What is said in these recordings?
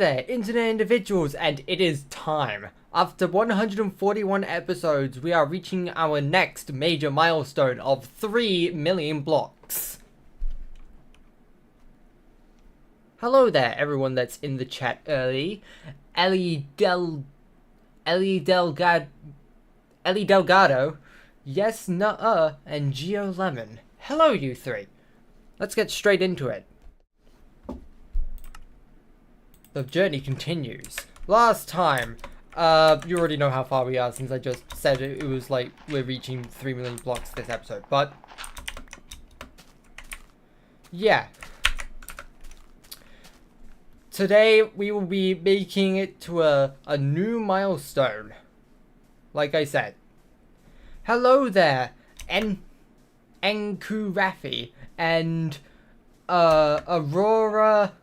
there, internet individuals, and it is time. After 141 episodes, we are reaching our next major milestone of 3 million blocks. Hello there, everyone that's in the chat early. Ellie Delgado, Yes Nuh-uh, and Geo Lemon. Hello, you three. Let's get straight into it. The journey continues. Last time, you already know how far we are since I just said it was like we're reaching 3 million blocks this episode, but yeah. Today we will be making it to a new milestone. Like I said. Hello there, Enkurafi and Aurora.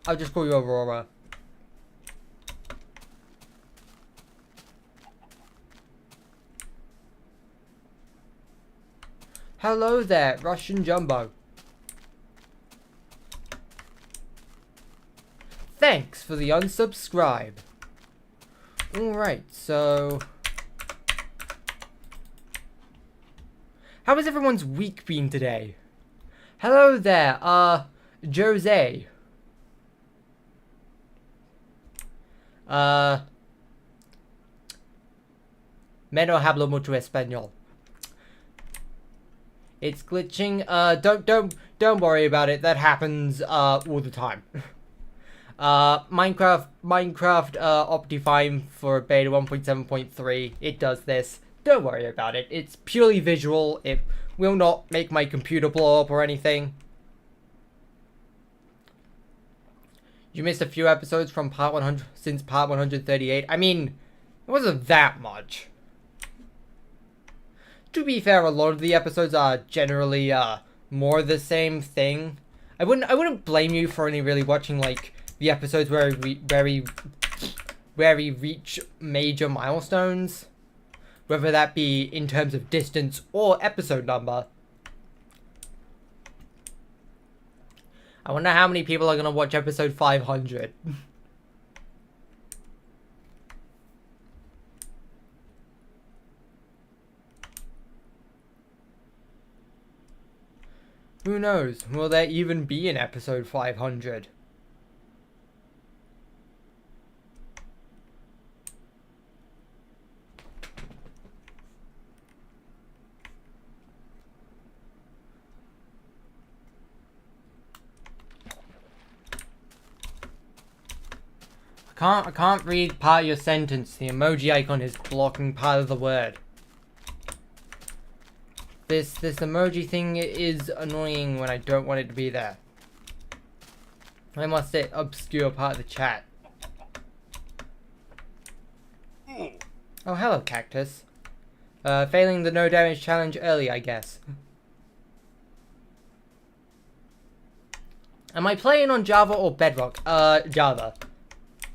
I'll just call you Aurora. Hello there, Russian Jumbo. Thanks for the unsubscribe. Alright, so how has everyone's week been today? Hello there, Jose. Me no hablo mucho español. It's glitching. Don't worry about it. That happens all the time. Minecraft optifine for beta 1.7.3. It does this. Don't worry about it. It's purely visual. It will not make my computer blow up or anything. You missed a few episodes from part 100 since part 138. I mean, it wasn't that much. To be fair, a lot of the episodes are generally more the same thing. I wouldn't blame you for only really watching like the episodes where we reach major milestones, whether that be in terms of distance or episode number. I wonder how many people are gonna watch episode 500. Who knows? Will there even be an episode 500? I can't read part of your sentence. The emoji icon is blocking part of the word. This emoji thing is annoying when I don't want it to be there. I must obscure part of the chat. Oh, hello, Cactus. Failing the no damage challenge early, I guess. Am I playing on Java or Bedrock? Java.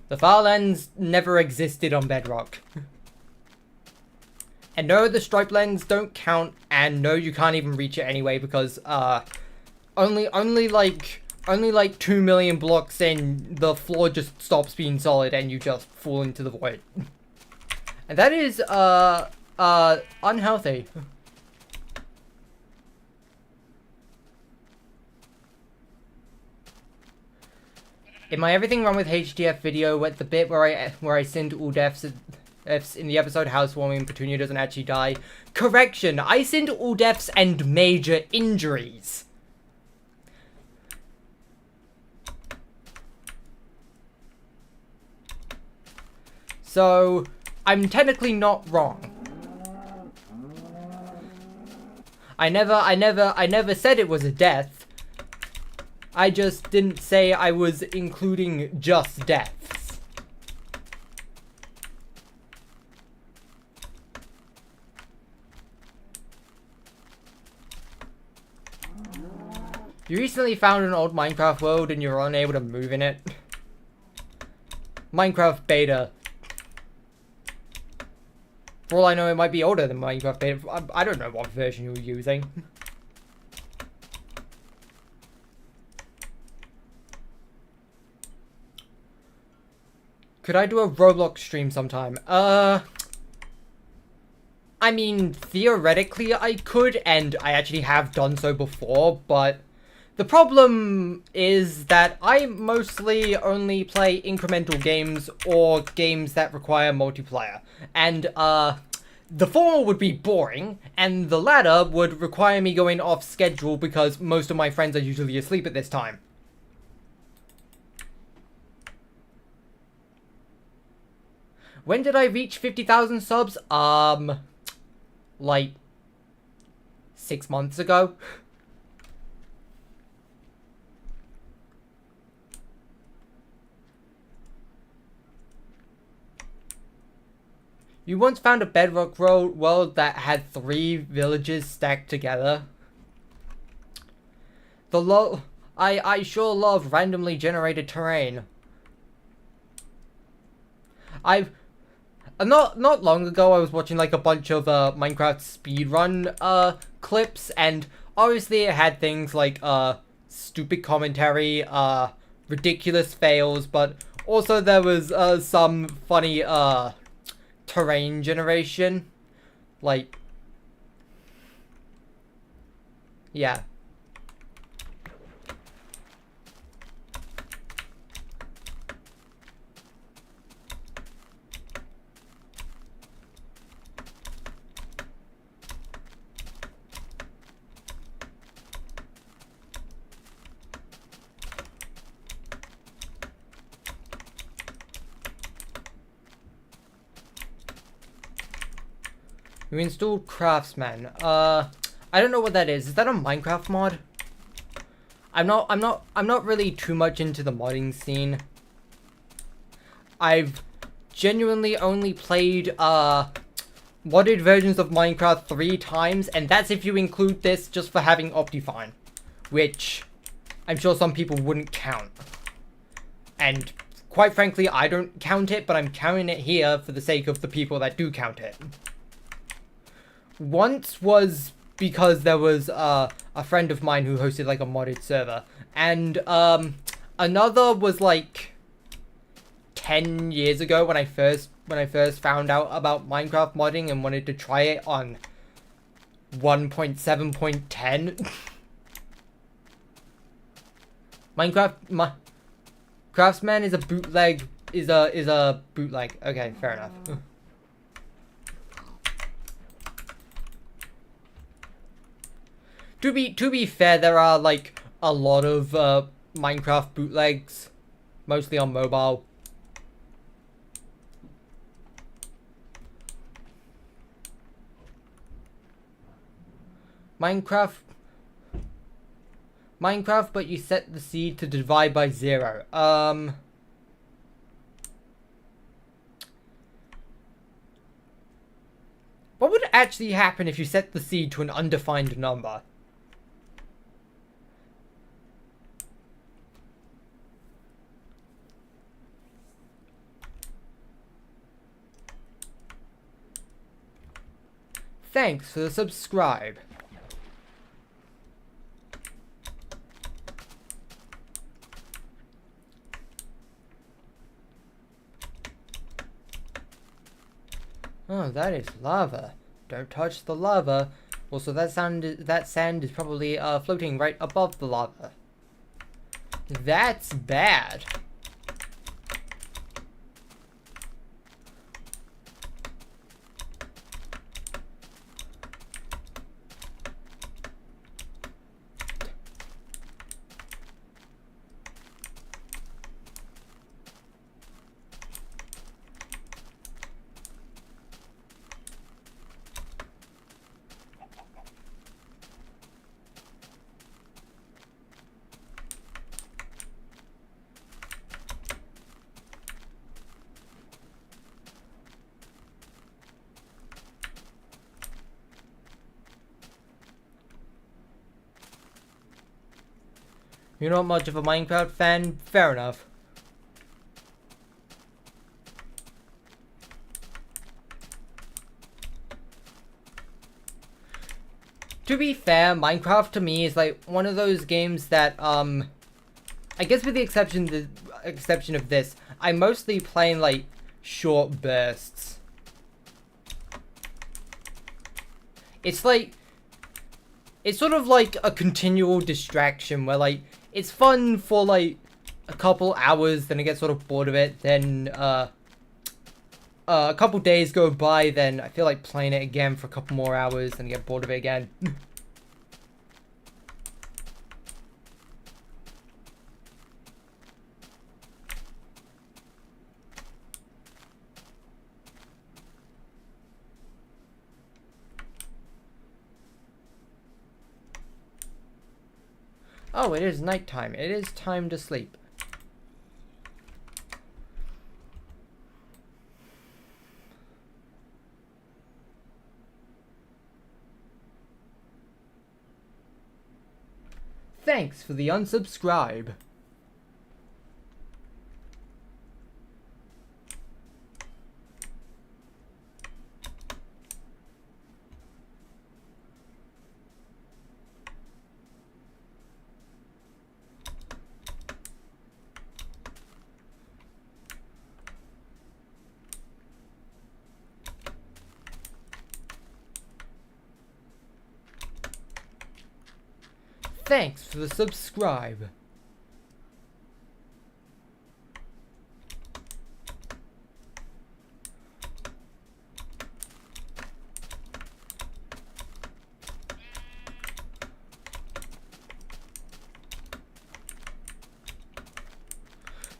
The file lens never existed on Bedrock. And no, the stripe lens don't count, and no, you can't even reach it anyway because only like 2 million blocks in, the floor just stops being solid and you just fall into the void. And that is unhealthy. In my everything wrong with HDF video, at the bit where I send all deaths in the episode Housewarming, Petunia doesn't actually die. Correction, I send all deaths and major injuries. So, I'm technically not wrong. I never said it was a death. I just didn't say I was including just deaths. You recently found an old Minecraft world and you're unable to move in it. Minecraft beta. For all I know, it might be older than Minecraft beta. I don't know what version you were using. Could I do a Roblox stream sometime? I mean, theoretically I could, and I actually have done so before, but the problem is that I mostly only play incremental games or games that require multiplayer. And, the former would be boring, and the latter would require me going off schedule because most of my friends are usually asleep at this time. When did I reach 50,000 subs? Like 6 months ago. You once found a bedrock world that had 3 villages stacked together. I sure love randomly generated terrain. Not long ago I was watching like a bunch of Minecraft speedrun clips, and obviously it had things like stupid commentary, ridiculous fails, but also there was some funny terrain generation. Like, yeah. You installed Craftsman. I don't know what that is. Is that a Minecraft mod? I'm not really too much into the modding scene. I've genuinely only played modded versions of Minecraft 3 times, and that's if you include this just for having optifine, which I'm sure some people wouldn't count. And quite frankly, I don't count it, but I'm counting it here for the sake of the people that do count it. Once was because there was a friend of mine who hosted like a modded server, and another was like 10 years ago when I first found out about Minecraft modding and wanted to try it on 1.7.10. Craftsman is a bootleg. Is a bootleg. Okay, fair enough. To be fair, there are like a lot of Minecraft bootlegs, mostly on mobile. Minecraft, but you set the seed to divide by 0. What would actually happen if you set the seed to an undefined number? Thanks for the subscribe. Oh, that is lava. Don't touch the lava. Also, that sand is probably floating right above the lava. That's bad. You're not much of a Minecraft fan? Fair enough. To be fair, Minecraft to me is like one of those games that, I guess with the exception of this, I'm mostly playing like short bursts. It's like, it's sort of like a continual distraction where like, it's fun for like a couple hours, then I get sort of bored of it, then a couple days go by, then I feel like playing it again for a couple more hours, then I get bored of it again. Oh, it is nighttime. It is time to sleep. Thanks for the unsubscribe. Thanks for the subscribe.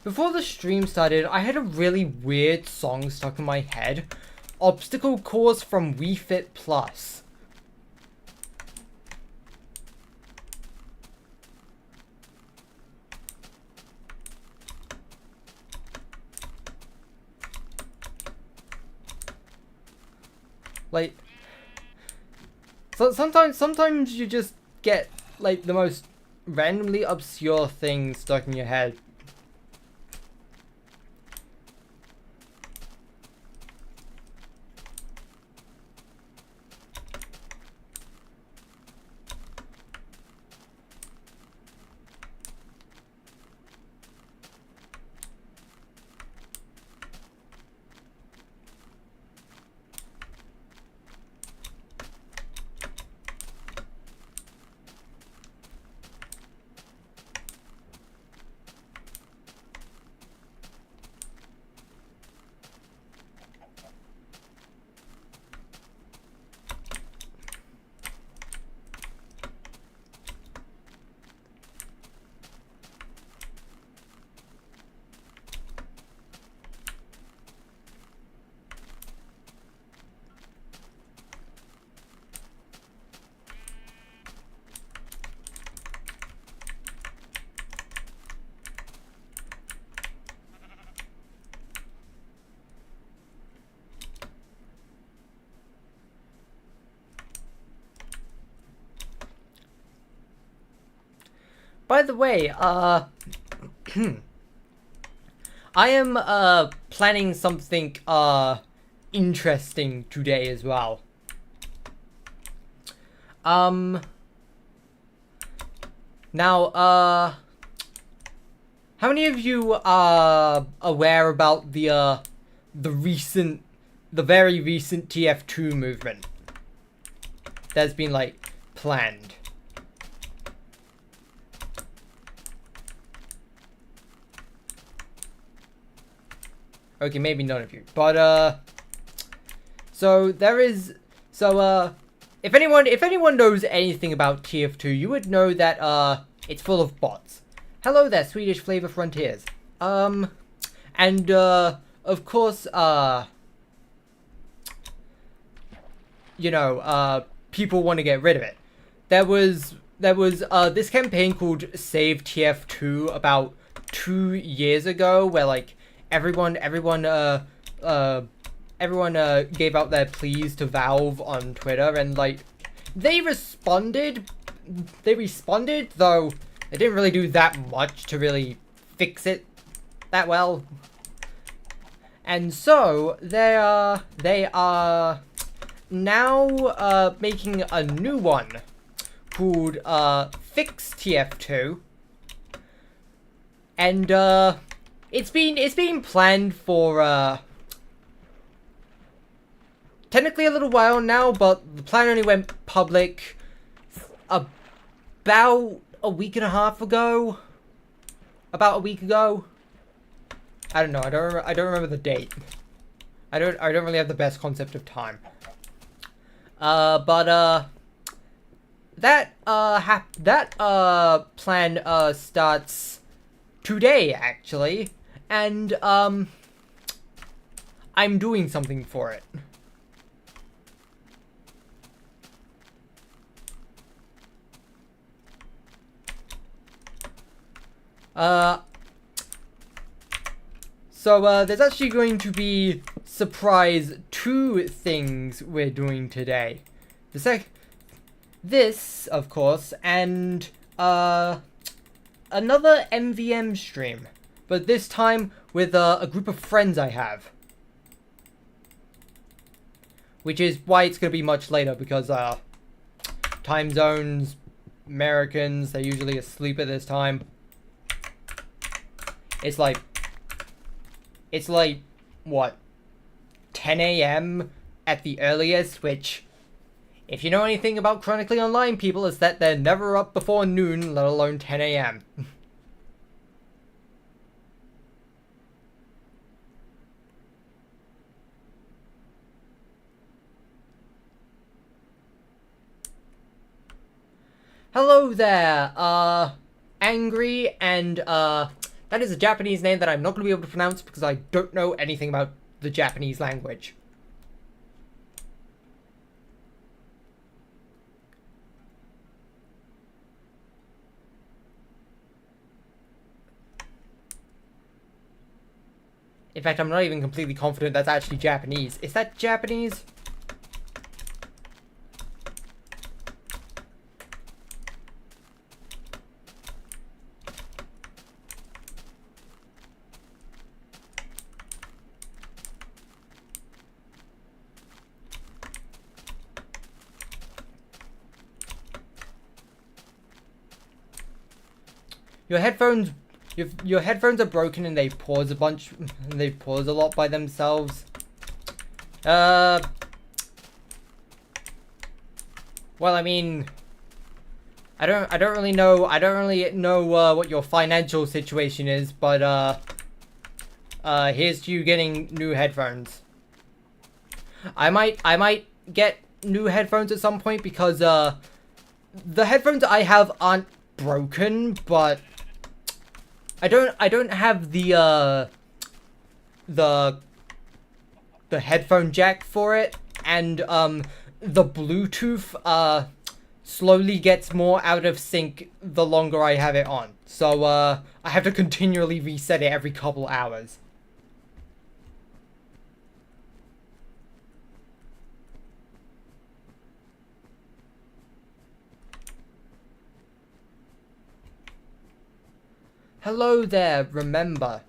Before the stream started, I had a really weird song stuck in my head. Obstacle Course from Wii Fit Plus. Like, so sometimes you just get like the most randomly obscure things stuck in your head. By the way, I am planning something interesting today as well. Now, how many of you are aware about the very recent TF2 movement that's been like planned? Okay, maybe none of you, but so there is, if anyone knows anything about TF2, you would know that it's full of bots. Hello there, Swedish Flavor Frontiers. And of course, you know, people want to get rid of it. There was this campaign called Save TF2 about 2 years ago, where like everyone gave out their pleas to Valve on Twitter, and like they responded, though they didn't really do that much to really fix it that well. And so they are now making a new one called Fix TF2, and It's been planned for technically a little while now, but the plan only went public about a week and a half ago. About a week ago. I don't know. I don't remember the date. I don't really have the best concept of time. But that plan starts today actually, and I'm doing something for it. So there's actually going to be surprise 2 things we're doing today. This, of course, and another MVM stream, but this time with a group of friends I have. Which is why it's going to be much later, because time zones, Americans, they're usually asleep at this time. It's like, what, 10 a.m. at the earliest, which, if you know anything about Chronically Online people, is that they're never up before noon, let alone 10 a.m. Hello there, Angry, and, that is a Japanese name that I'm not going to be able to pronounce because I don't know anything about the Japanese language. In fact, I'm not even completely confident that's actually Japanese. Is that Japanese? Your headphones are broken and they pause a bunch, and they pause a lot by themselves. Well, I mean, I don't really know what your financial situation is, but here's to you getting new headphones. I might get new headphones at some point because the headphones I have aren't broken, but I don't have the headphone jack for it, and the Bluetooth slowly gets more out of sync the longer I have it on. So I have to continually reset it every couple hours. Hello there, remember.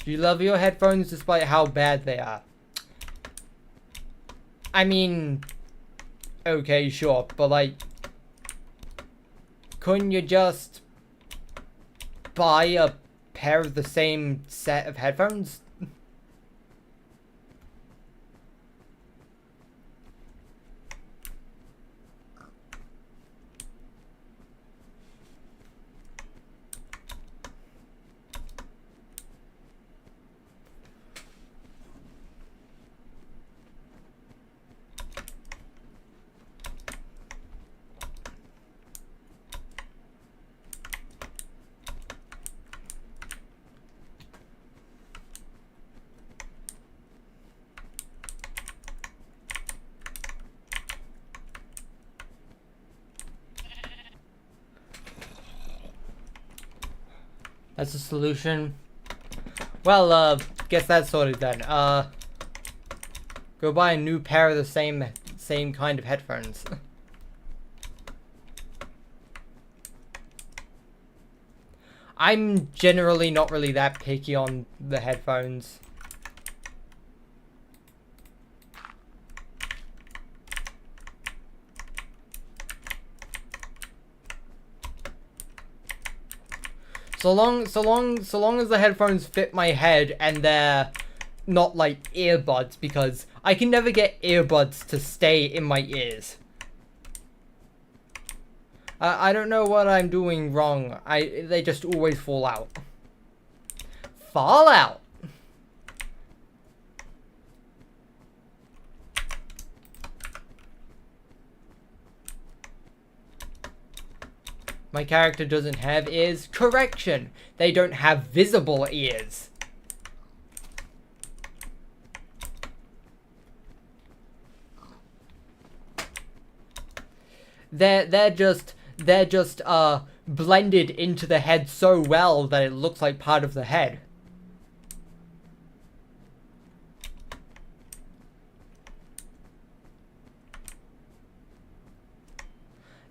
Do you love your headphones despite how bad they are? I mean, okay, sure, but like, couldn't you just buy a pair of the same set of headphones? That's a solution. Well, guess that's sorted then. Go buy a new pair of the same kind of headphones. I'm generally not really that picky on the headphones. So long as the headphones fit my head and they're not like earbuds, because I can never get earbuds to stay in my ears. I don't know what I'm doing wrong. They just always fall out. Fall out. My character doesn't have ears. Correction. They don't have visible ears. They're just blended into the head so well that it looks like part of the head.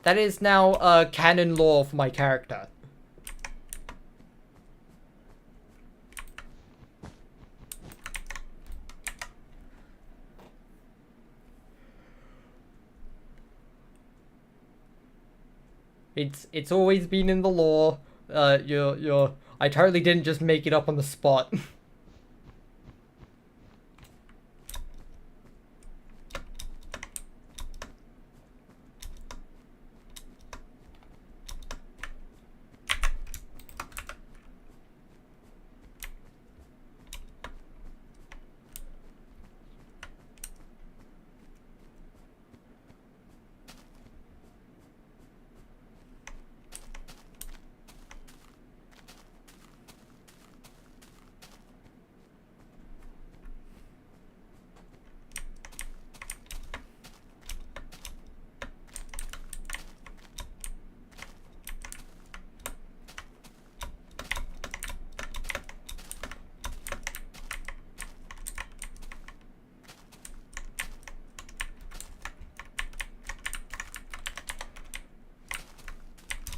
That is now canon lore for my character. It's always been in the lore. I totally didn't just make it up on the spot.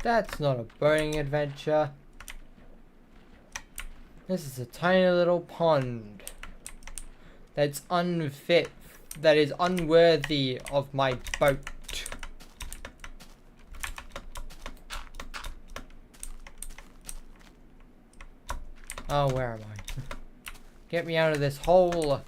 That's not a burning adventure. This is a tiny little pond. That's unfit. That is unworthy of my boat. Oh, where am I? Get me out of this hole.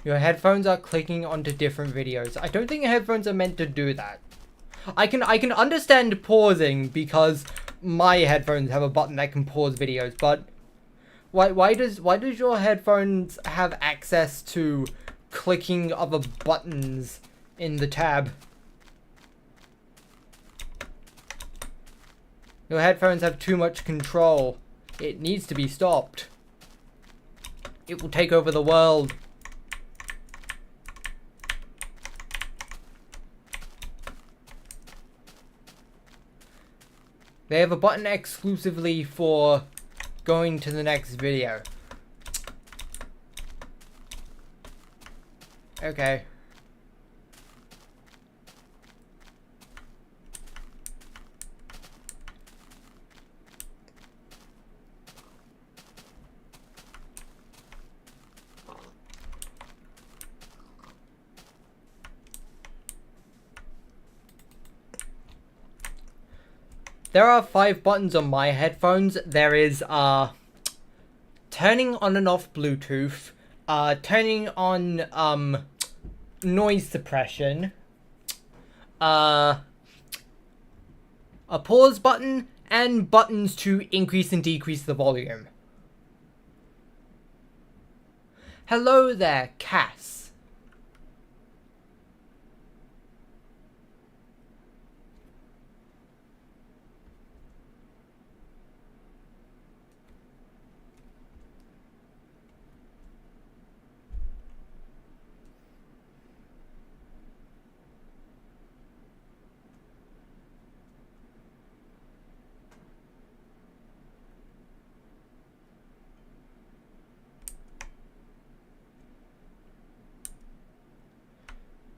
Your headphones are clicking onto different videos. I don't think headphones are meant to do that. I can understand pausing because my headphones have a button that can pause videos, but why does your headphones have access to clicking other buttons in the tab? Your headphones have too much control. It needs to be stopped. It will take over the world. They have a button exclusively for going to the next video. Okay. There are 5 buttons on my headphones. There is turning on and off Bluetooth, turning on noise suppression, a pause button, and buttons to increase and decrease the volume. Hello there, Cass.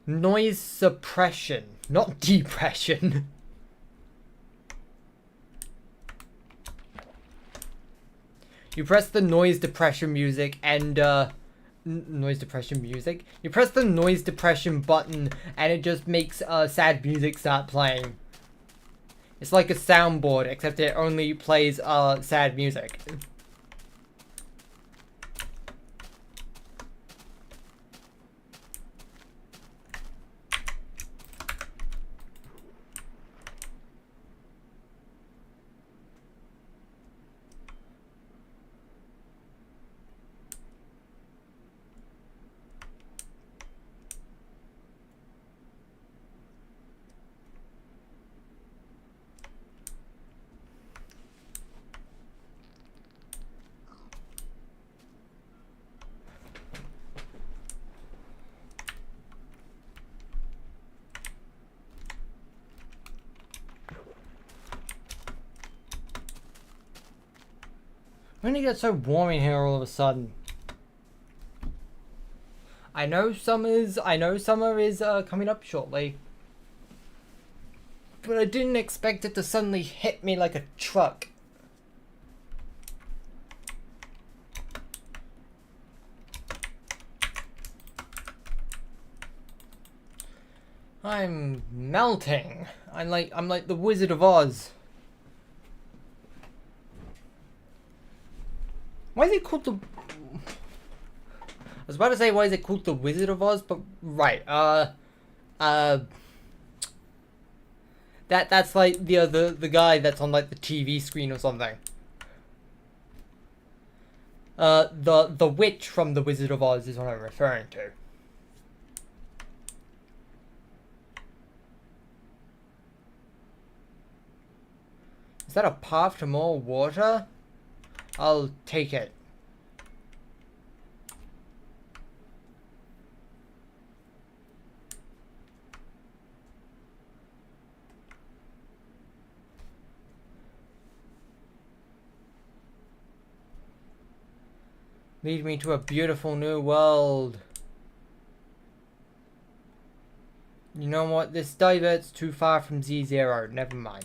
Noise suppression, not depression. You press the noise depression music and noise depression music. You press the noise depression button and it just makes sad music start playing. It's like a soundboard, except it only plays sad music. When did it get so warm in here all of a sudden? I know summer is coming up shortly. But I didn't expect it to suddenly hit me like a truck. I'm melting. I'm like the Wizard of Oz. Why is it called the... I was about to say why is it called the Wizard of Oz, but right. That's like the guy that's on like the TV screen or something. The witch from the Wizard of Oz is what I'm referring to. Is that a path to more water? I'll take it. Lead me to a beautiful new world. You know what? This diverts too far from Z0. Never mind.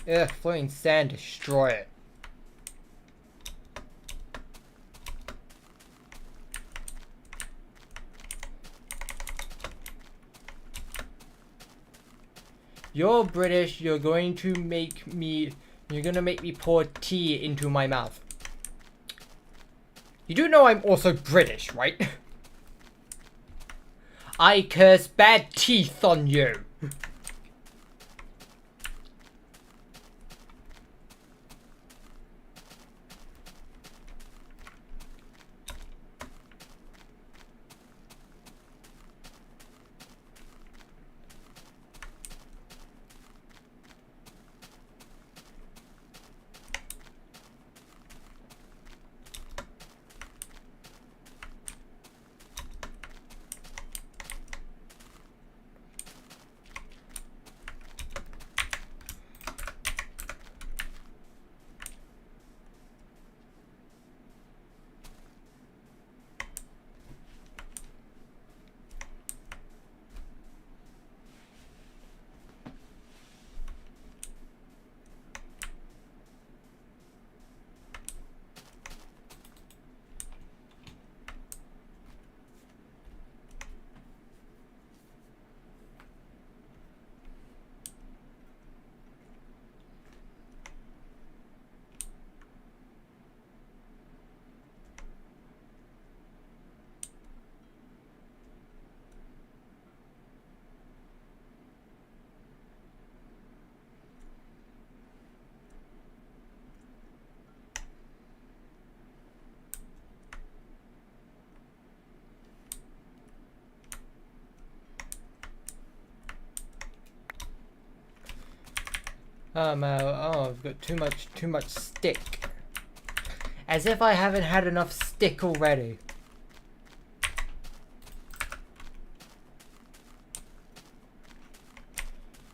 Ugh, floating sand, destroy it. You're British, you're gonna make me pour tea into my mouth. You do know I'm also British, right? I curse bad teeth on you. Oh, I've got too much stick. As if I haven't had enough stick already.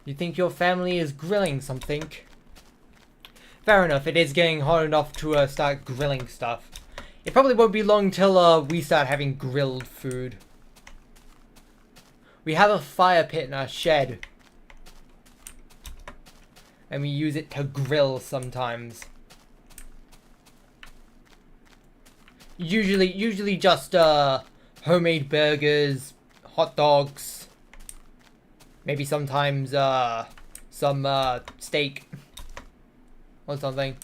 You think your family is grilling something? Fair enough, it is getting hot enough to start grilling stuff. It probably won't be long till we start having grilled food. We have a fire pit in our shed. And we use it to grill sometimes. Usually just homemade burgers, hot dogs, maybe sometimes some steak or something.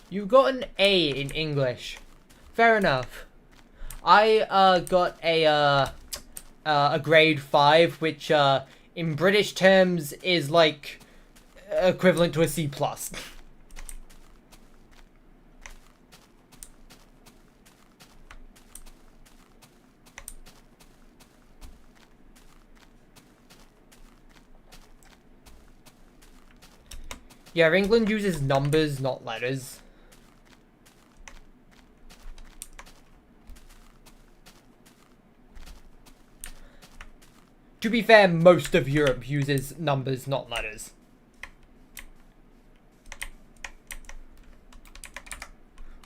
You got an A in English. Fair enough. I got a grade 5, which in British terms is like equivalent to a C+. Yeah, England uses numbers, not letters. To be fair, most of Europe uses numbers, not letters.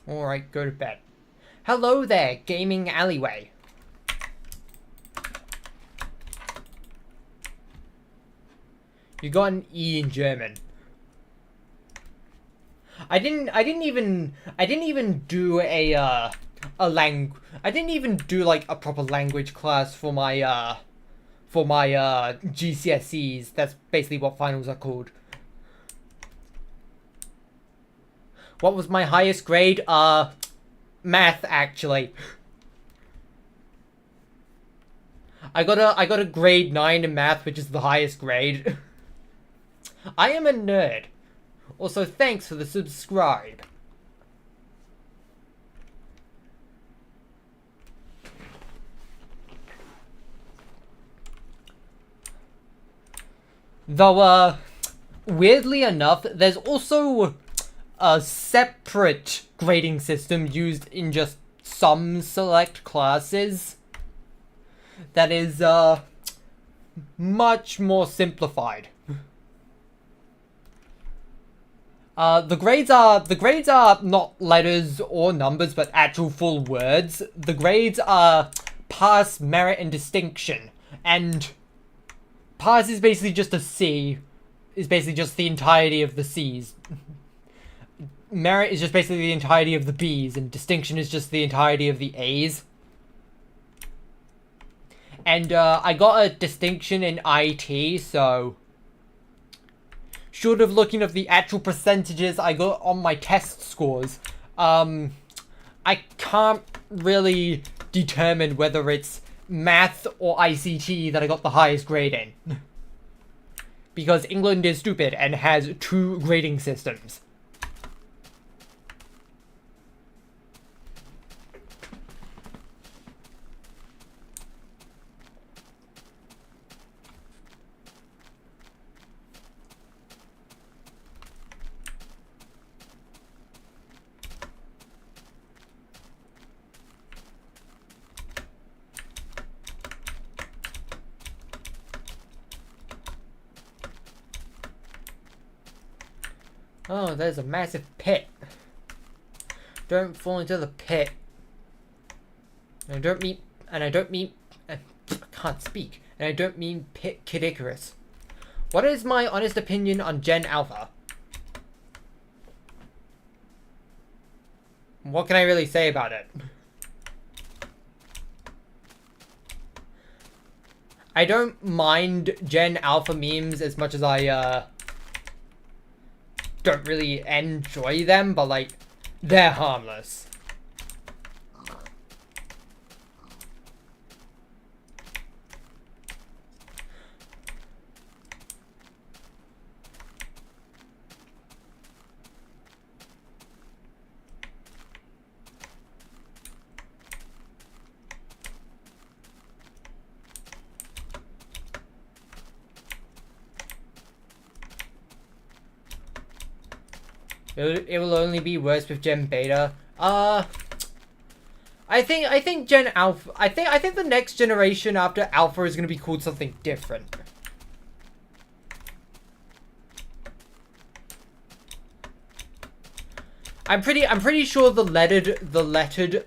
Alright, go to bed. Hello there, gaming alleyway. You got an E in German. I didn't even do a like a proper language class for my GCSEs. That's basically what finals are called. What was my highest grade? Math, actually. I got a grade 9 in math, which is the highest grade. I am a nerd. Also, thanks for the subscribe. Though, weirdly enough, there's also a separate grading system used in just some select classes that is, much more simplified. The grades are not letters or numbers, but actual full words. The grades are pass, merit, and distinction. And pass is basically just a C. Is basically just the entirety of the C's. Merit is just basically the entirety of the B's, and distinction is just the entirety of the A's. And I got a distinction in IT, so short of looking at the actual percentages I got on my test scores, I can't really determine whether it's math or ICT that I got the highest grade in. Because England is stupid and has 2 grading systems. Oh, there's a massive pit. Don't fall into the pit. And I don't mean I can't speak. And I don't mean pit Kid Icarus. What is my honest opinion on Gen Alpha? What can I really say about it? I don't mind Gen Alpha memes as much as I don't really enjoy them, but like, they're harmless. It will only be worse with Gen Beta. I think Gen Alpha. I think the next generation after Alpha is gonna be called something different. I'm pretty sure the lettered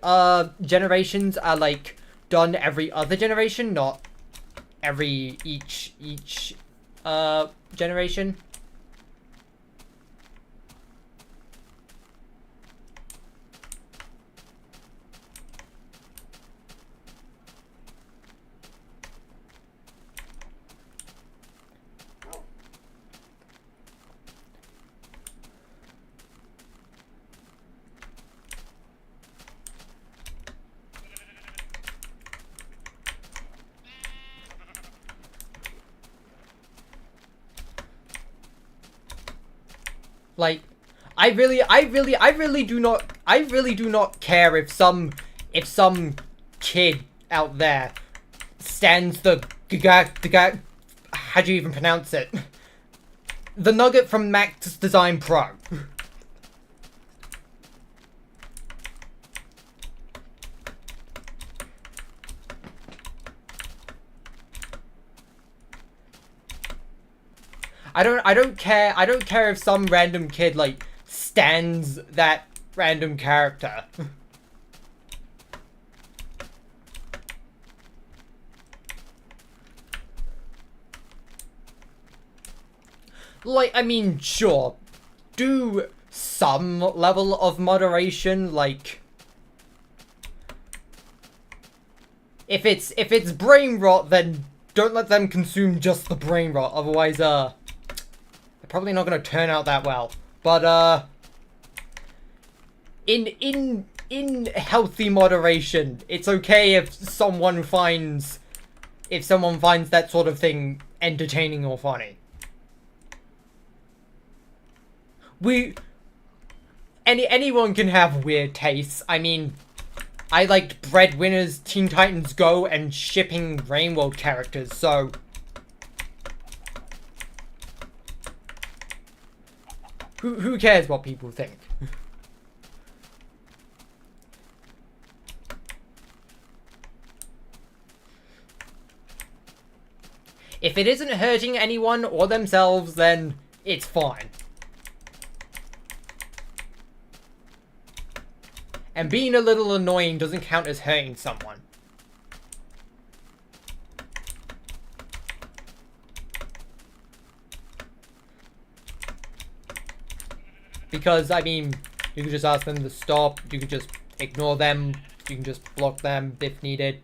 generations are like done every other generation, not every each generation. Like, I really do not care if some kid out there stands the how do you even pronounce it? The nugget from Max Design Pro. I don't care if some random kid like stands that random character. Like, I mean, sure, do some level of moderation, like if it's brain rot, then don't let them consume just the brain rot, otherwise they're probably not going to turn out that well. But in healthy moderation, it's okay if someone finds that sort of thing entertaining or funny. Anyone can have weird tastes. I mean, I liked Breadwinners, Teen Titans Go, and shipping Rainworld characters, so who cares what people think? If it isn't hurting anyone or themselves, then it's fine. And being a little annoying doesn't count as hurting someone. Because, I mean, you can just ask them to stop, you can just ignore them, you can just block them if needed.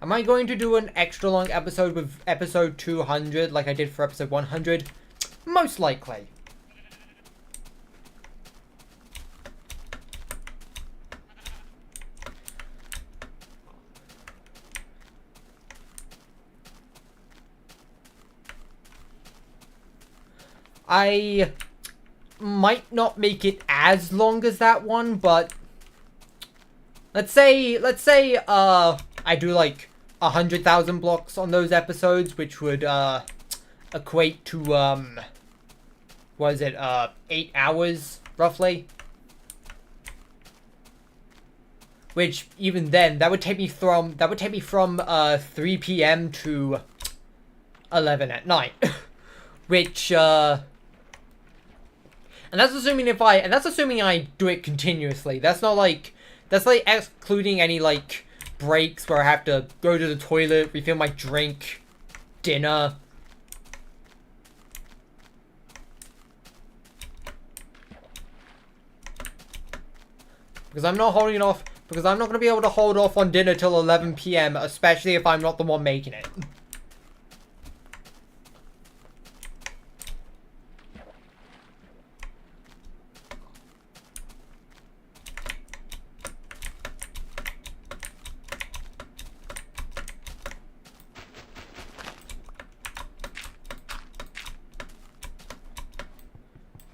Am I going to do an extra long episode with episode 200 like I did for episode 100? Most likely. I might not make it as long as that one, but let's say I do like 100,000 blocks on those episodes, which would equate to what is it, 8 hours roughly, which even then that would take me from 3 p.m. to 11 at night. Which and that's assuming I do it continuously. That's like excluding any like breaks where I have to go to the toilet, refill my drink, dinner. Because I'm not going to be able to hold off on dinner till 11 p.m., especially if I'm not the one making it.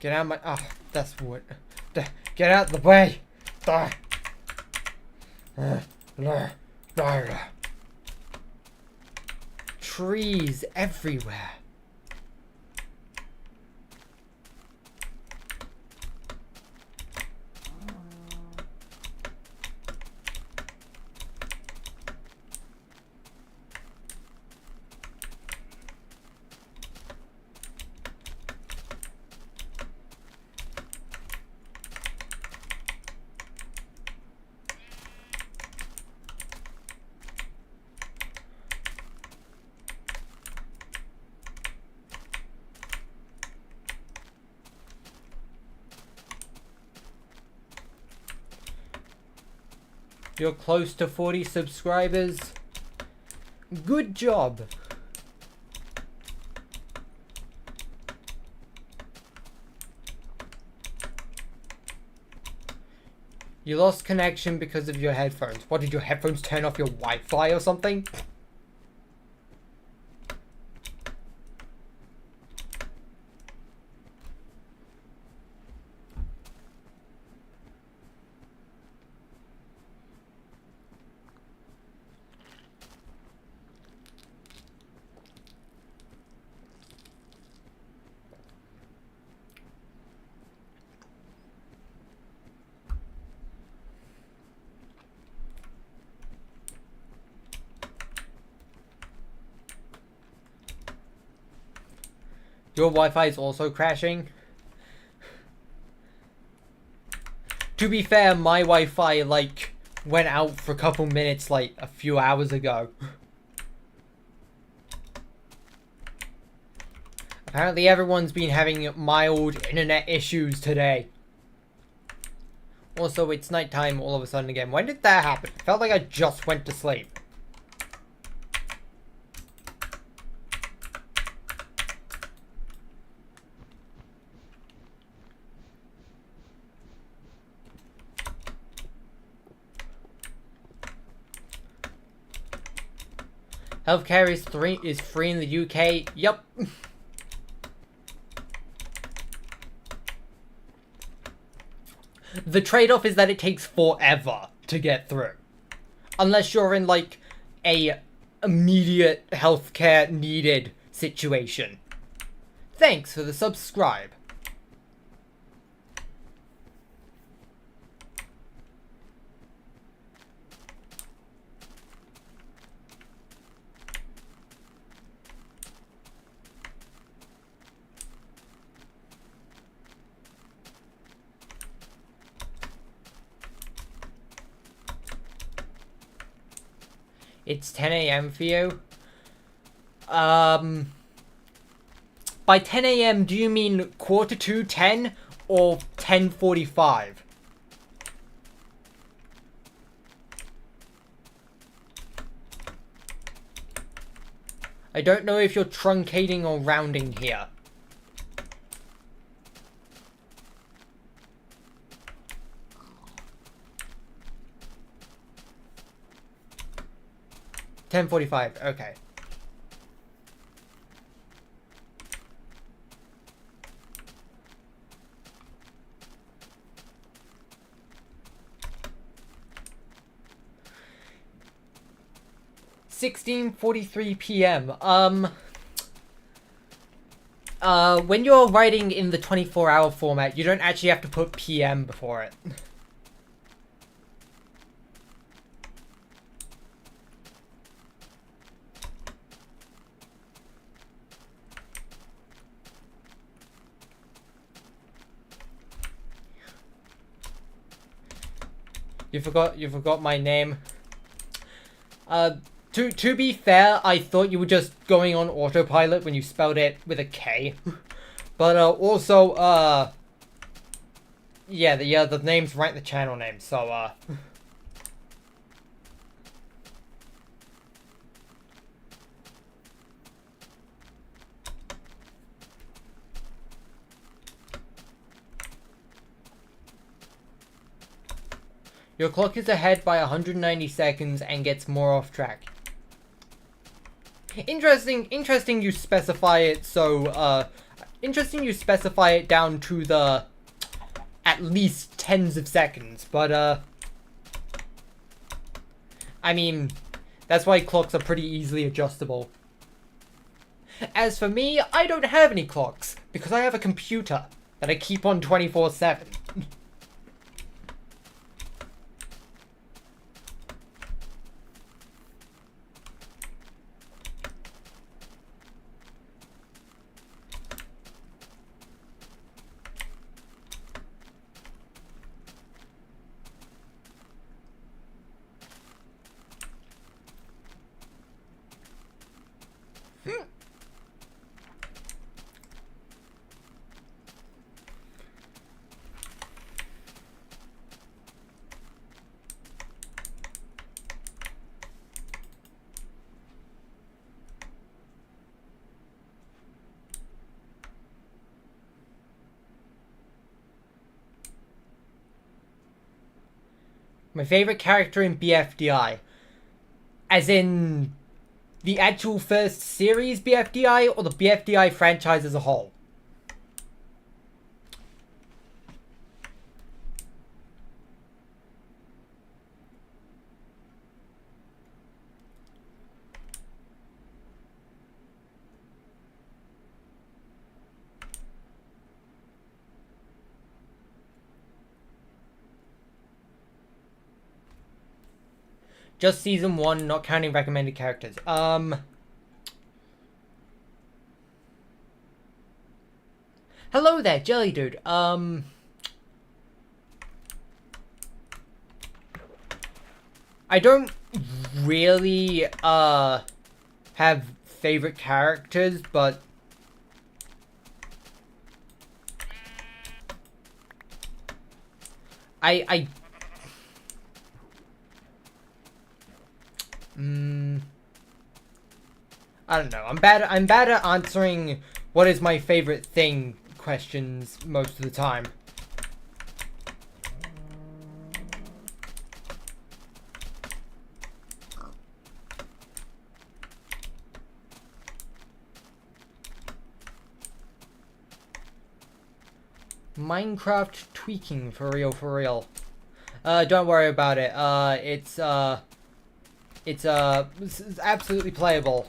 Get out of my... Oh, that's what... Get out of the way! trees everywhere. You're close to 40 subscribers. Good job. You lost connection because of your headphones. What, did your headphones turn off your Wi-Fi or something? Your Wi-Fi is also crashing. To be fair, my Wi-Fi, like, went out for a couple minutes, like, a few hours ago. Apparently everyone's been having mild internet issues today. Also, it's nighttime all of a sudden again. When did that happen? It felt like I just went to sleep. Healthcare is free in the UK. Yup. The trade-off is that it takes forever to get through. Unless you're in, like, a immediate healthcare needed situation. Thanks for the subscribe. It's 10 AM for you? By 10 AM, do you mean 10:45 or 10:45? I don't know if you're truncating or rounding here. $10:45, okay. $16:43 PM. When you're writing in the 24-hour format, you don't actually have to put PM before it. You forgot my name. To be fair, I thought you were just going on autopilot when you spelled it with a K. But also, yeah, the name's right in the channel name, so your clock is ahead by 190 seconds and gets more off track. Interesting you specify it so, interesting you specify it down to the at least tens of seconds, but, I mean, that's why clocks are pretty easily adjustable. As for me, I don't have any clocks, because I have a computer that I keep on 24/7. My favorite character in BFDI. As in the actual first series BFDI or the BFDI franchise as a whole? Just season 1, not counting recommended characters. Hello there, Jelly Dude. I don't really, have favorite characters, but I don't know. I'm bad at answering what is my favorite thing questions most of the time. Minecraft tweaking for real. Don't worry about it. It's absolutely playable.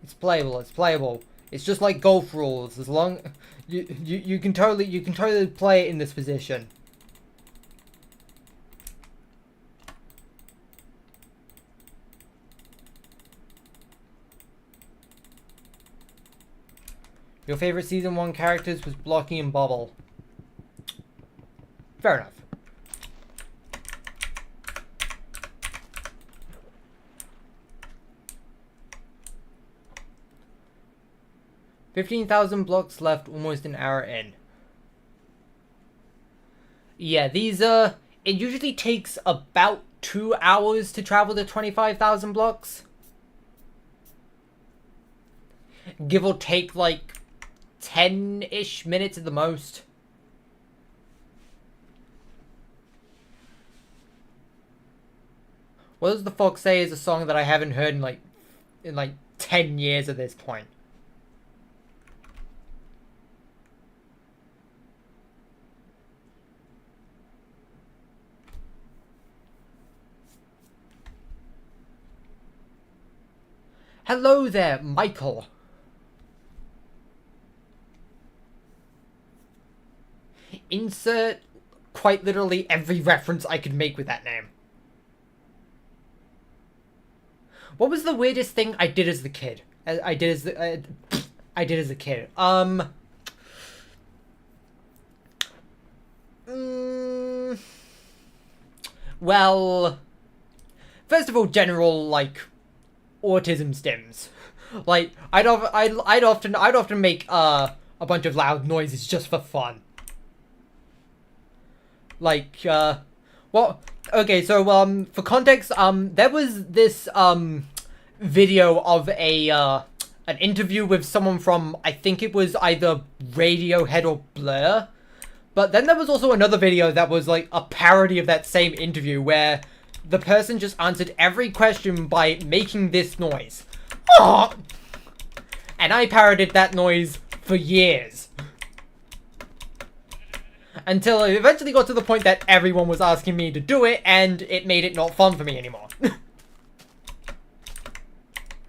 It's playable. It's just like golf rules. As long you can totally play it in this position. Your favorite season 1 characters was Blocky and Bubble. Fair enough. $15,000 blocks left, almost an hour in. Yeah, these, it usually takes about 2 hours to travel to 25,000 blocks. Give or take, like, 10-ish minutes at the most. What does the Fox Say is a song that I haven't heard in like 10 years at this point. Hello there, Michael. Insert quite literally every reference I could make with that name. What was the weirdest thing I did as the kid? I did as a kid. Well, first of all, general like autism stims. Like I'd often make a bunch of loud noises just for fun. Like well, okay, so for context, there was this video of an interview with someone from, I think it was either Radiohead or Blur. But then there was also another video that was like a parody of that same interview where the person just answered every question by making this noise. Oh! And I parodied that noise for years. Until it eventually got to the point that everyone was asking me to do it, and it made it not fun for me anymore.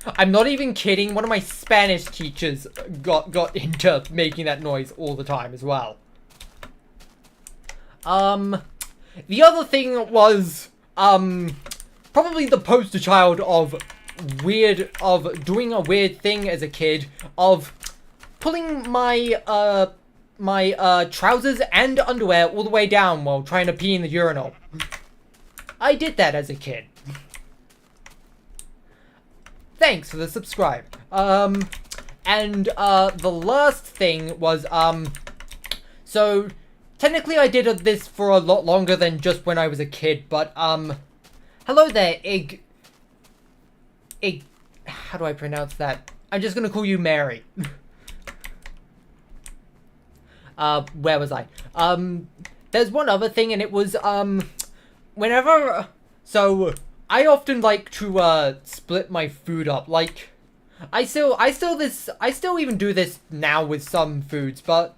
I'm not even kidding. One of my Spanish teachers got into making that noise all the time as well. The other thing was, probably the poster child of doing a weird thing as a kid, of pulling my, my trousers and underwear all the way down while trying to pee in the urinal. I did that as a kid. Thanks for the subscribe. And the last thing was, so technically I did this for a lot longer than just when I was a kid, but, hello there, how do I pronounce that? I'm just gonna call you Mary. Where was I? There's one other thing, and it was, whenever, so I often like to, split my food up. Like, I still even do this now with some foods, but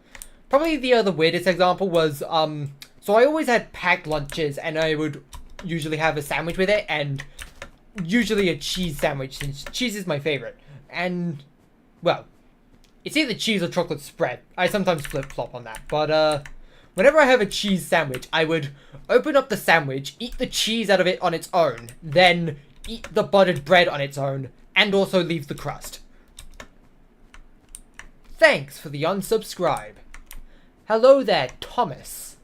probably the other weirdest example was, so I always had packed lunches, and I would usually have a sandwich with it, and usually a cheese sandwich, since cheese is my favorite. And, well, it's either cheese or chocolate spread. I sometimes flip-flop on that, but, whenever I have a cheese sandwich, I would open up the sandwich, eat the cheese out of it on its own, then eat the buttered bread on its own, and also leave the crust. Thanks for the unsubscribe. Hello there, Thomas.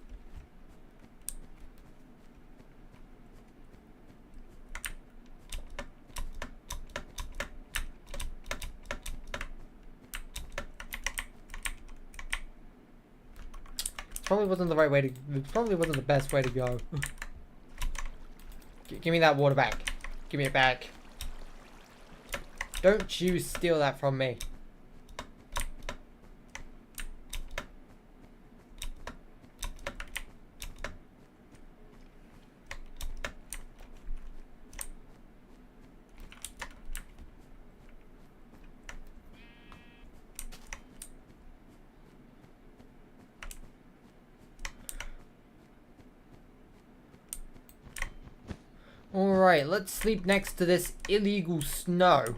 Probably wasn't the right way to. It probably wasn't the best way to go. Give me that water back. Give me it back. Don't you steal that from me. Alright, let's sleep next to this illegal snow.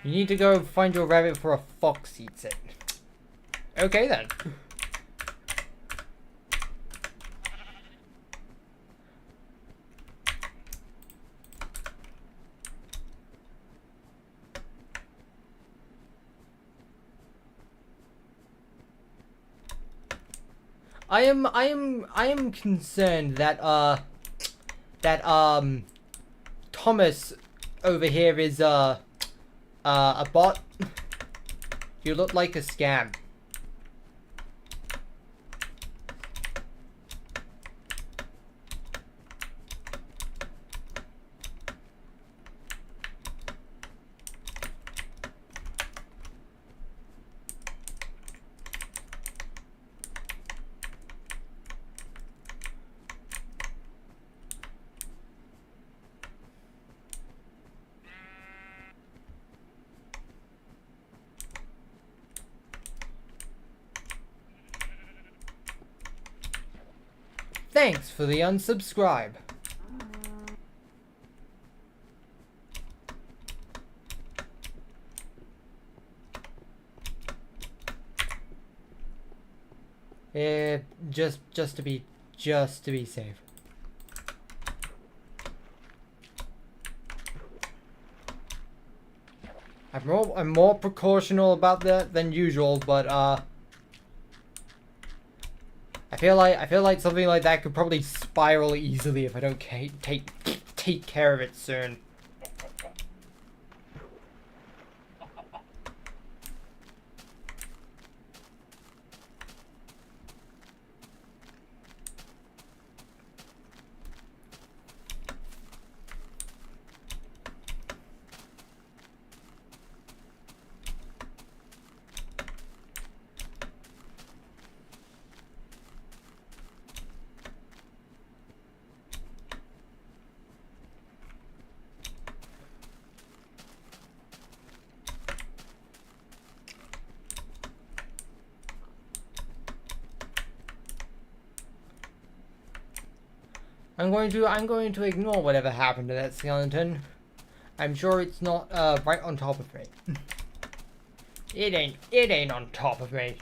You need to go find your rabbit before a fox eats it. Okay then. I am concerned that Thomas over here is a bot. You look like a scam. Thanks for the unsubscribe. Just to be safe. I'm more precautional about that than usual, but I feel like something like that could probably spiral easily if I don't take care of it soon. I'm going to ignore whatever happened to that skeleton. I'm sure it's not right on top of me. It ain't on top of me.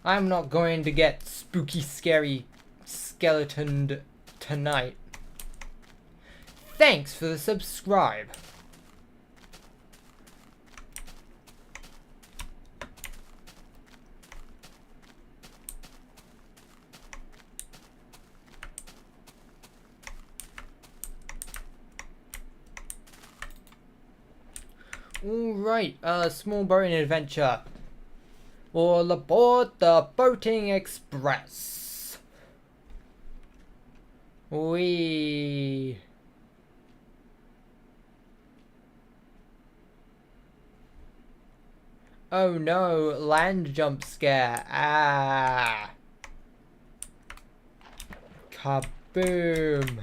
I'm not going to get spooky, scary skeletoned tonight. Thanks for the subscribe. Alright, small boating adventure. All aboard the boating express. Wee. Oh no, land jump scare. Ah. Kaboom.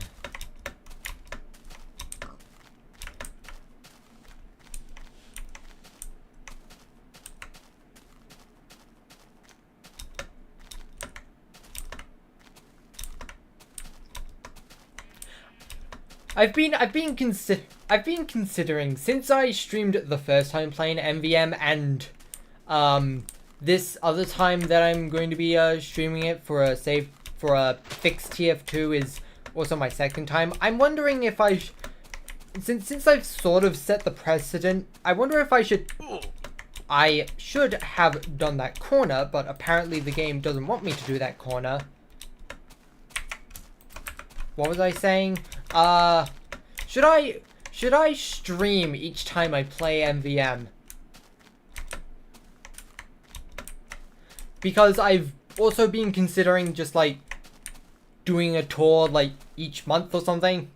I've been considering, since I streamed the first time playing MVM and this other time that I'm going to be streaming it for a fixed TF2 is also my second time. I'm wondering if since I've sort of set the precedent, I wonder if I should have done that corner, but apparently the game doesn't want me to do that corner. What was I saying? Should I stream each time I play MVM? Because I've also been considering just like doing a tour like each month or something.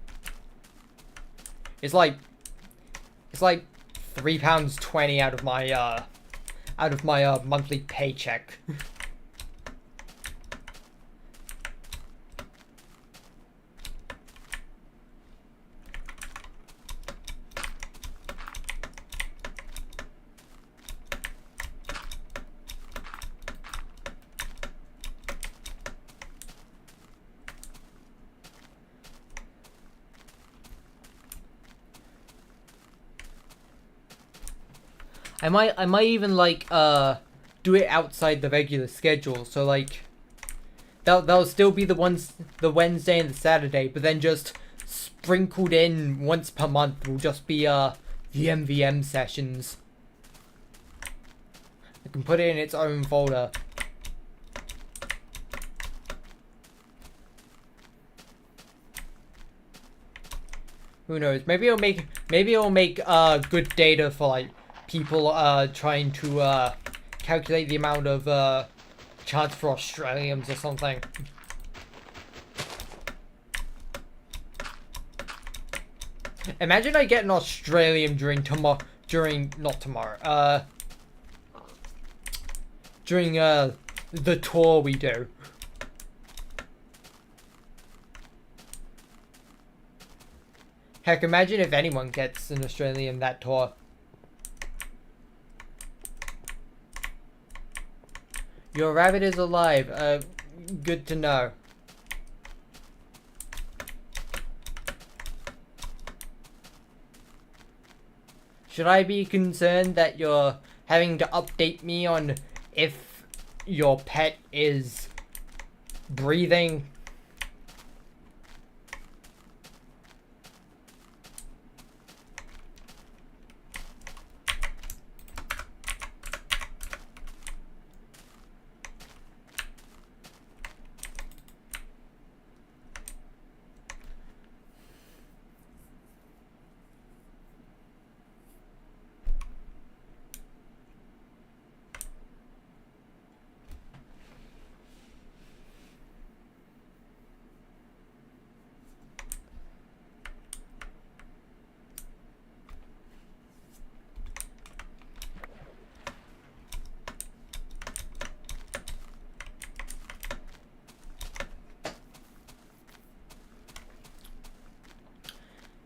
It's like £3.20 out of my monthly paycheck. I might even like do it outside the regular schedule, so like that'll still be the Wednesday and the Saturday, but then just sprinkled in once per month will just be the MVM sessions. I can put it in its own folder. Who knows? Maybe it'll make good data for like people trying to calculate the amount of chance for Australians or something. Imagine I get an Australian during the tour we do. Heck, imagine if anyone gets an Australian that tour. Your rabbit is alive. Good to know. Should I be concerned that you're having to update me on if your pet is breathing?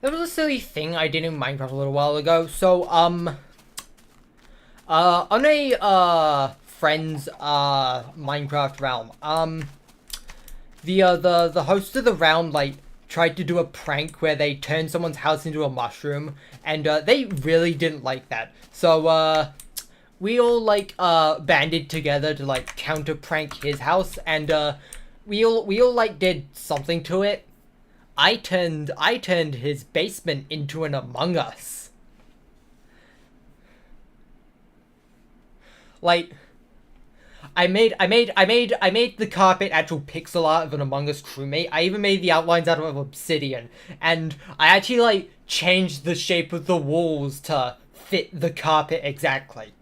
There was a silly thing I did in Minecraft a little while ago. So, on a, friend's, Minecraft realm, the host of the round like tried to do a prank where they turned someone's house into a mushroom, and they really didn't like that. So we all like banded together to like counter prank his house, and we all like did something to it. I turned his basement into an Among Us. Like, I made the carpet actual pixel art of an Among Us crewmate. I even made the outlines out of obsidian, and I actually like changed the shape of the walls to fit the carpet exactly.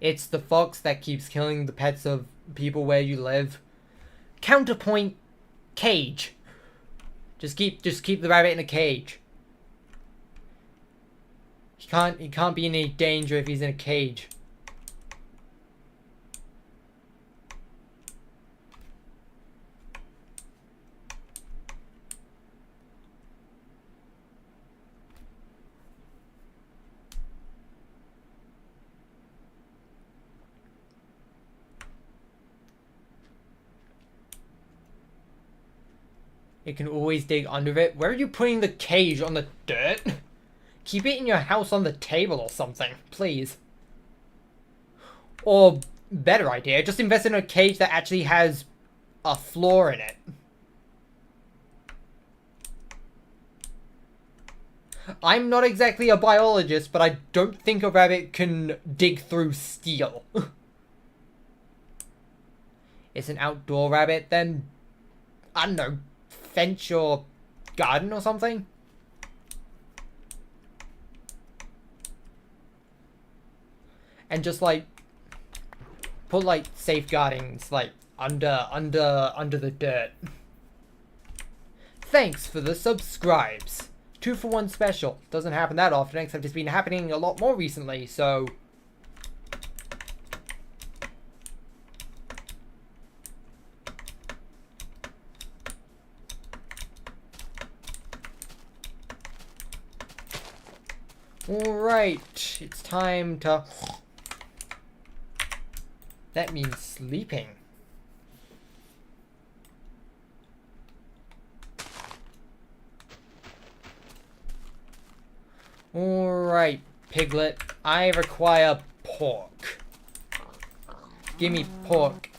It's the fox that keeps killing the pets of people where you live. Counterpoint, cage. Just keep the rabbit in a cage. He can't be in any danger if he's in a cage. It can always dig under it. Where are you putting the cage? On the dirt? Keep it in your house on the table or something, please. Or, better idea, just invest in a cage that actually has a floor in it. I'm not exactly a biologist, but I don't think a rabbit can dig through steel. It's an outdoor rabbit, then, I don't know, fence your garden or something? And just like put like safeguardings like under the dirt. Thanks for the subscribes. 2-for-1 special. Doesn't happen that often, except it's been happening a lot more recently, so alright, it's time to... That means sleeping. Alright, Piglet, I require pork. Give me pork.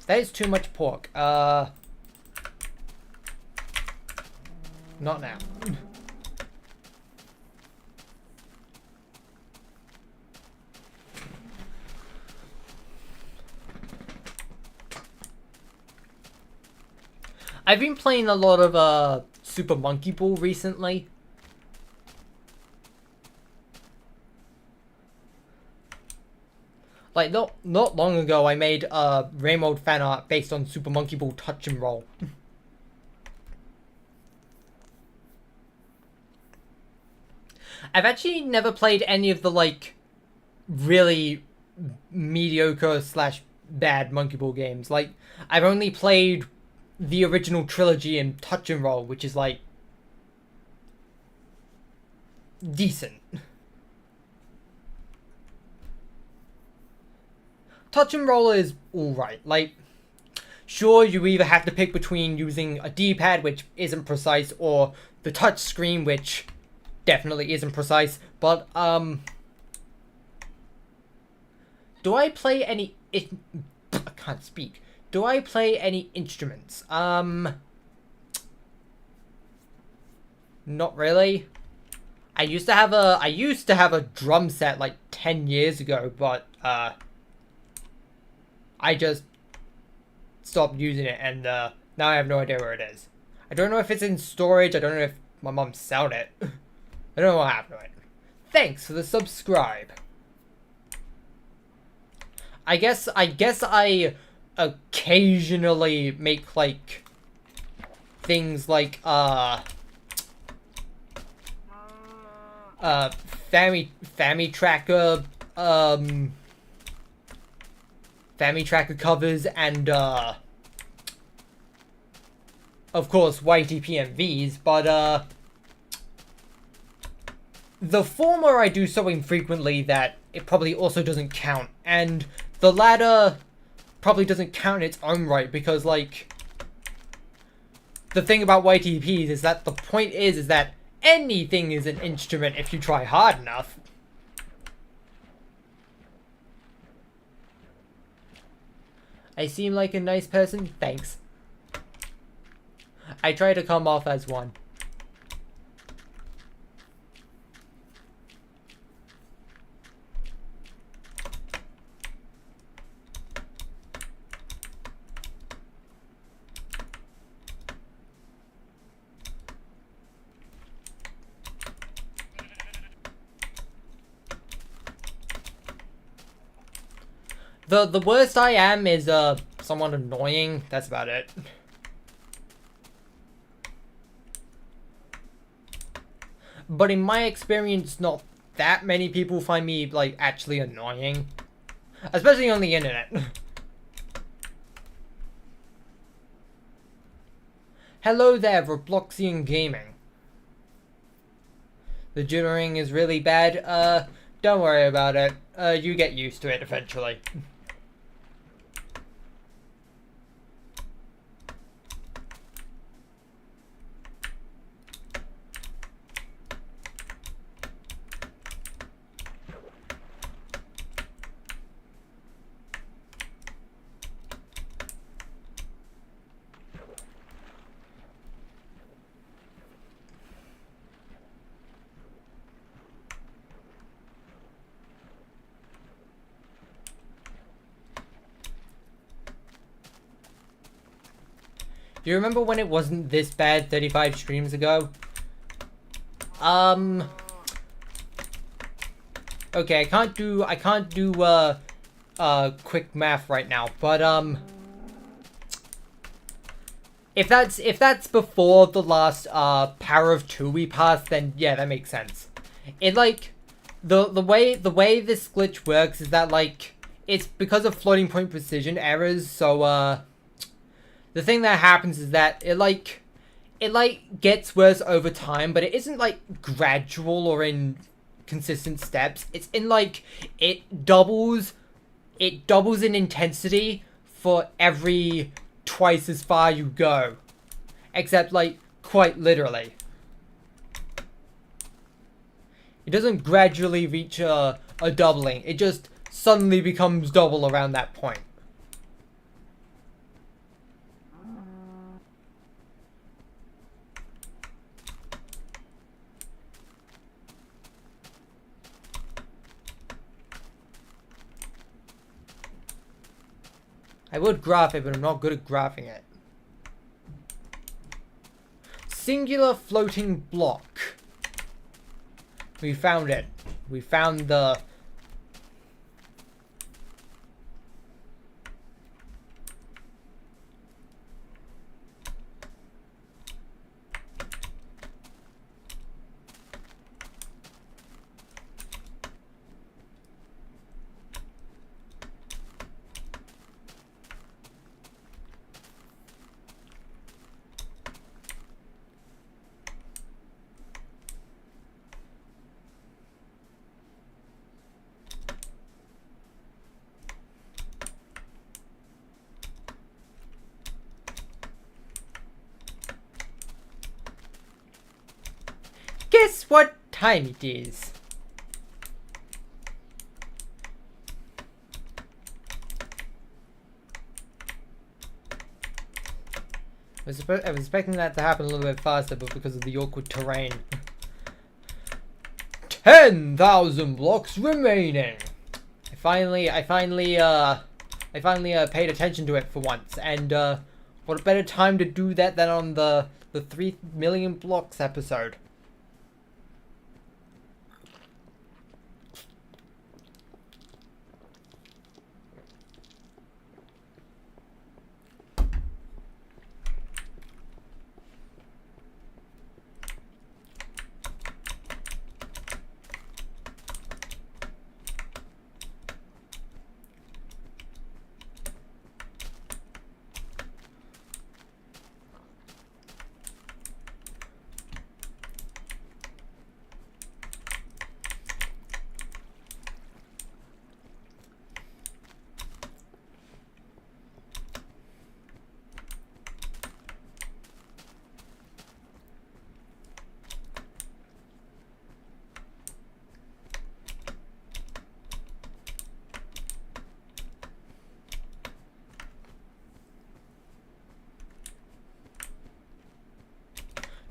That is too much pork. Not now. I've been playing a lot of Super Monkey Ball recently. Like not long ago I made Raymond fan art based on Super Monkey Ball Touch and Roll. I've actually never played any of the like really mediocre / bad Monkey Ball games. Like I've only played the original trilogy in Touch and Roll, which is like decent. Touch and Roll is alright. Like, sure, you either have to pick between using a D-pad, which isn't precise, or the touch screen, which definitely isn't precise, but, do I play any... I can't speak. Do I play any instruments? Not really. I used to have a drum set like 10 years ago, but I just stopped using it, and now I have no idea where it is. I don't know if it's in storage. I don't know if my mom sold it. I don't know what happened to it. Thanks for the subscribe. I guess I occasionally make like things like family tracker covers, and of course YTPMVs, but The former I do so infrequently that it probably also doesn't count, and the latter probably doesn't count in its own right, because, like, the thing about YTPs is that the point is that anything is an instrument if you try hard enough. I seem like a nice person? Thanks. I try to come off as one. The worst I am is somewhat annoying. That's about it. But in my experience, not that many people find me, like, actually annoying. Especially on the internet. Hello there, Robloxian Gaming. The jittering is really bad. Don't worry about it. You get used to it eventually. Do you remember when it wasn't this bad 35 streams ago? Okay, I can't do quick math right now, but if that's before the last Power of 2 we passed, then yeah, that makes sense. It, like, the way this glitch works is that, like, it's because of floating point precision errors, so the thing that happens is that it gets worse over time, but it isn't, like, gradual or in consistent steps. It's in, like, it doubles in intensity for every twice as far you go. Except, like, quite literally. It doesn't gradually reach a doubling. It just suddenly becomes double around that point. I would graph it, but I'm not good at graphing it. Singular floating block. We found it. We found the... Guess what time it is? I was expecting that to happen a little bit faster, but because of the awkward terrain. 10,000 blocks remaining. I finally paid attention to it for once, and what a better time to do that than on the 3 million blocks episode.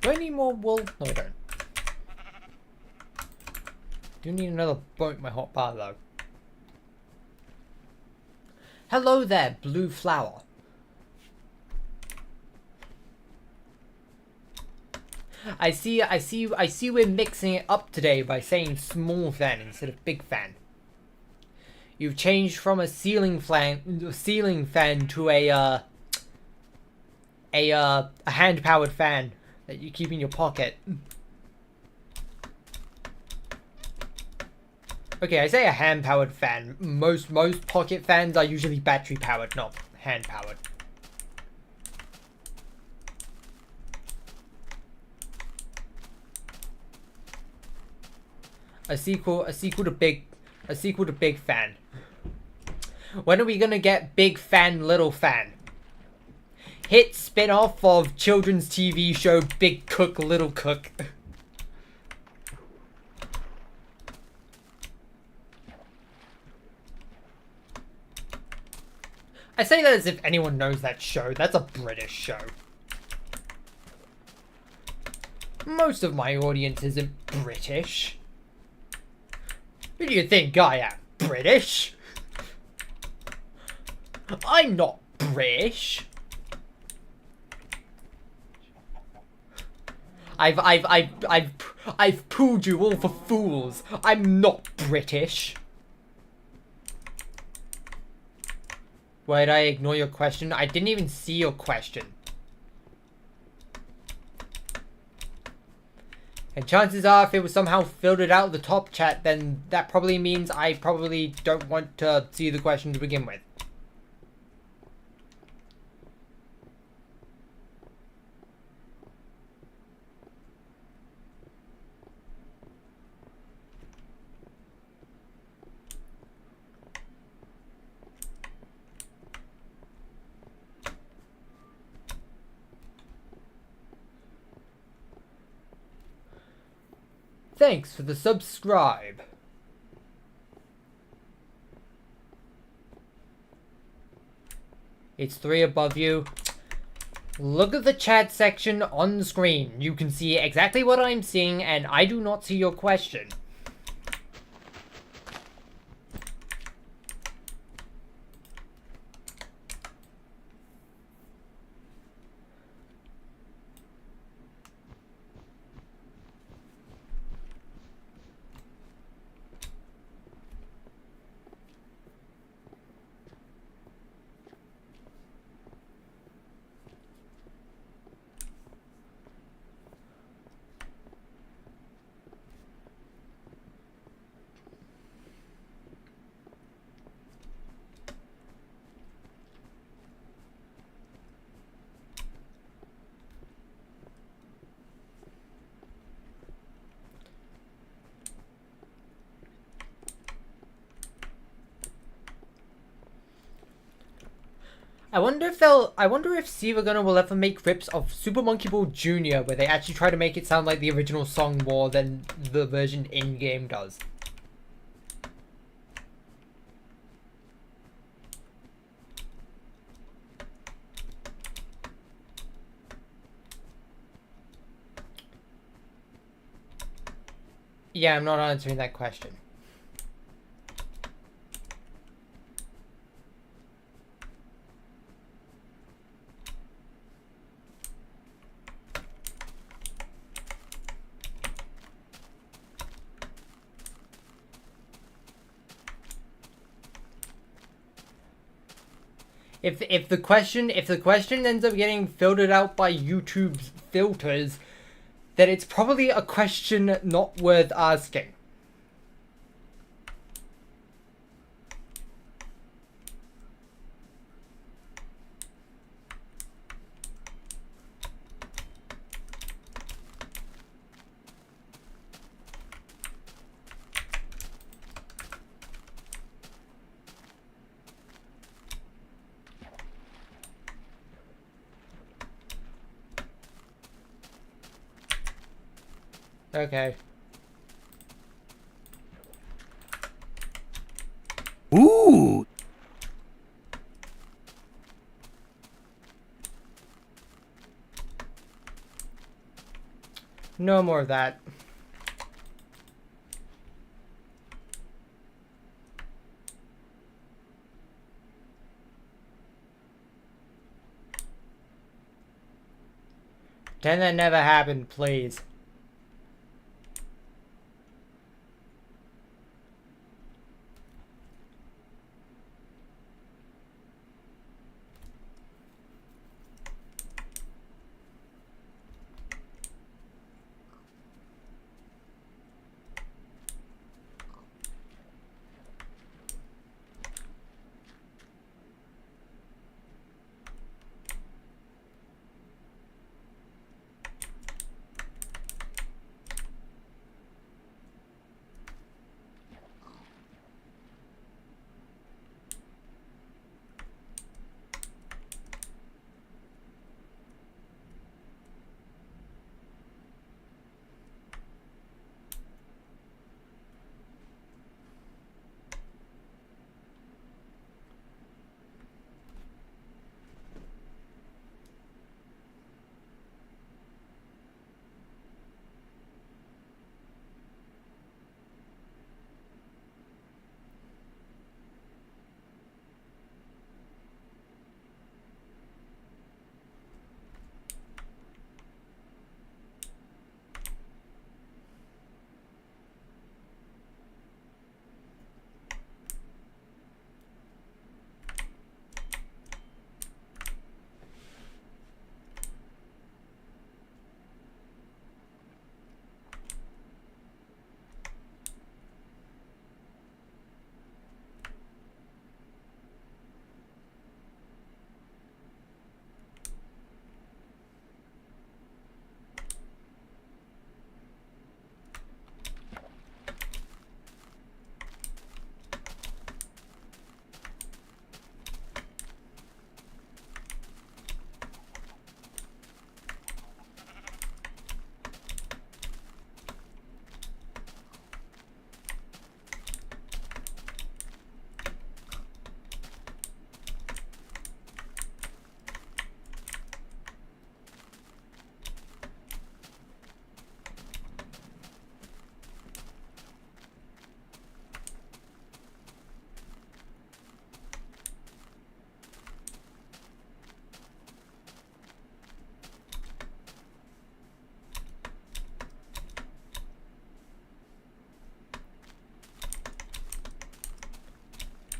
Do I need more wool? No, I don't. Do need another boat in my hotbar though. Hello there, blue flower. I see we're mixing it up today by saying small fan instead of big fan. You've changed from a ceiling fan to a hand-powered fan that you keep in your pocket. Okay, I say a hand-powered fan. Most pocket fans are usually battery-powered, not hand-powered. A sequel to Big Fan. When are we gonna get Big Fan, Little Fan? Hit spin-off of children's TV show Big Cook, Little Cook. I say that as if anyone knows that show. That's a British show. Most of my audience isn't British. Who do you think I am? British? I'm not British. I've pulled you all for fools. I'm not British. Why did I ignore your question? I didn't even see your question. And chances are, if it was somehow filtered out of the top chat, then that probably means I probably don't want to see the question to begin with. Thanks for the subscribe. It's 3 above you. Look at the chat section on the screen. You can see exactly what I'm seeing, and I do not see your question. I wonder if Severgunner will ever make rips of Super Monkey Ball Jr. where they actually try to make it sound like the original song more than the version in-game does. Yeah, I'm not answering that question. If the question ends up getting filtered out by YouTube's filters, then it's probably a question not worth asking. Okay. Ooh. No more of that. Pretend that never happened, please.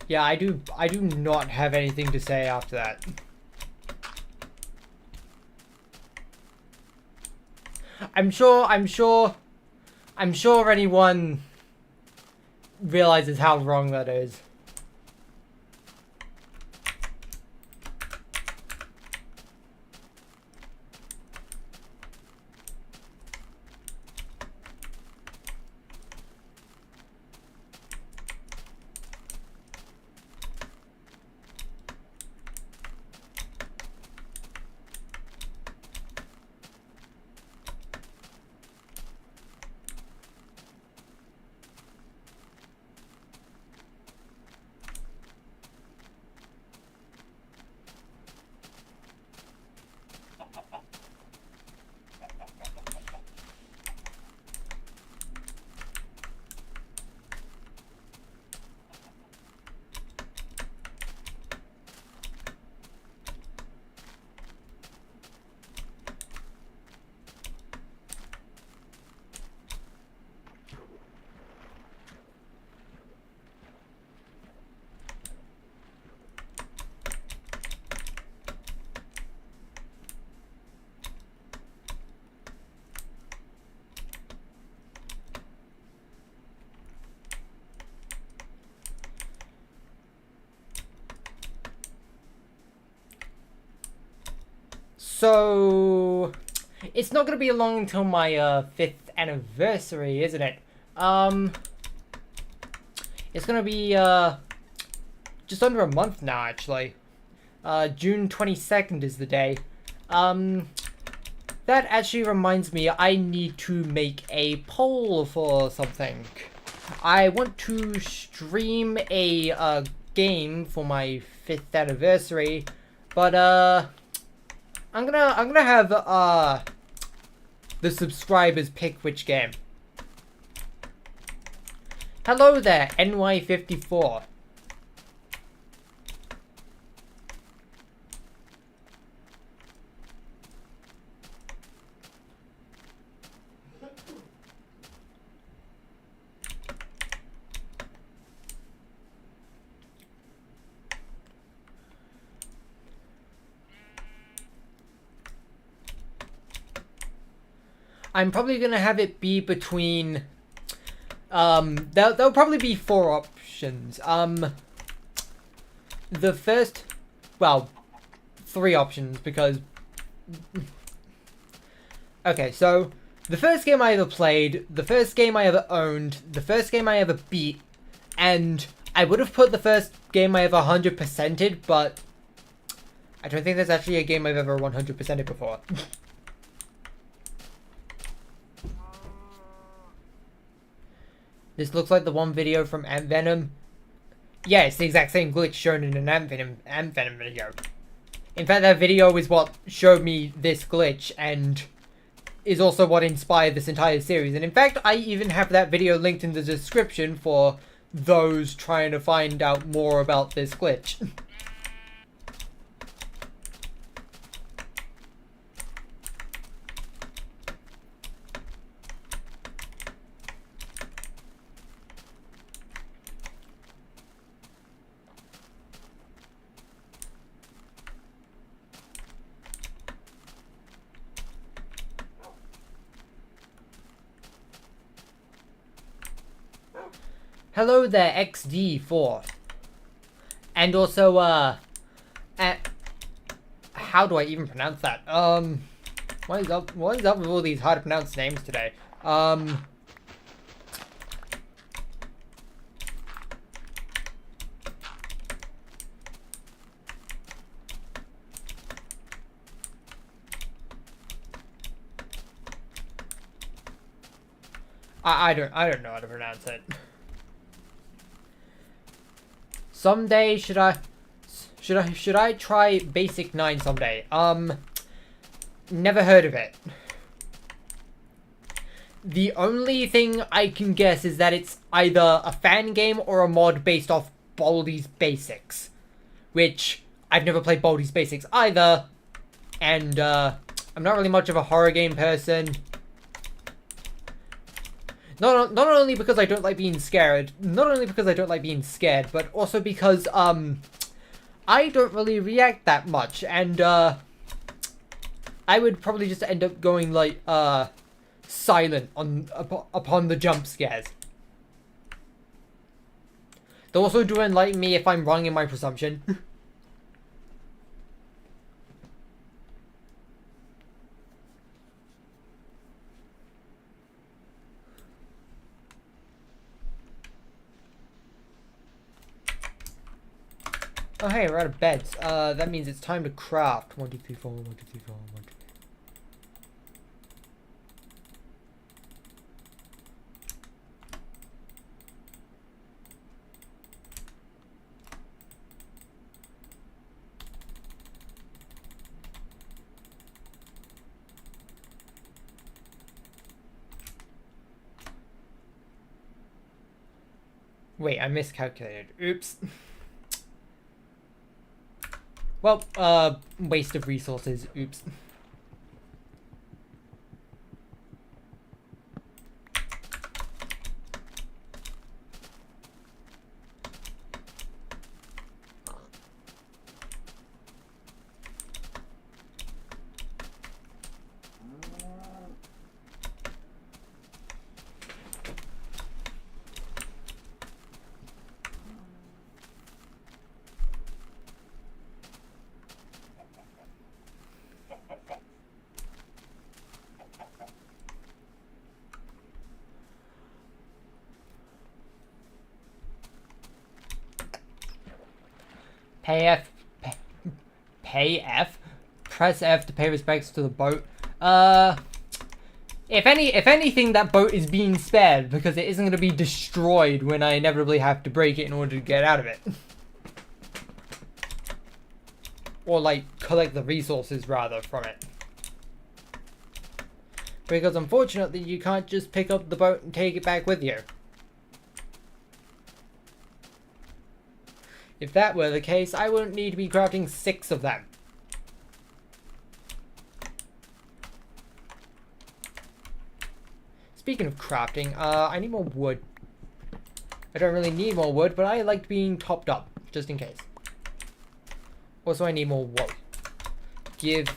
Yeah, I do not have anything to say after that. I'm sure anyone realizes how wrong that is. So, it's not gonna be long until my 5th anniversary, isn't it? It's gonna be just under a month now, actually. June 22nd is the day. That actually reminds me, I need to make a poll for something. I want to stream a game for my 5th anniversary, but I'm gonna have the the subscribers pick which game. Hello there, NY54. I'm probably gonna have it be between, there'll probably be 4 options. The first, well, 3 options, because, okay, so, the first game I ever played, the first game I ever owned, the first game I ever beat, and I would have put the first game I ever 100%ed, but I don't think there's actually a game I've ever 100%ed before. This looks like the one video from Ant Venom. Yeah, it's the exact same glitch shown in an Ant Venom video. In fact, that video is what showed me this glitch and is also what inspired this entire series. And in fact, I even have that video linked in the description for those trying to find out more about this glitch. Hello there, XD4. And also, how do I even pronounce that? What is up with all these hard to pronounce names today? I don't know how to pronounce it. Someday, should I try Basic 9 someday? Never heard of it. The only thing I can guess is that it's either a fan game or a mod based off Baldi's Basics. Which, I've never played Baldi's Basics either. And, I'm not really much of a horror game person. Not only because I don't like being scared, but also because, I don't really react that much, and, I would probably just end up going, like, silent upon the jump scares. They'll also do enlighten me if I'm wrong in my presumption. Oh hey, we're out of beds. That means it's time to craft. 1, 2, 3, 4, 1, 2, 3, 4, 1, 2, 3. Wait, I miscalculated. Oops. Well, waste of resources. Oops. Pay F. Press F to pay respects to the boat. If anything, that boat is being spared because it isn't going to be destroyed when I inevitably have to break it in order to get out of it. Or, like, collect the resources, rather, from it. Because unfortunately, you can't just pick up the boat and take it back with you. If that were the case, I wouldn't need to be crafting 6 of them. Speaking of crafting, I need more wood. I don't really need more wood, but I like being topped up, just in case. Also, I need more wool. Give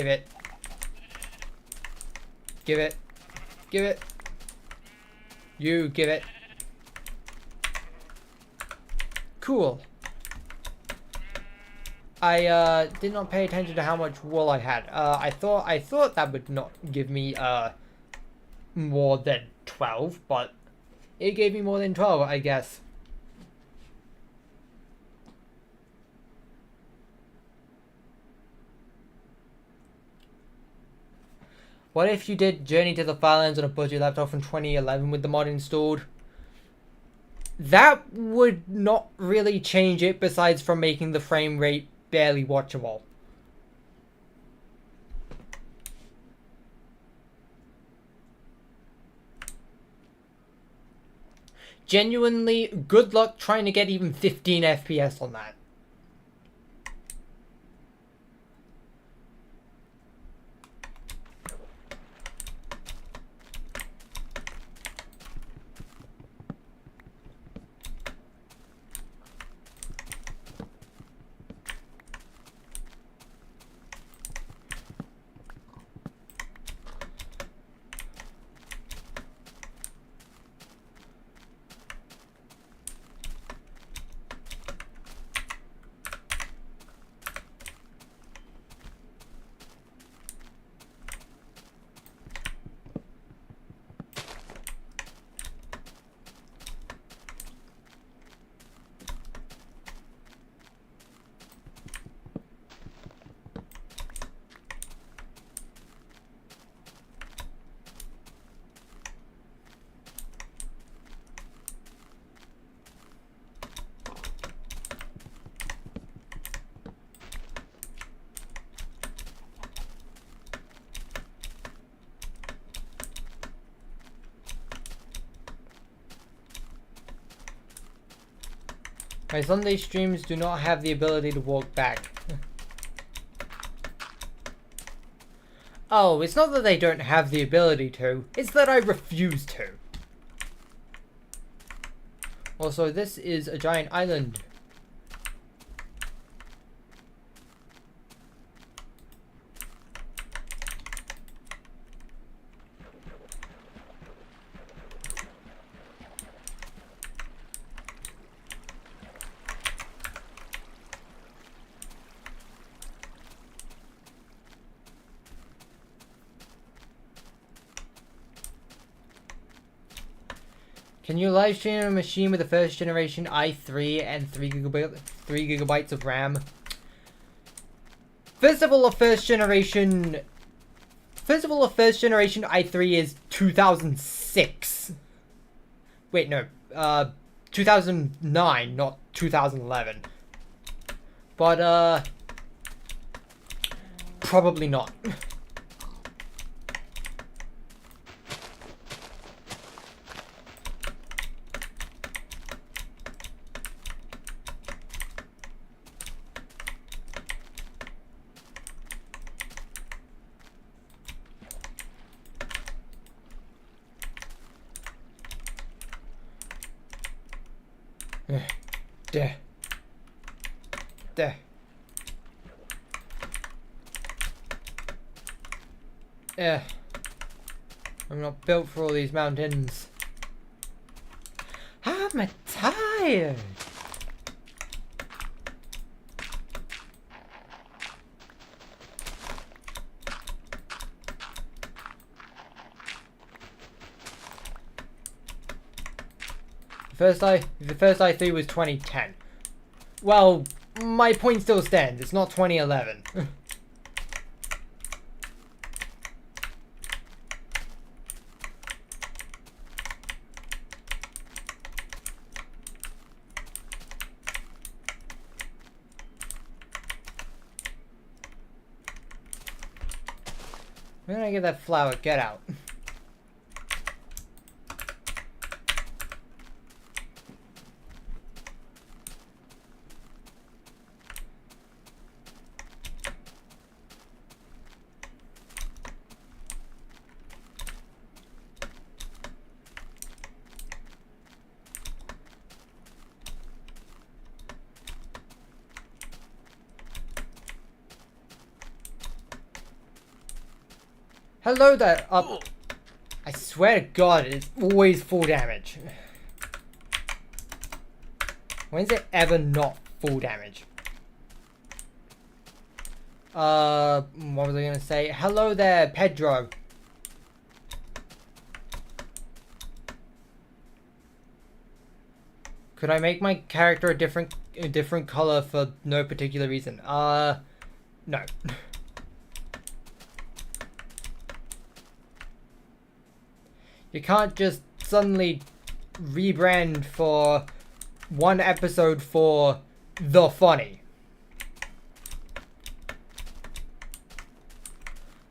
it. Give it. Give it. You give it. Cool. I did not pay attention to how much wool I had. I thought that would not give me more than 12, but it gave me more than 12, I guess. What if you did Journey to the Farlands on a budget laptop from 2011 with the mod installed? That would not really change it, besides from making the frame rate barely watchable. Genuinely, good luck trying to get even 15 FPS on that. My Sunday streams do not have the ability to walk back. Oh, it's not that they don't have the ability to, it's that I refuse to. Also, this is a giant island. Can you live stream a machine with a first generation i3 and 3 gigabytes of RAM? First of all, a first generation i3 is 2006. Wait, no, 2009, not 2011. But probably not. There. Yeah. I'm not built for all these mountains. I'm tired. The first i3 was 2010. Well, my point still stands. It's not 2011. Where did I get that flower? Get out. Hello there, up. I swear to God, it's always full damage. When is it ever not full damage? What was I gonna say? Hello there, Pedro. Could I make my character a different color for no particular reason? No. You can't just suddenly rebrand for one episode for the funny.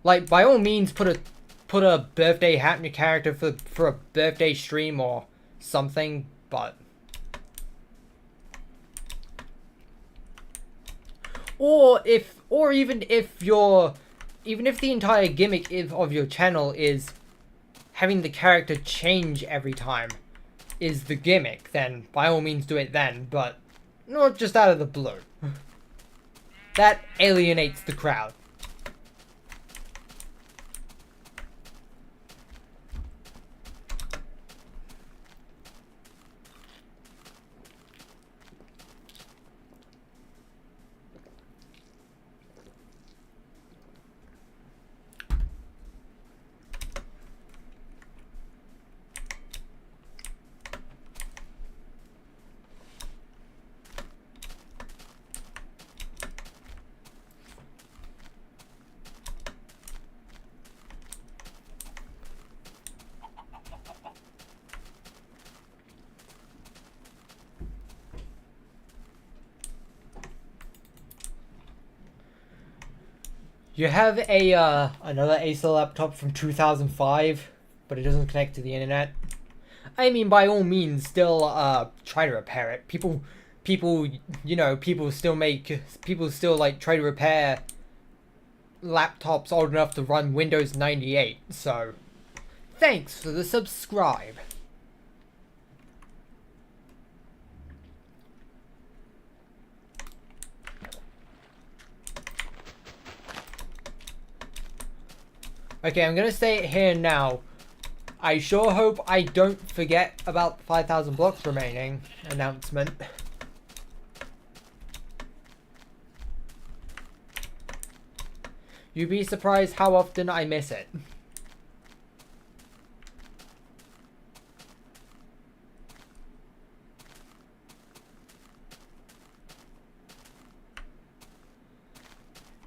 Like, by all means, put a birthday hat in your character for a birthday stream or something, but even if the entire gimmick of your channel is having the character change every time is the gimmick, then by all means do it then, but not just out of the blue. That alienates the crowd. You have a another Acer laptop from 2005, but it doesn't connect to the internet. I mean, by all means, still try to repair it. People still like try to repair laptops old enough to run Windows 98. So, thanks for the subscribe. Okay, I'm gonna say it here now. I sure hope I don't forget about the 5,000 blocks remaining announcement. You'd be surprised how often I miss it.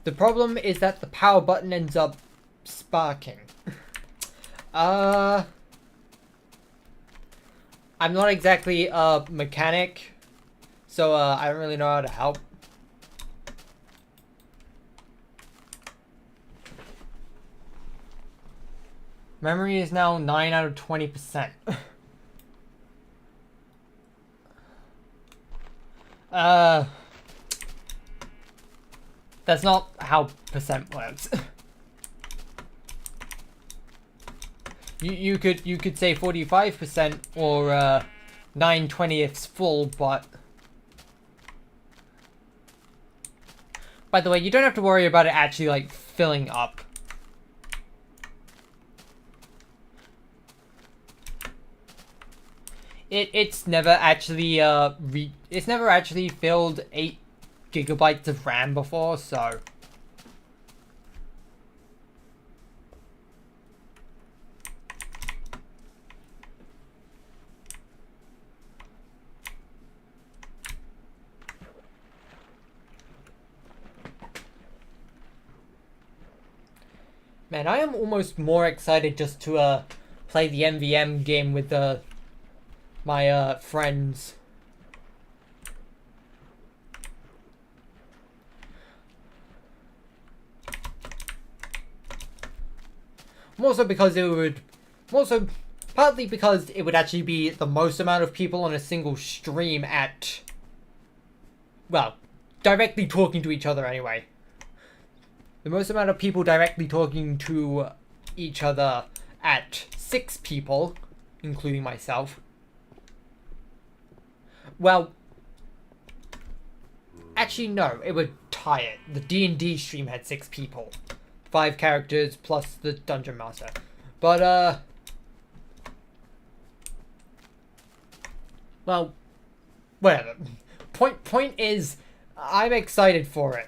The problem is that the power button ends up sparking. I'm not exactly a mechanic, so I don't really know how to help. Memory is now 9 out of 20%. That's not how percent works. You could say 45% or 9/20ths full, but by the way, you don't have to worry about it actually like filling up. It's never actually filled 8 gigabytes of RAM before, so man, I am almost more excited just to play the MVM game with my friends. More so because it would, more so, partly because it would actually be the most amount of people on a single stream at, well, directly talking to each other anyway. The most amount of people directly talking to each other at 6 people, including myself. Well, actually no, it would tie it. The D&D stream had 6 people. 5 characters plus the Dungeon Master. But, well, whatever. Point is, I'm excited for it.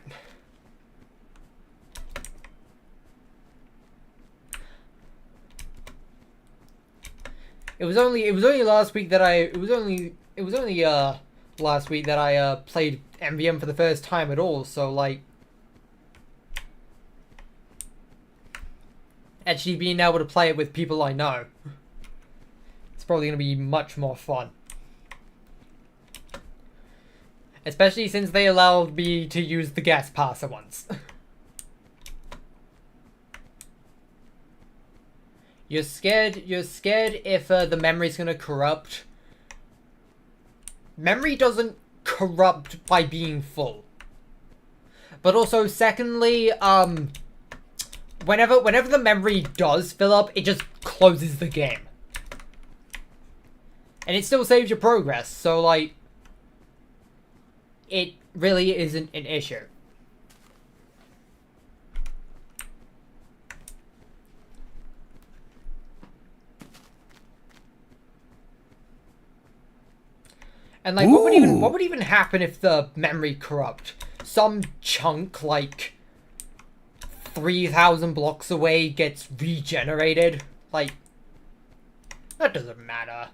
It was only last week that last week that I played MVM for the first time at all, so like actually being able to play it with people I know, it's probably going to be much more fun. Especially since they allowed me to use the guest passer once. You're scared if the memory's gonna corrupt. Memory doesn't corrupt by being full. But also, secondly, whenever the memory does fill up, it just closes the game. And it still saves your progress, so like, it really isn't an issue. And like, what would even happen if the memory corrupt? Some chunk like 3,000 blocks away gets regenerated. Like, that doesn't matter.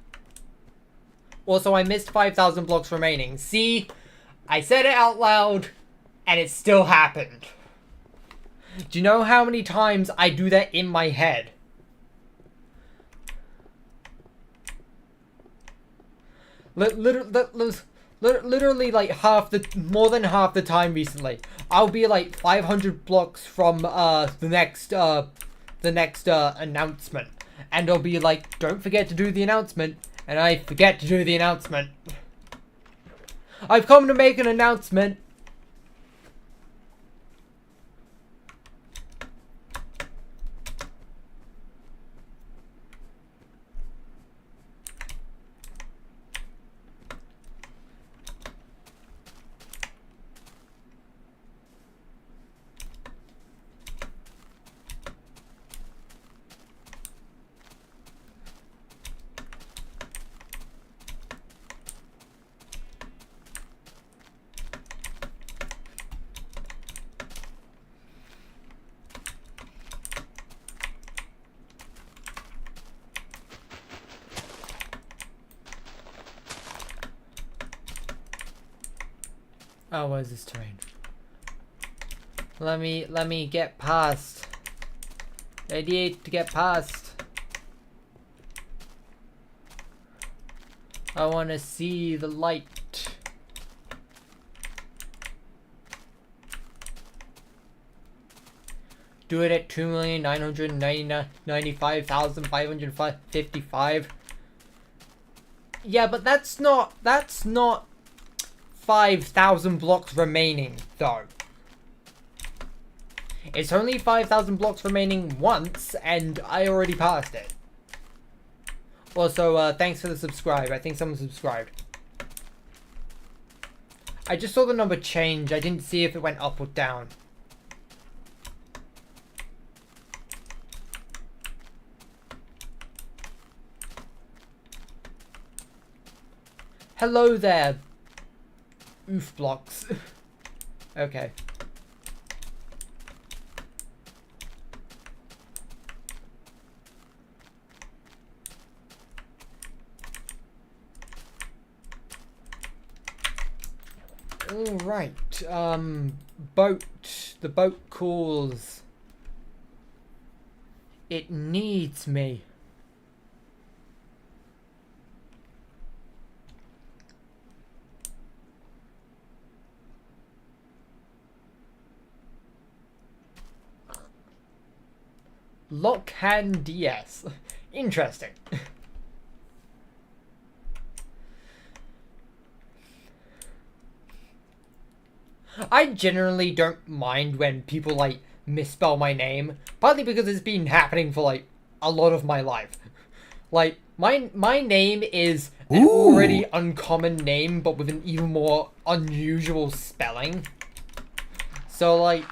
Also, I missed 5,000 blocks remaining. See, I said it out loud, and it still happened. Do you know how many times I do that in my head? Literally like more than half the time recently, I'll be like 500 blocks from the next announcement, and I'll be like, don't forget to do the announcement, and I forget to do the announcement. I've come to make an announcement. Oh, what is this terrain? Let me get past. I need to get past. I want to see the light. Do it at 2,995,555. Yeah, but that's not 5,000 blocks remaining, though. It's only 5,000 blocks remaining once, and I already passed it. Also, thanks for the subscribe. I think someone subscribed. I just saw the number change. I didn't see if it went up or down. Hello there. Oof blocks. Okay. Alright, boat. The boat calls. It needs me. Lockhan DS. Interesting. I generally don't mind when people like misspell my name, partly because it's been happening for like a lot of my life. Like my name is an already uncommon name, but with an even more unusual spelling. So like,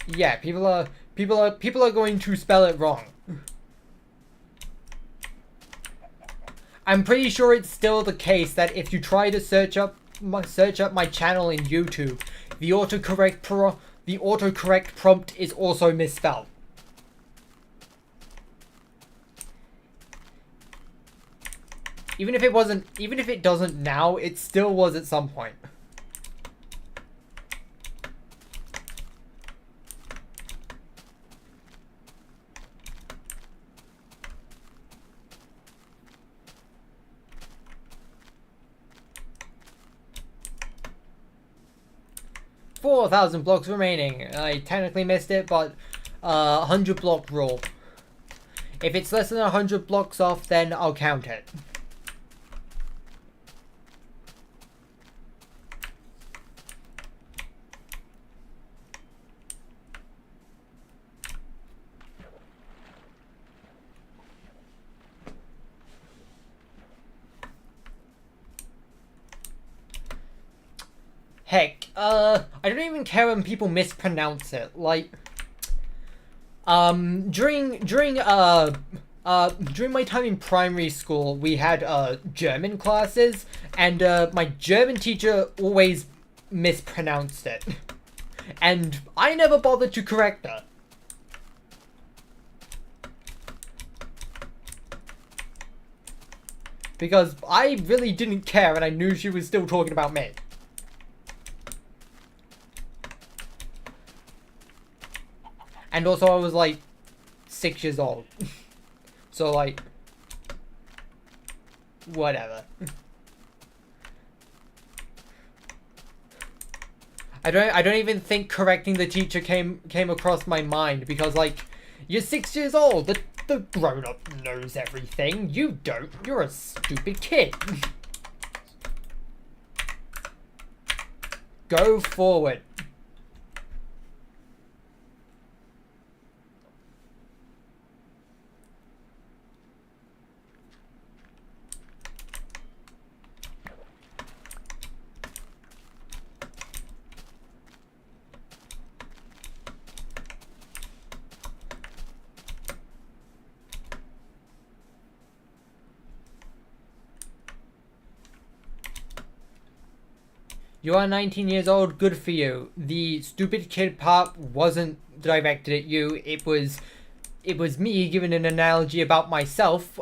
yeah, people are going to spell it wrong. I'm pretty sure it's still the case that if you try to search up my channel in YouTube, the autocorrect prompt is also misspelled. Even if it doesn't now, it still was at some point. $4,000 blocks remaining. I technically missed it, but 100 block rule. If it's less than 100 blocks off, then I'll count it. Heck, I don't even care when people mispronounce it. Like, during my time in primary school, we had German classes, and my German teacher always mispronounced it, and I never bothered to correct her. Because I really didn't care, and I knew she was still talking about me. And also, I was like 6 years old, so like, whatever. I don't even think correcting the teacher came across my mind, because like, you're 6 years old. The grown up knows everything. You don't. You're a stupid kid. Go forward. You are 19 years old, good for you. The stupid kid part wasn't directed at you. It was me giving an analogy about myself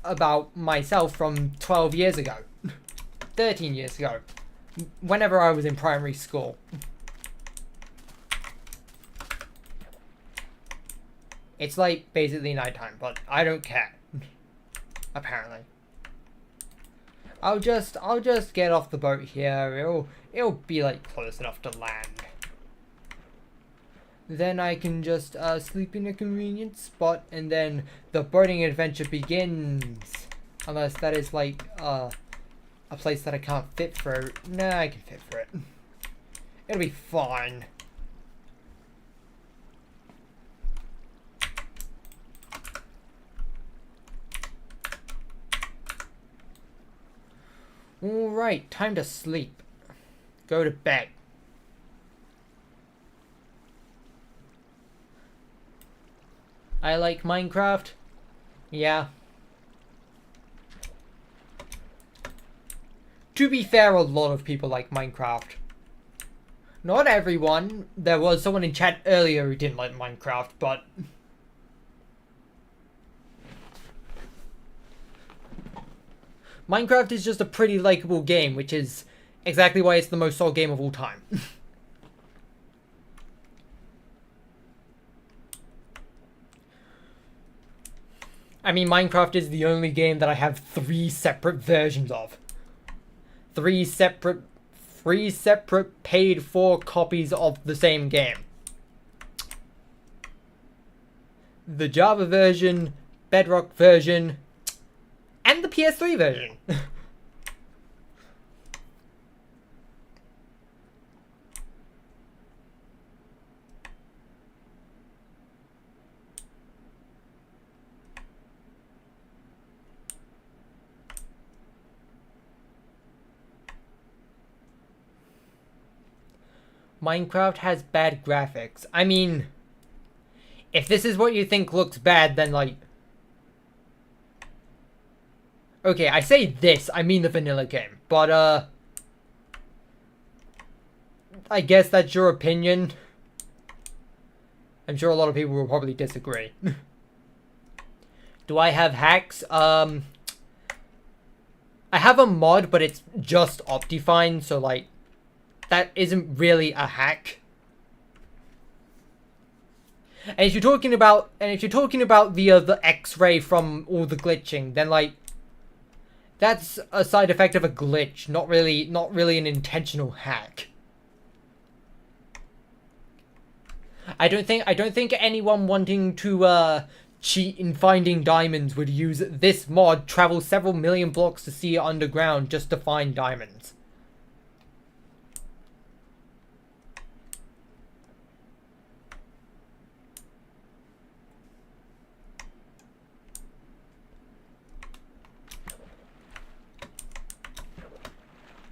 from 12 years ago. 13 years ago. Whenever I was in primary school. It's like basically nighttime, but I don't care. Apparently. I'll just get off the boat here. It'll be like close enough to land. Then I can just sleep in a convenient spot, and then the boating adventure begins. Unless that is like a place that I can't fit through. Nah, I can fit through it. It'll be fine. Alright, time to sleep. Go to bed. I like Minecraft. Yeah. To be fair, a lot of people like Minecraft. Not everyone. There was someone in chat earlier who didn't like Minecraft, but... Minecraft is just a pretty likable game, which is exactly why it's the most sold game of all time. I mean, Minecraft is the only game that I have 3 separate versions of. three separate paid for copies of the same game. The Java version, Bedrock version, and the PS3 version. Minecraft has bad graphics. I mean, if this is what you think looks bad, then like... Okay, I say this, I mean the vanilla game. But, I guess that's your opinion. I'm sure a lot of people will probably disagree. Do I have hacks? I have a mod, but it's just optifine, so like... That isn't really a hack. And if you're talking about the X-ray from all the glitching, then like that's a side effect of a glitch, not really an intentional hack. I don't think anyone wanting to cheat in finding diamonds would use this mod, travel several million blocks to see it underground just to find diamonds.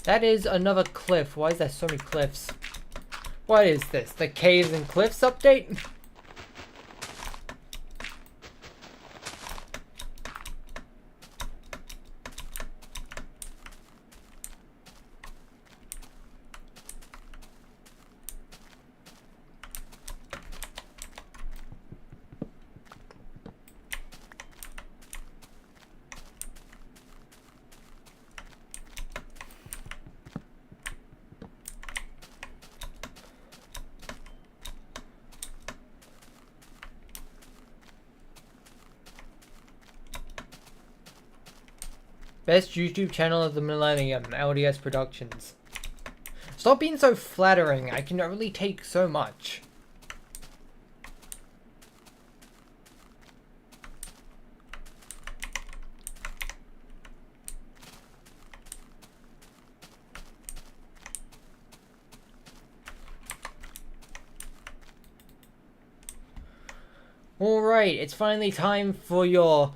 That is another cliff. Why is there so many cliffs? What is this? The Caves and Cliffs update? Best YouTube channel of the millennium, LDS Productions. Stop being so flattering, I can only take so much. Alright, it's finally time for your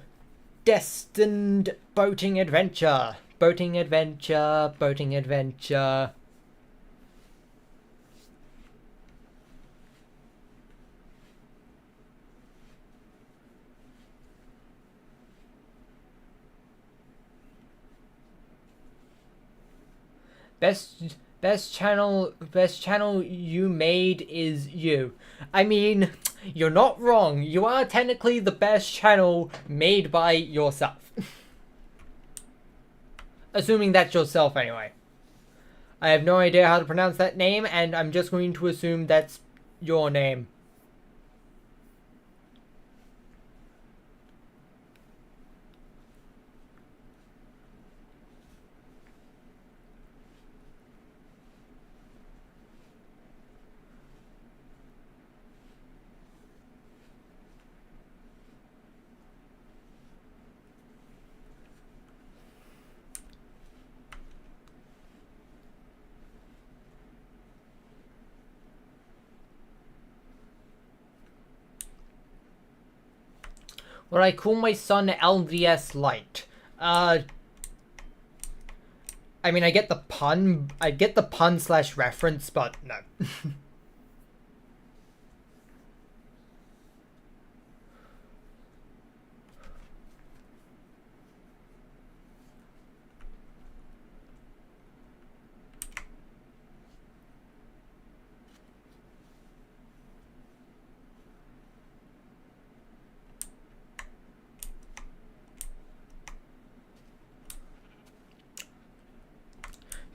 destined boating adventure. Boating adventure, boating adventure. Best channel you made is you. I mean, you're not wrong. You are technically the best channel made by yourself. Assuming that's yourself anyway. I have no idea how to pronounce that name, and I'm just going to assume that's your name. What I call my son LDS Light. I mean, I get the pun / reference, but no.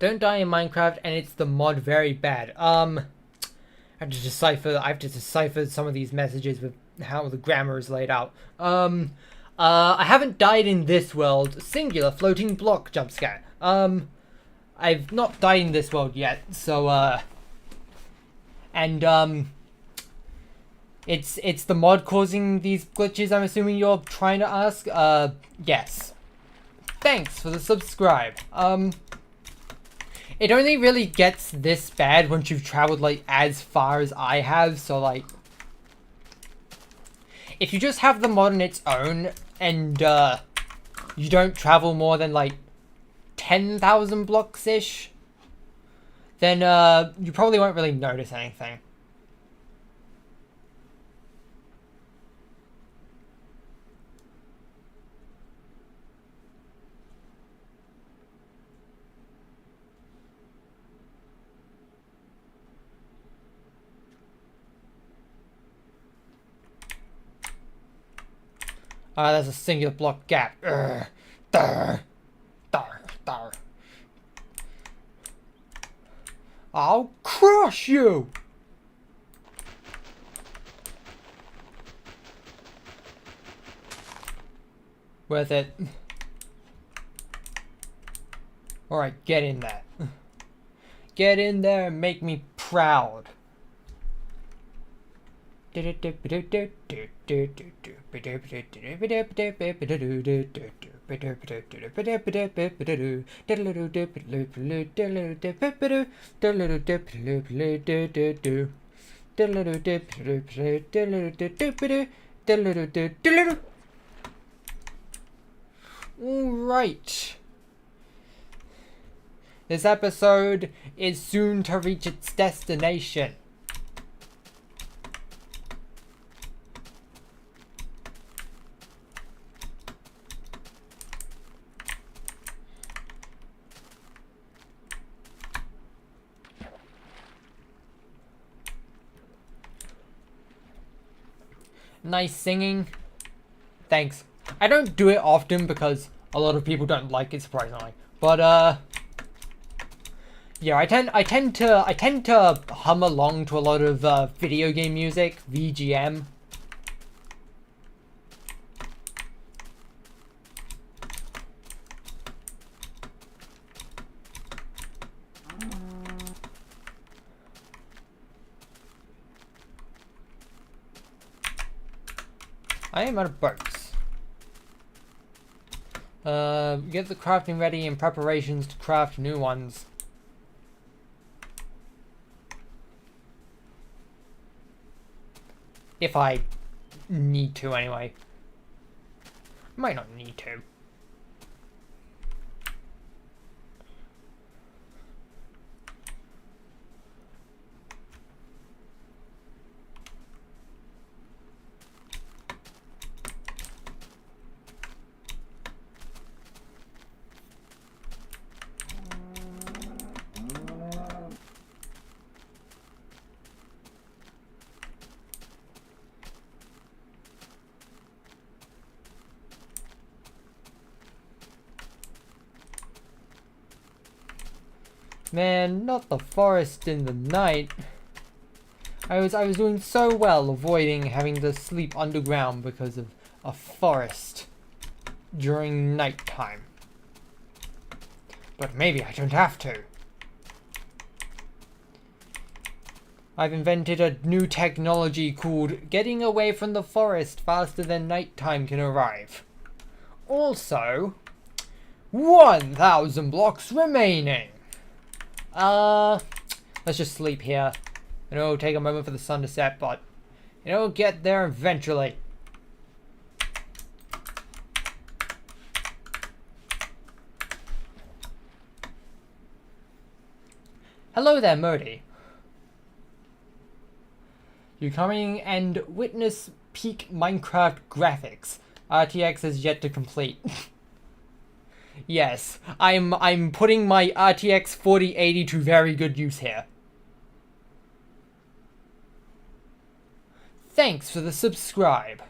Don't die in Minecraft, and it's the mod very bad. I have to decipher some of these messages with how the grammar is laid out. I haven't died in this world. Singular floating block jump scare. I've not died in this world yet, so it's the mod causing these glitches, I'm assuming you're trying to ask? Yes. Thanks for the subscribe. It only really gets this bad once you've traveled, like, as far as I have, so, like, if you just have the mod on its own, and, you don't travel more than, like, 10,000 blocks-ish, then, you probably won't really notice anything. There's a singular block gap. Dar. I'll crush you! Worth it. Alright, get in there. Get in there and make me proud. Alright. This episode is soon to reach its destination. Nice singing. Thanks. I don't do it often because a lot of people don't like it, surprisingly. But yeah, I tend to hum along to a lot of video game music, VGM. I am out of boats. Get the crafting ready and preparations to craft new ones. If I need to, anyway. Might not need to. Man, not the forest in the night. I was doing so well avoiding having to sleep underground because of a forest during nighttime. But maybe I don't have to. I've invented a new technology called getting away from the forest faster than nighttime can arrive. Also, 1,000 blocks remaining. Let's just sleep here. I know it'll take a moment for the sun to set, but it'll get there eventually. Hello there, Modi. You coming and witness peak Minecraft graphics. RTX is yet to complete. Yes, I'm putting my RTX 4080 to very good use here. Thanks for the subscribe.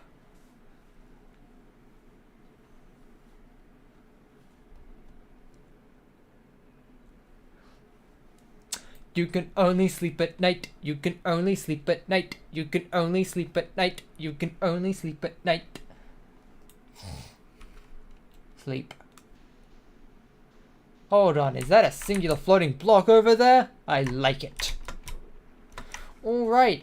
You can only sleep at night. You can only sleep at night. You can only sleep at night. You can only sleep at night. Sleep. Hold on, is that a singular floating block over there? I like it. Alright,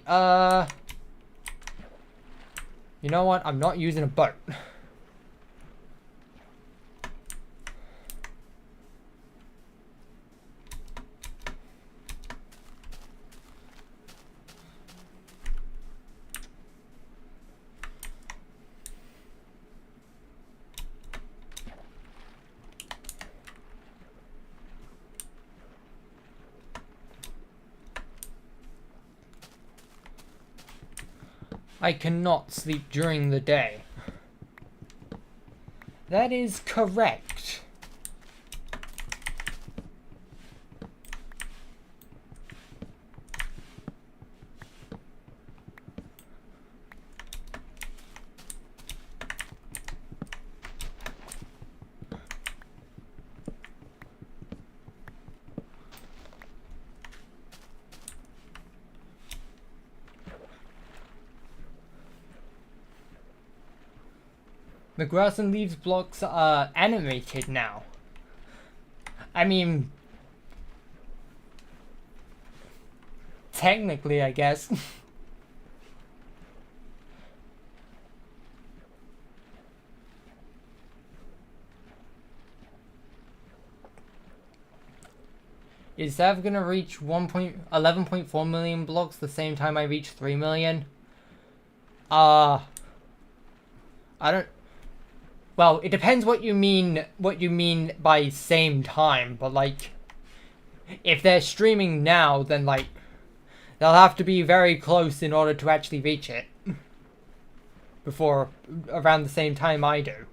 you know what? I'm not using a boat. I cannot sleep during the day. That is correct. The grass and leaves blocks are animated now. I mean, technically, I guess. Is that gonna reach 11.4 million blocks the same time I reach 3 million? I don't. Well, it depends what you mean by same time, but like, if they're streaming now, then like, they'll have to be very close in order to actually reach it. Before, around the same time I do.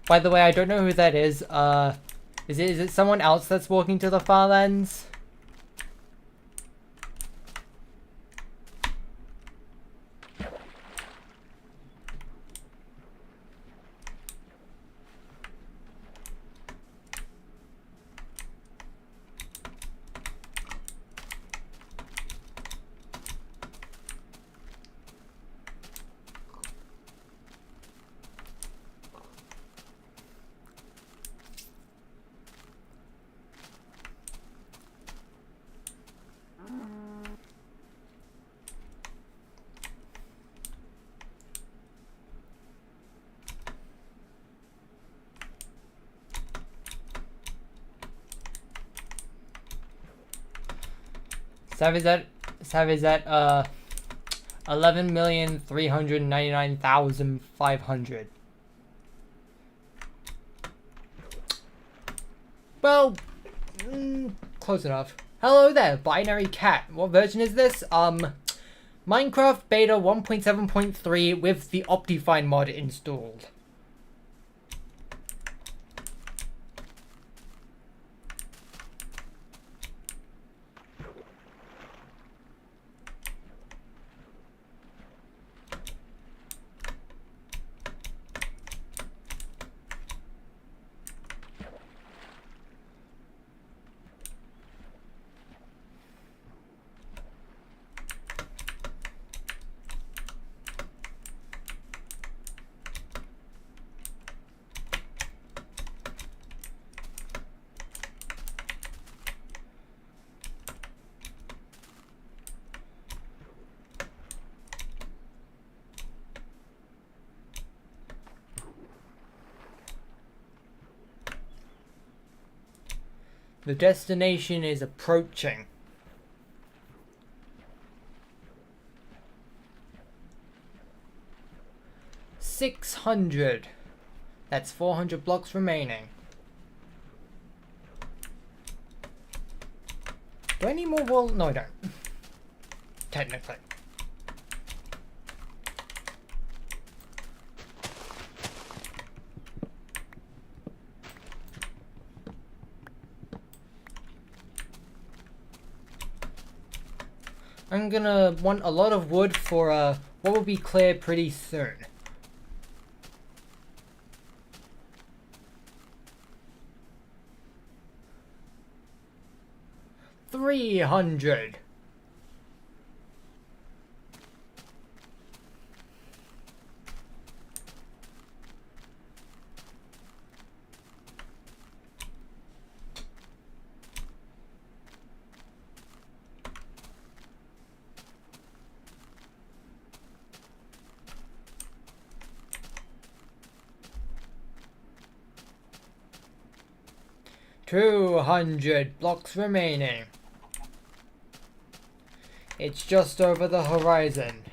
By the way, I don't know who that is. Is it someone else that's walking to the far ends? Sav is at 11,399,500. Well, close enough. Hello there, binary cat. What version is this? Minecraft beta 1.7.3 with the optifine mod installed. The destination is approaching. $600. That's 400 blocks remaining. Do I need more wool? No, I don't. Technically. I'm gonna want a lot of wood for what will be clear pretty soon. $300. 200 blocks remaining. It's just over the horizon.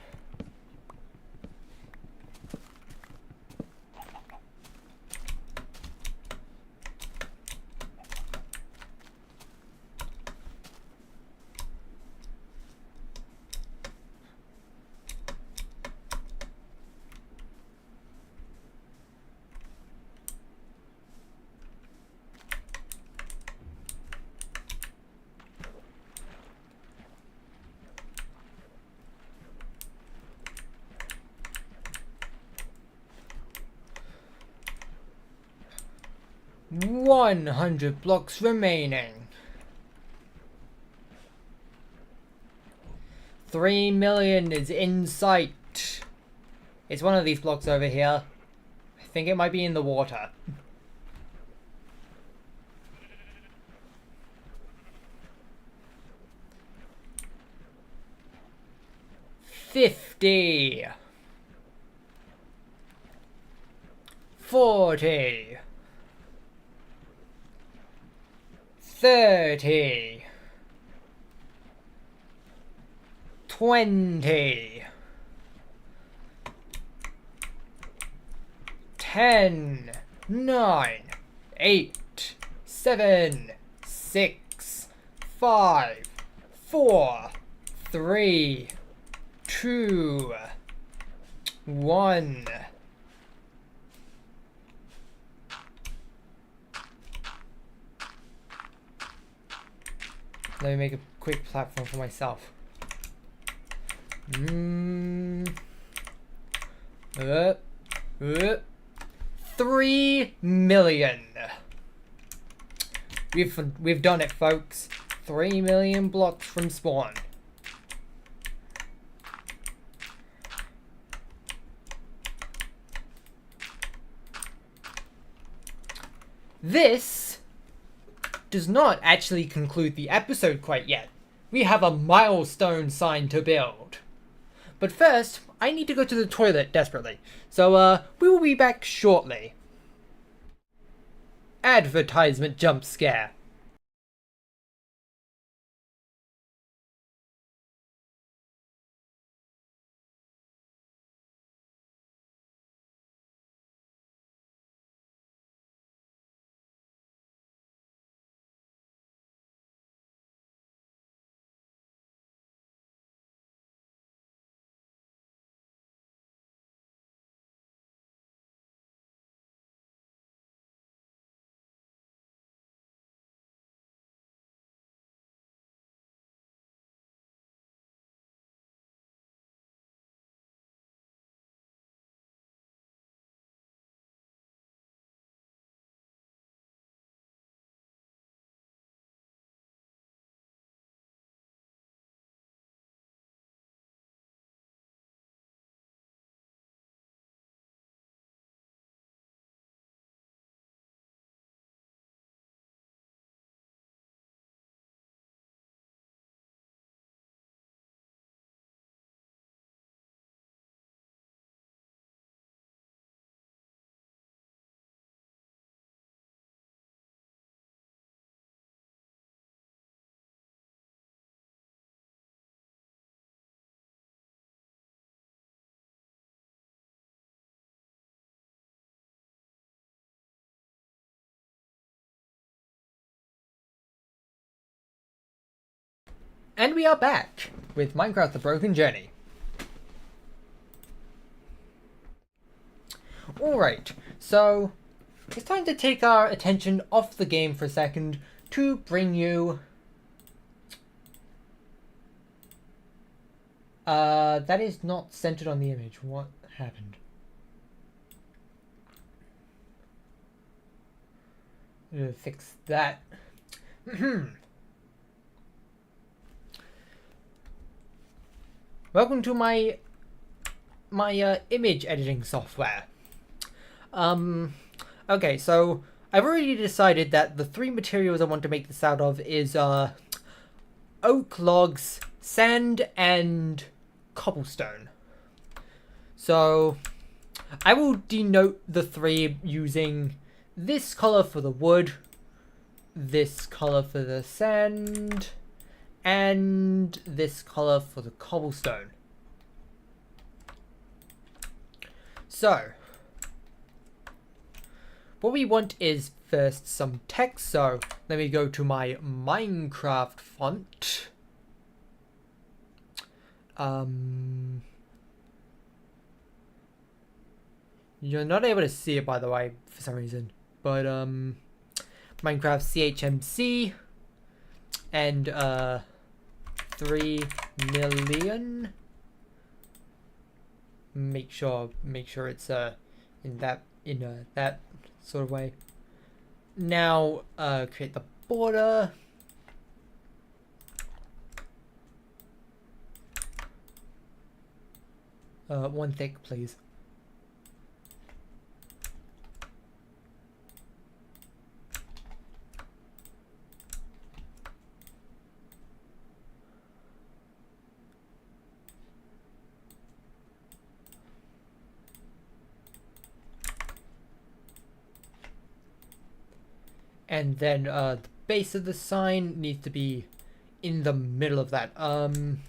$100 blocks remaining. 3 million is in sight. It's one of these blocks over here. I think it might be in the water. $50. $40. $30. $20. $10. $9. $8. $7. $6. $5. $4. $3. $2. $1. Let me make a quick platform for myself. 3 million. We've done it, folks. 3 million blocks from spawn. This does not actually conclude the episode quite yet. We have a milestone sign to build. But first, I need to go to the toilet desperately. So, we will be back shortly. Advertisement jump scare. And we are back with Minecraft The Broken Journey. Alright, so it's time to take our attention off the game for a second to bring you... that is not centered on the image. What happened? Fix that. Welcome to my image editing software. Okay, so I've already decided that the 3 materials I want to make this out of is oak logs, sand, and cobblestone. So I will denote the 3 using this color for the wood, this color for the sand, and this color for the cobblestone. So, what we want is first some text, so let me go to my Minecraft font. You're not able to see it, by the way, for some reason, but Minecraft CHMC and 3 million. Make sure it's in that sort of way. Now create the border. One thick, please. And then the base of the sign needs to be in the middle of that. I'm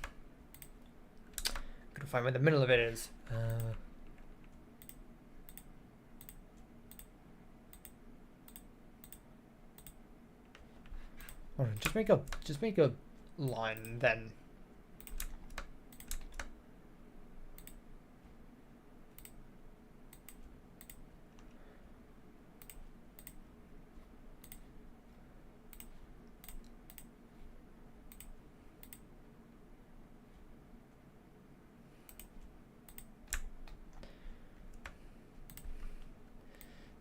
gonna find where the middle of it is. Hold on, just make a line then.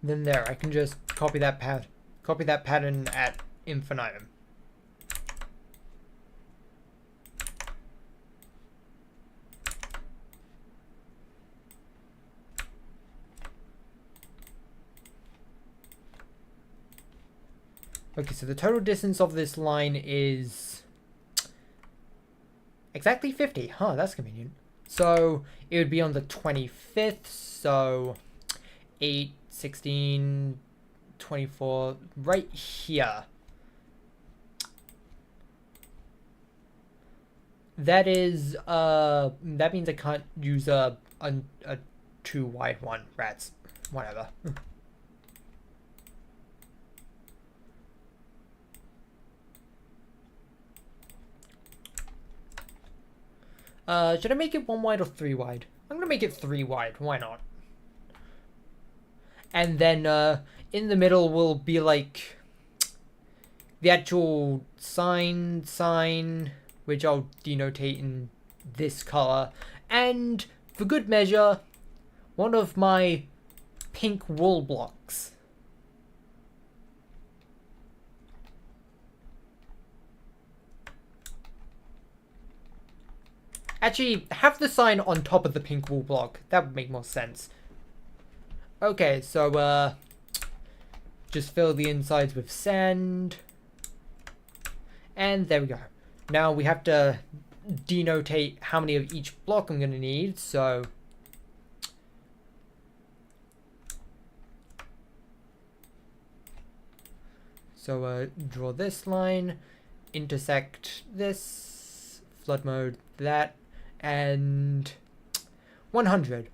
Then there, I can just copy that pattern at infinitum. Okay, so the total distance of this line is exactly 50. Huh, that's convenient. So it would be on the 25th, so 8, 16, 24, right here. That is, that means I can't use a too wide one. Rats. Whatever. Should I make it 1 wide or 3 wide? I'm gonna make it 3 wide. Why not? And then in the middle will be like the actual sign, which I'll denotate in this color. And for good measure, one of my pink wool blocks. Actually, have the sign on top of the pink wool block. That would make more sense. Okay, so just fill the insides with sand. And there we go. Now we have to denotate how many of each block I'm going to need, so draw this line, intersect this, flood mode that, and 100.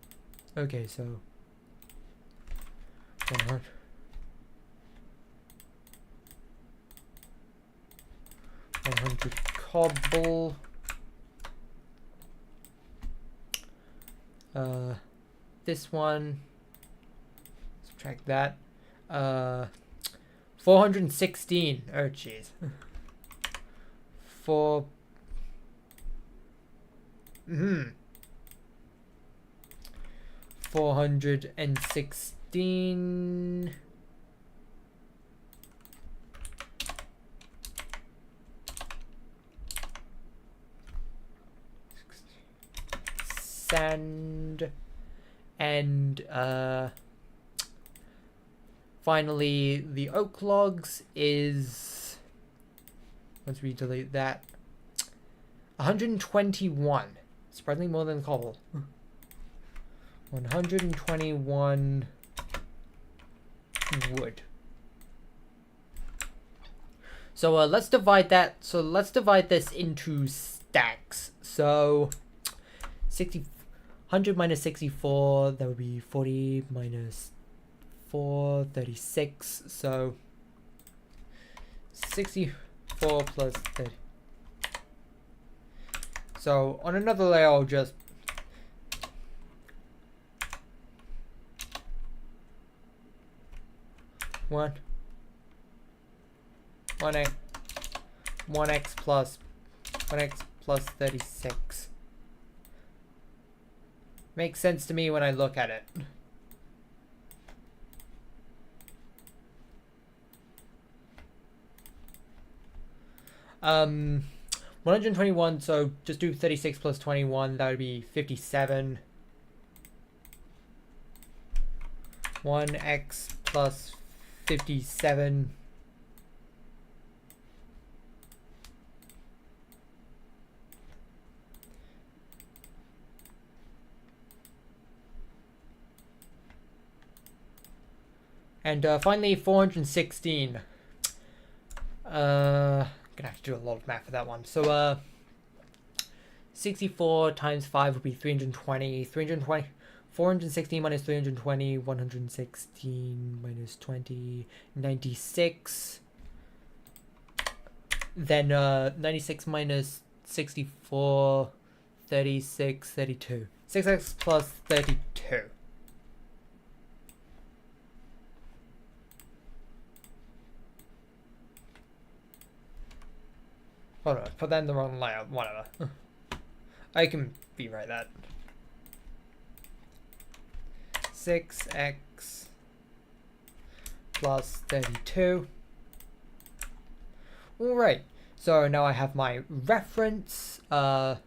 Okay, so 100. 100 cobble. This one. Subtract that. 416. Oh jeez. 416. Sand. And finally the oak logs is, once we delete that, 121. Surprisingly more than cobble. 121 wood. So let's divide that. So let's divide this into stacks. So 60, 100 minus 64, that would be 40 minus 4, 36. So 64 plus 30. So on another layer, I'll just one x plus 36. Makes sense to me when I look at it. 121, so just do 36 plus 21, that would be 57. 1x plus 57. And finally, 416. Gonna have to do a lot of math for that one. So 64 times 5 would be 320. 416 minus 320, 116 minus 20, 96. Then 96 minus 64, 36, 32. 6x plus 32. Hold on, put that in the wrong layer, whatever. I can rewrite that. 6x plus 32. Alright, so now I have my reference. Let's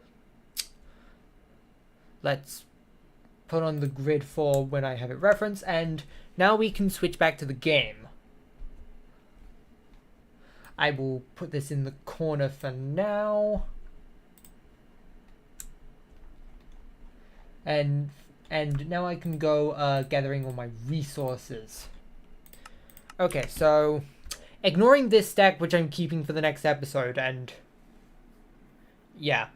put on the grid for when I have it referenced, and now we can switch back to the game. I will put this in the corner for now. And now I can go gathering all my resources. Okay, so ignoring this stack, which I'm keeping for the next episode, and yeah.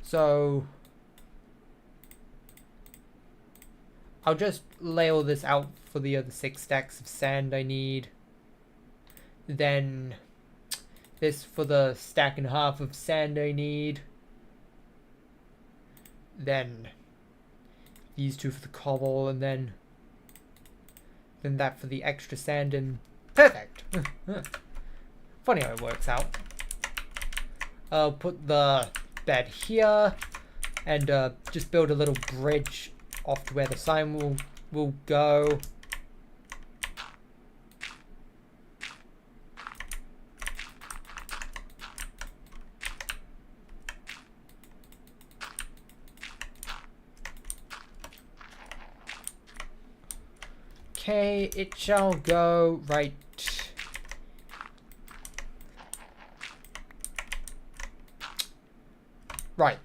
So I'll just lay all this out for the other 6 stacks of sand I need. Then this for the stack and a half of sand I need. Then these 2 for the cobble, and then that for the extra sand, and perfect. Funny how it works out. I'll put the bed here, and just build a little bridge off to where the sign will go. Okay, it shall go right. Right,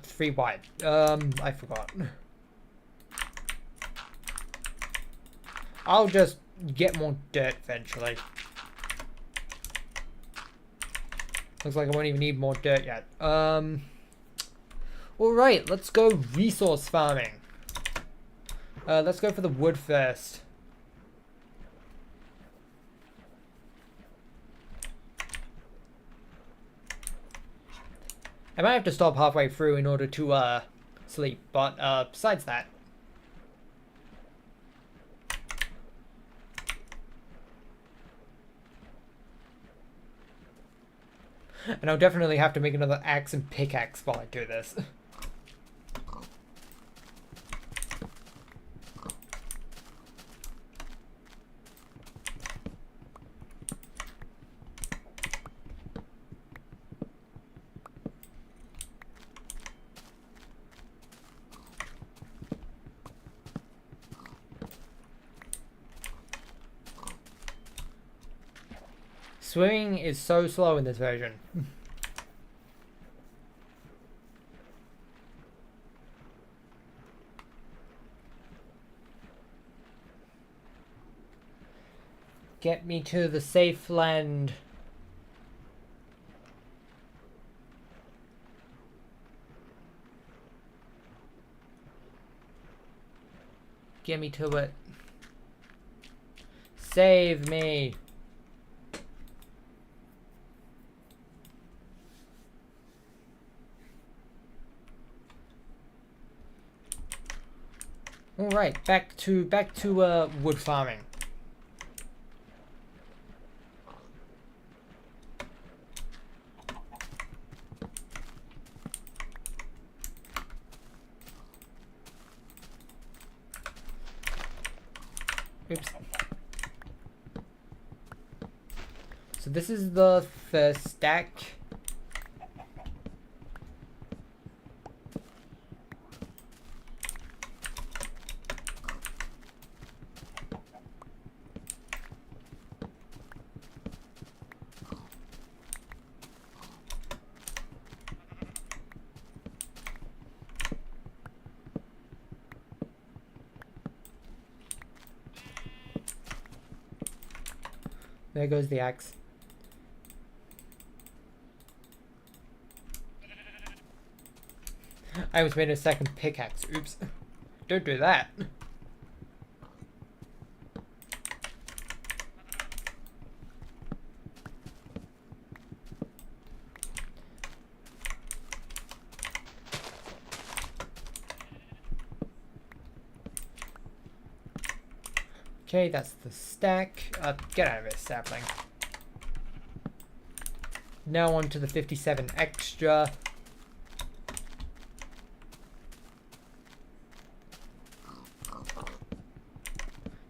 3 wide. I forgot. I'll just get more dirt eventually. Looks like I won't even need more dirt yet. Alright, let's go resource farming. Let's go for the wood first. I might have to stop halfway through in order to sleep, but besides that. And I'll definitely have to make another axe and pickaxe while I do this. Swimming is so slow in this version. Get me to the safe land. Get me to it. Save me. All right, back to wood farming. Oops. So this is the first stack. There goes the axe. I almost made a second pickaxe. Oops. Don't do that. Okay, that's the stack. Get out of it, sapling. Now on to the 57 extra.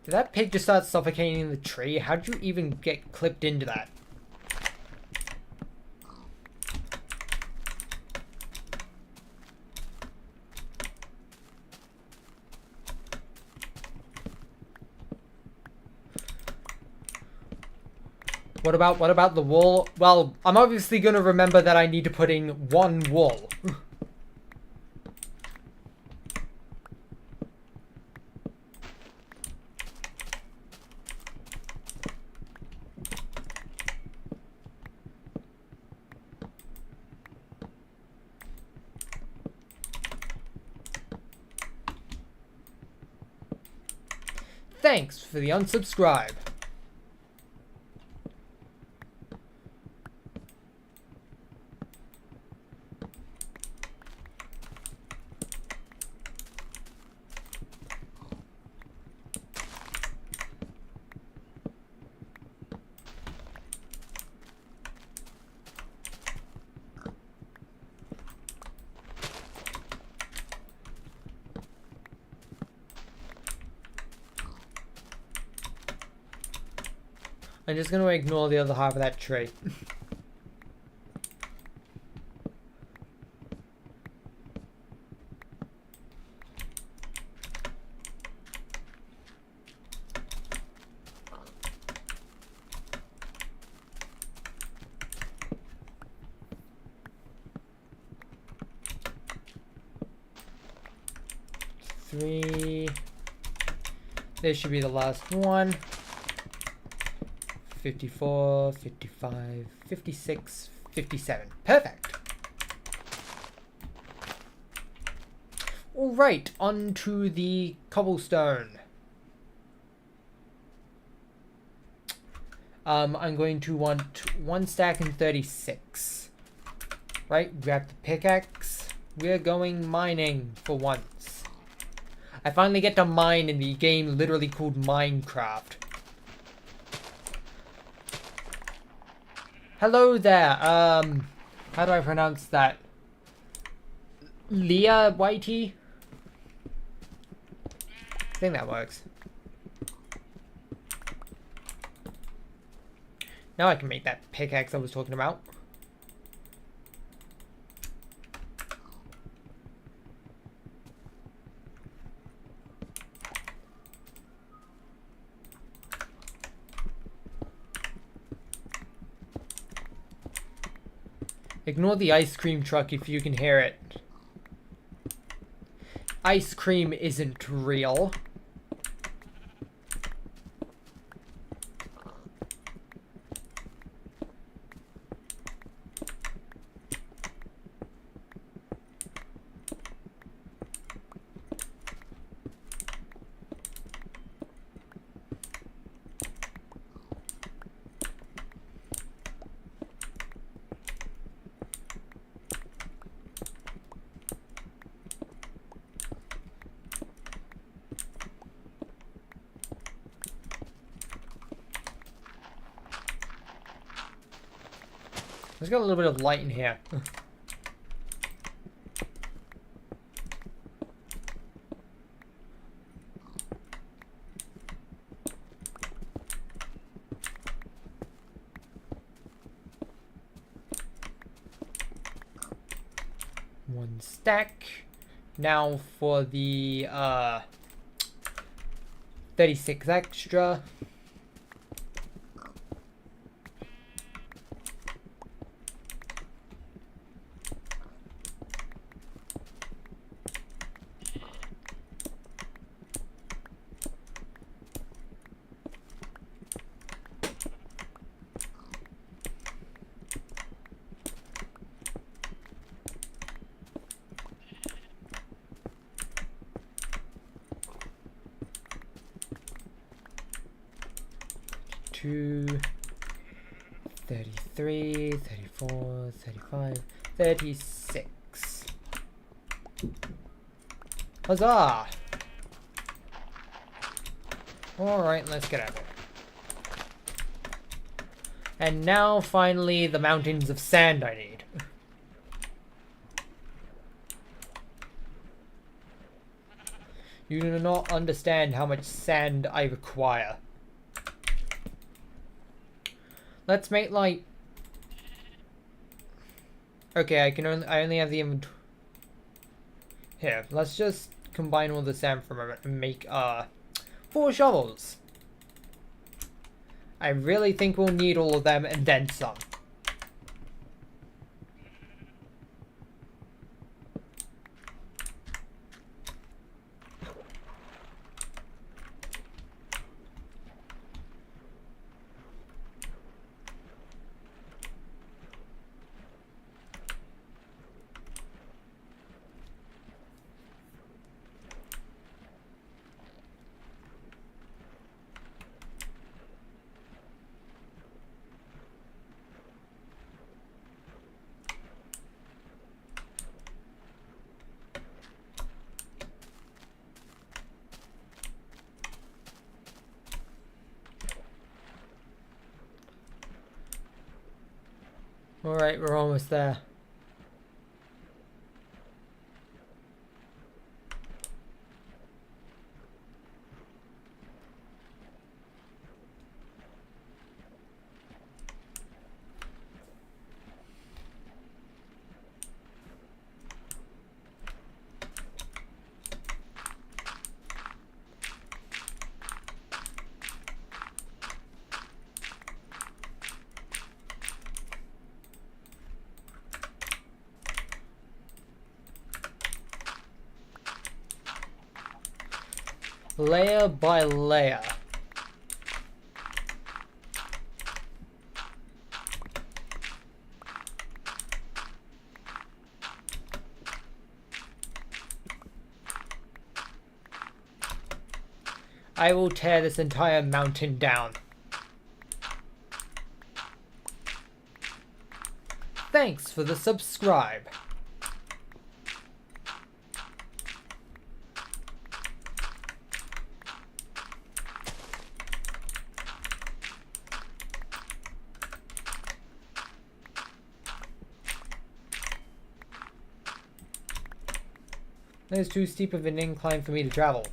Did that pig just start suffocating in the tree? How did you even get clipped into that? What about the wool? Well, I'm obviously gonna remember that I need to put in 1 wool. Thanks for the unsubscribe. I'm just gonna ignore the other half of that tree. Three. This should be the last one. 54, 55, 56, 57. Perfect. Alright, on to the cobblestone. I'm going to want 1 stack and 36. Right, grab the pickaxe. We're going mining for once. I finally get to mine in the game literally called Minecraft. Hello there, how do I pronounce that? Leah Whitey? I think that works. Now I can make that pickaxe I was talking about. Ignore the ice cream truck if you can hear it. Ice cream isn't real. Let's get a little bit of light in here. One stack. Now for the 36 extra. Two, 33, 34, 35, 36. Huzzah! Alright, let's get out of here. And now, finally, the mountains of sand I need. You do not understand how much sand I require. Let's make like... Okay, I only have the inventory. Here, let's just combine all the sand for a moment and make 4 shovels. I really think we'll need all of them and then some. Alright, we're almost there. Layer by layer. I will tear this entire mountain down. Thanks for the subscribe. That is too steep of an incline for me to travel.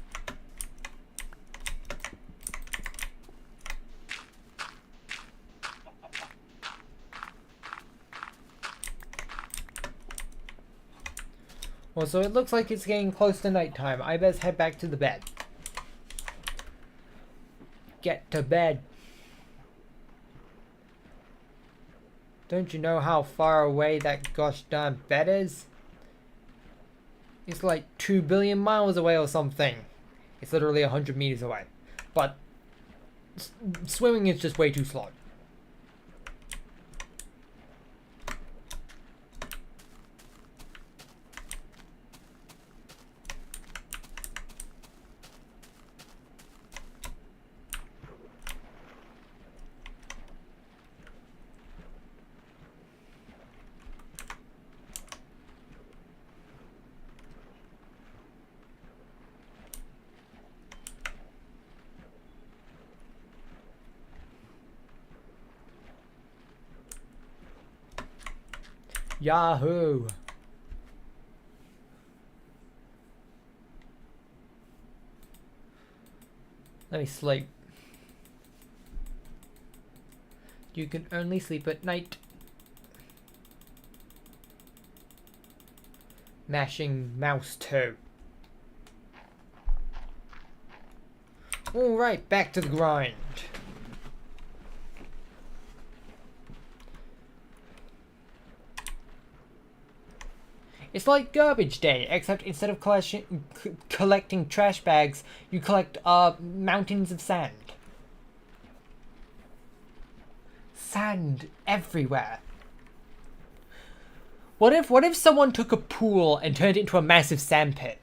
Well, so it looks like it's getting close to nighttime. I best head back to the bed. Get to bed. Don't you know how far away that gosh darn bed is? It's like 2 billion miles away or something. It's literally 100 meters away. But swimming is just way too slow. Yahoo! Let me sleep. You can only sleep at night. Mashing mouse toe. Alright, back to the grind. It's like garbage day, except instead of collecting trash bags, you collect mountains of sand. Sand everywhere. What if someone took a pool and turned it into a massive sand pit?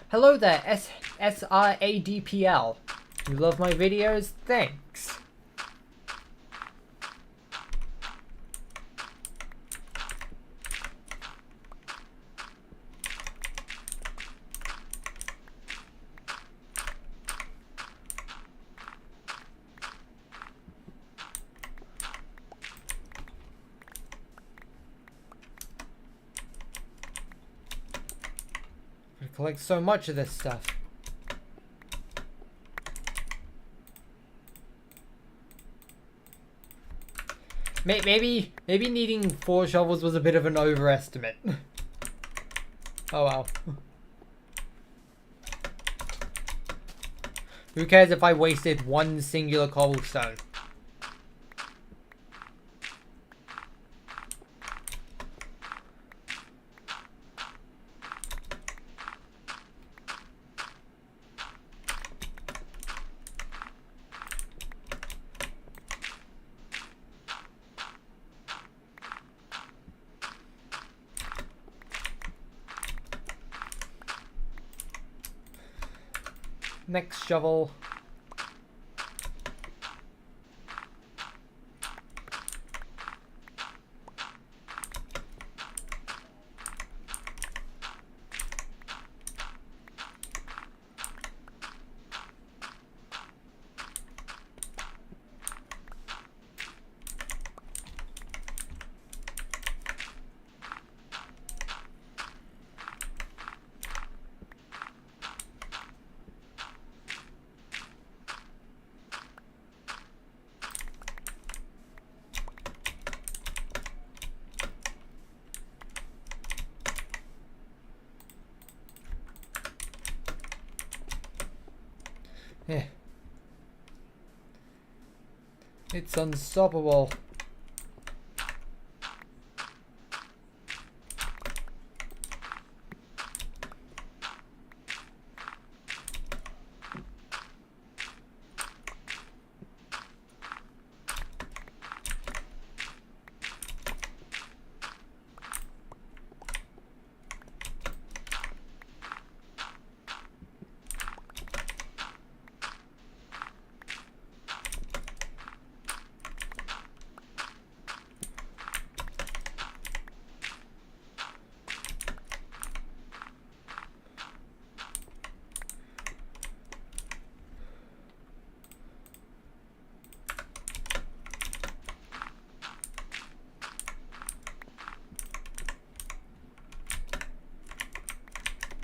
Hello there, SRADPL. You love my videos? Thanks. I collect so much of this stuff. Maybe needing 4 shovels was a bit of an overestimate. Oh well. Who cares if I wasted 1 singular cobblestone? Next shovel. Yeah. It's unstoppable.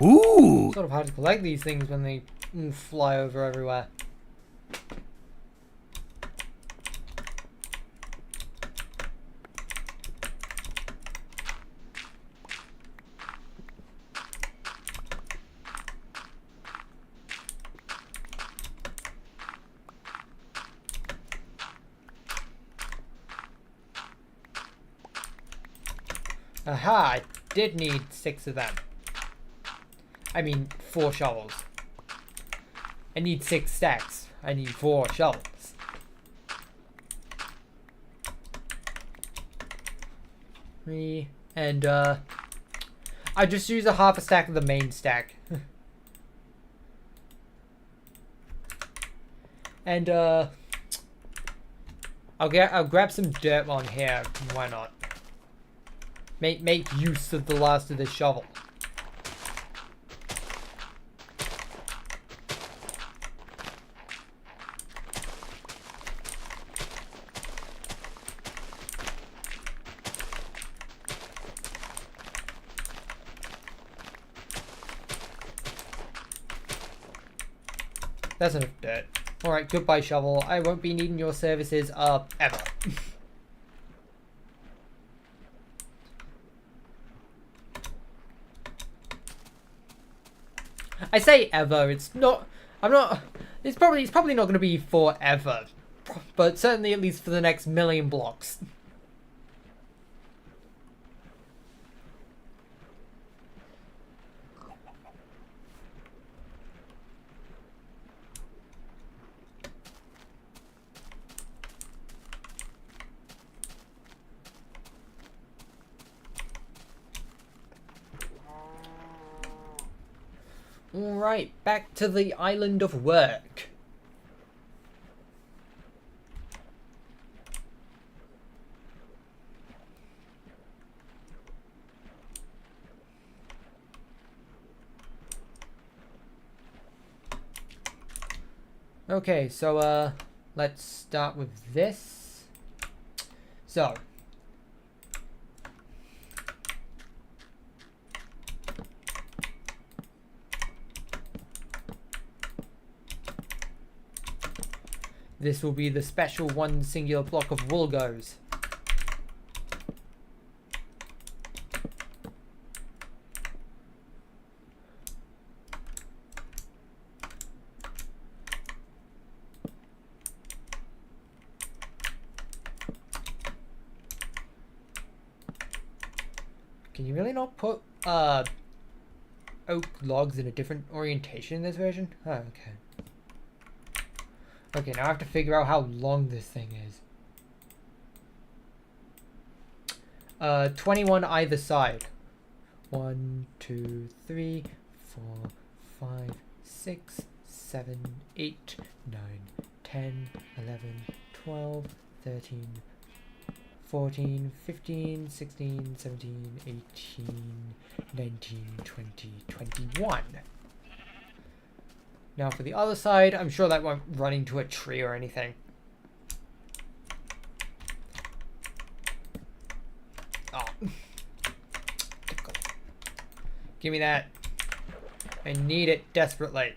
Ooh. Sort of hard to collect these things when they fly over everywhere. Aha, I did need 6 of them. I mean, 4 shovels. I need 6 stacks. I need 4 shovels. And, I just use a half a stack of the main stack. And, I'll grab some dirt on here. Why not? Make use of the last of this shovel. That's enough dirt. Alright, goodbye shovel. I won't be needing your services, ever. I say ever, it's not, it's probably not going to be forever. But certainly at least for the next 1,000,000 blocks. Alright, back to the island of work. Okay, so let's start with this. So this will be the special one singular block of wool goes. Can you really not put oak logs in a different orientation in this version? Oh, okay. Okay, now I have to figure out how long this thing is. 21 either side. 1, 2, 3, 4, 5, 6, 7, 8, 9, 10, 11, 12, 13, 14, 15, 16, 17, 18, 19, 20, 21. Now for the other side, I'm sure that won't run into a tree or anything. Oh. Typical. Give me that. I need it desperately.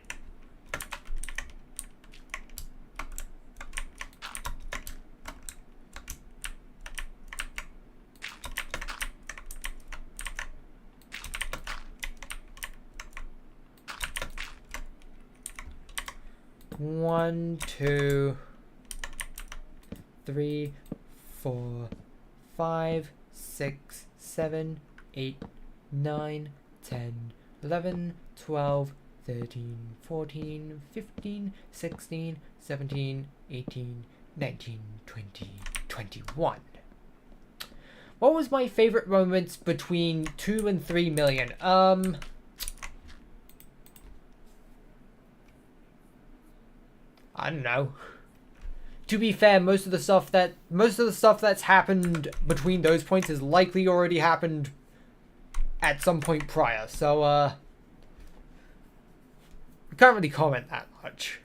One, 2, 3, 4, 5, 6, 7, 8, 9, 10, 11, 12, 13, 14, 15, 16, 17, 18, 19, 20, 21. What was my favorite moments between 2 and 3 million? I don't know. To be fair, most of the stuff that's happened between those points has likely already happened at some point prior. So I can't really comment that much.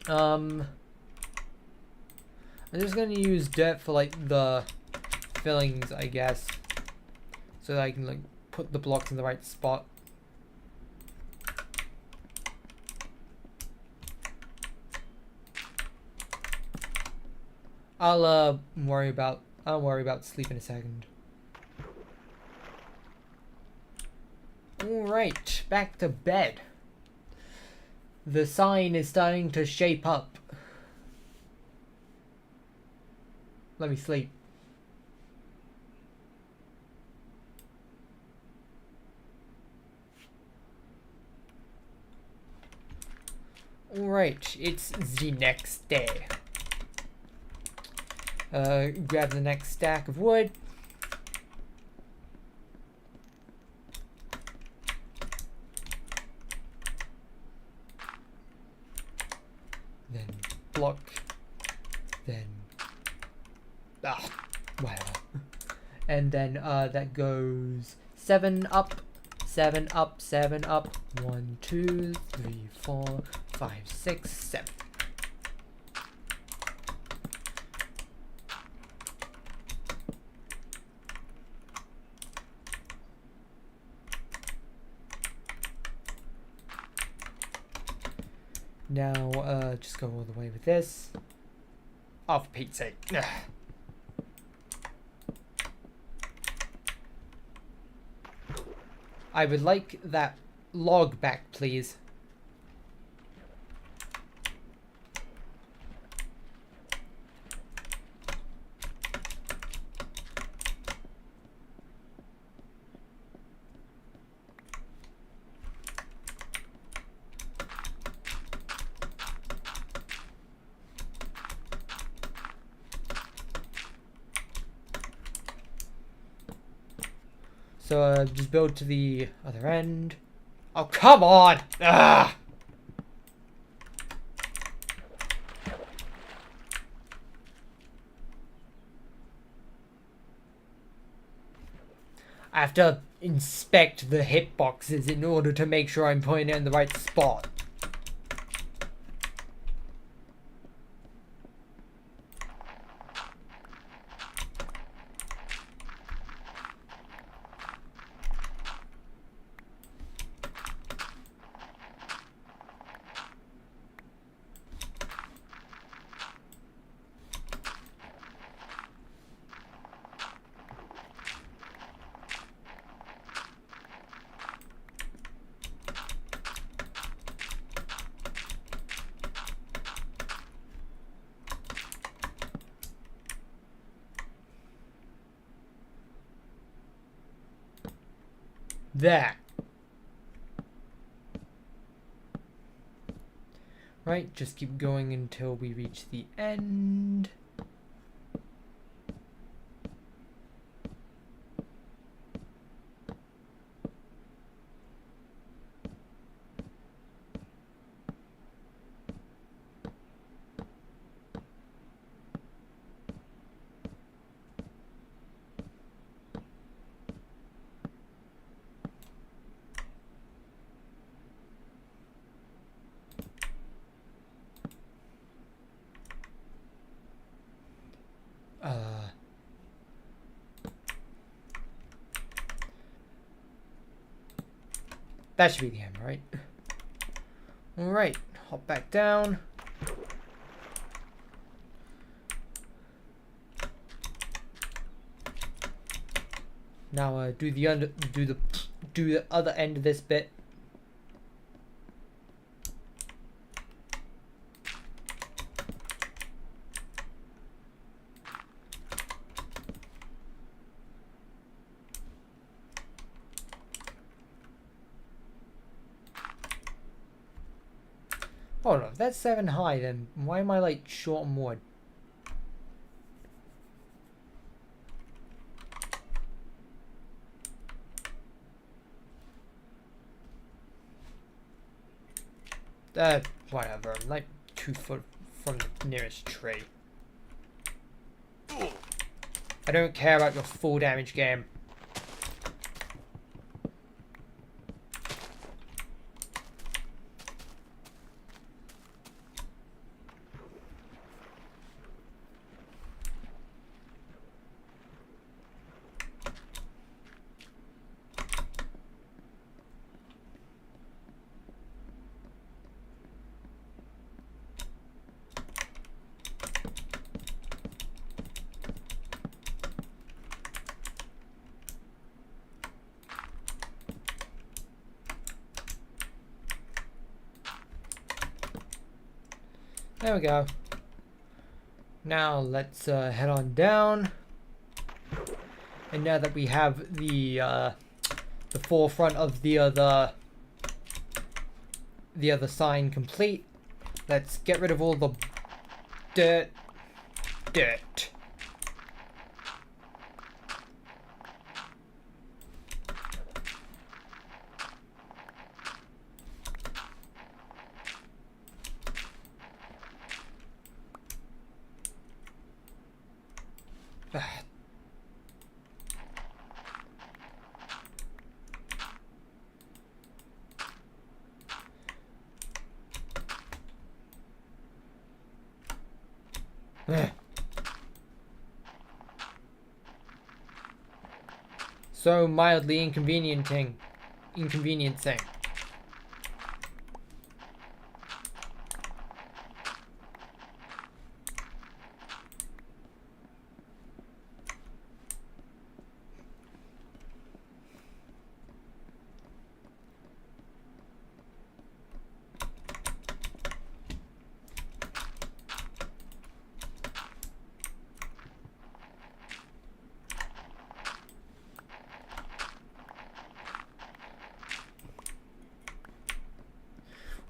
I'm just gonna use dirt for like the fillings, I guess. so that I can like put the blocks in the right spot. I'll worry about sleep in a second. Alright, back to bed. The sign is starting to shape up. Let me sleep. Alright, it's the next day. Grab the next stack of wood. Then block. Then whatever. And then that goes 7 up, 7 up, 7 up. 1, 2, 3, 4, 5, 6, 7. Now, just go all the way with this. Oh, for Pete's sake. Ugh. I would like that log back, please. So just build to the other end. Oh, come on! Ugh! I have to inspect the hitboxes in order to make sure I'm putting it in the right spot. There. Right, just keep going until we reach the end. That should be the end, right? Alright, hop back down. Now do the other end of this bit. Oh no, if that's 7 high, then why am I like short on wood? Whatever, I'm like 2 foot from the nearest tree. I don't care about your full damage game. There we go. Now let's head on down. And now that we have the forefront of the other sign complete, let's get rid of all the dirt. So mildly inconveniencing.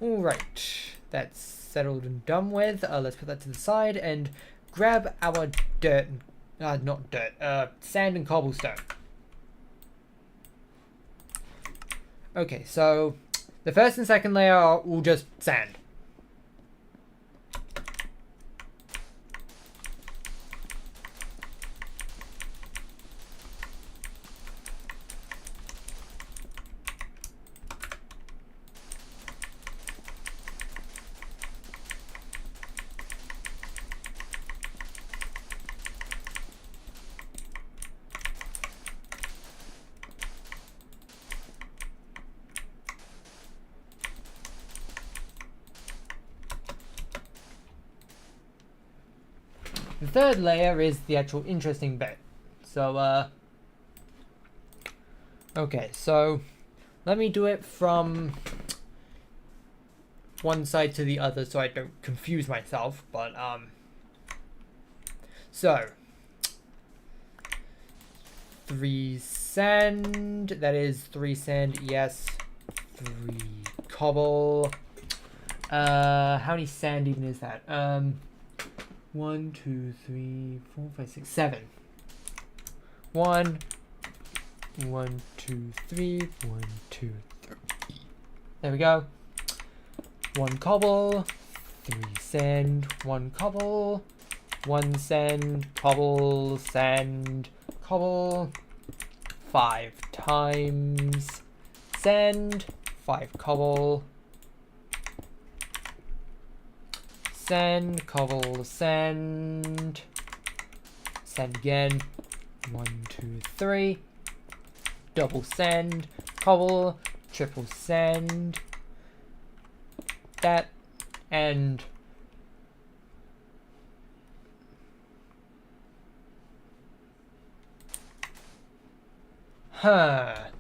Alright, that's settled and done with. Let's put that to the side and grab our dirt, not dirt, sand and cobblestone. Okay, so the first and second layer are all just sand. The third layer is the actual interesting bit. So, okay, so let me do it from one side to the other so I don't confuse myself, but, so 3 sand, that is 3 sand, yes, 3 cobble, how many sand even is that? 1, 2, 3, 4, 5, 6, 7. 1, 1, 2, 3, 1, 2, 3. There we go. 1 cobble, 3 sand, 1 cobble, 1 sand, cobble, sand, cobble. 5 times sand, 5 cobble. Sand, cobble, sand, sand again, 1, 2, 3, double sand, cobble, triple sand, that, and have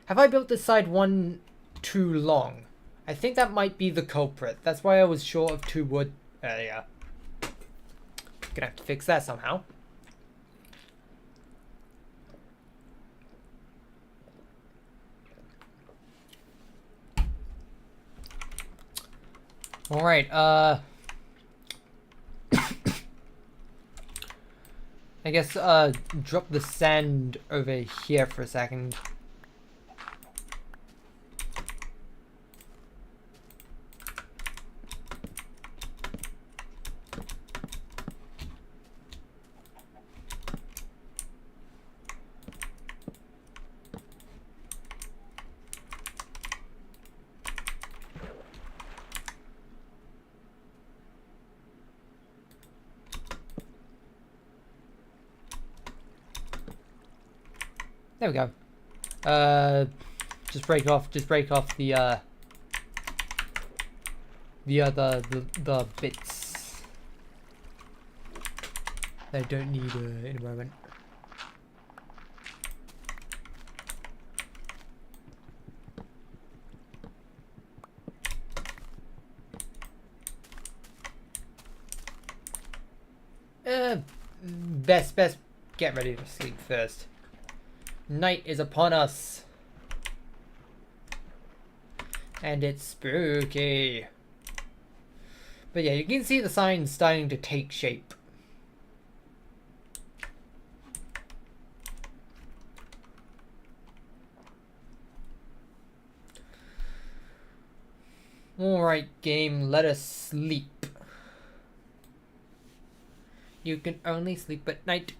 I built this side one too long? I think that might be the culprit. That's why I was short of 2 wood earlier. Gonna have to fix that somehow. Alright, I guess, drop the sand over here for a second. There we go. Just break off the bits that I don't need in a moment. best get ready to sleep first. Night is upon us. And it's spooky. But yeah, you can see the signs starting to take shape. Alright, game, let us sleep. You can only sleep at night.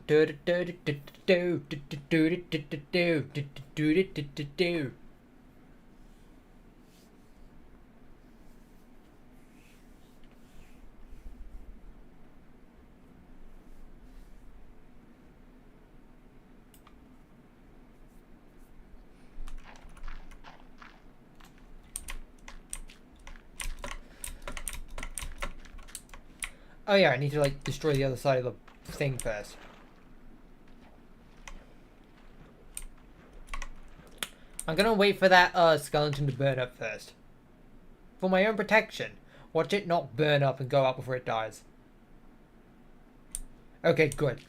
Oh yeah, I need to like destroy the other side of the thing first. I'm gonna wait for that skeleton to burn up first. For my own protection. Watch it not burn up and go out before it dies. Okay, good.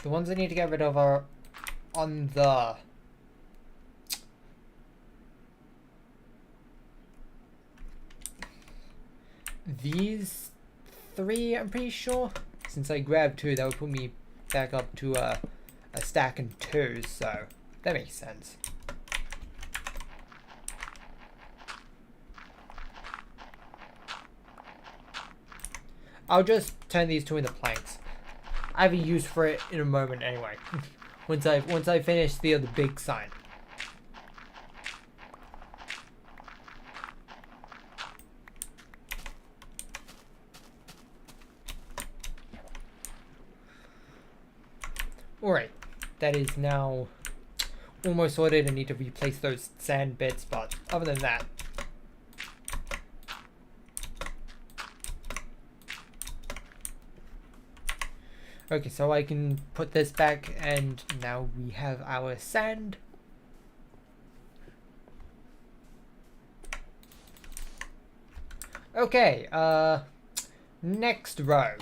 The ones I need to get rid of are on the... These 3, I'm pretty sure. Since I grabbed 2, that would put me back up to a stack and 2, so that makes sense. I'll just turn these 2 into planks. I have a use for it in a moment anyway. once I finish the other big sign. Alright, that is now almost sorted. I need to replace those sand bits, but other than that, okay, so I can put this back, and now we have our sand. Okay, next row.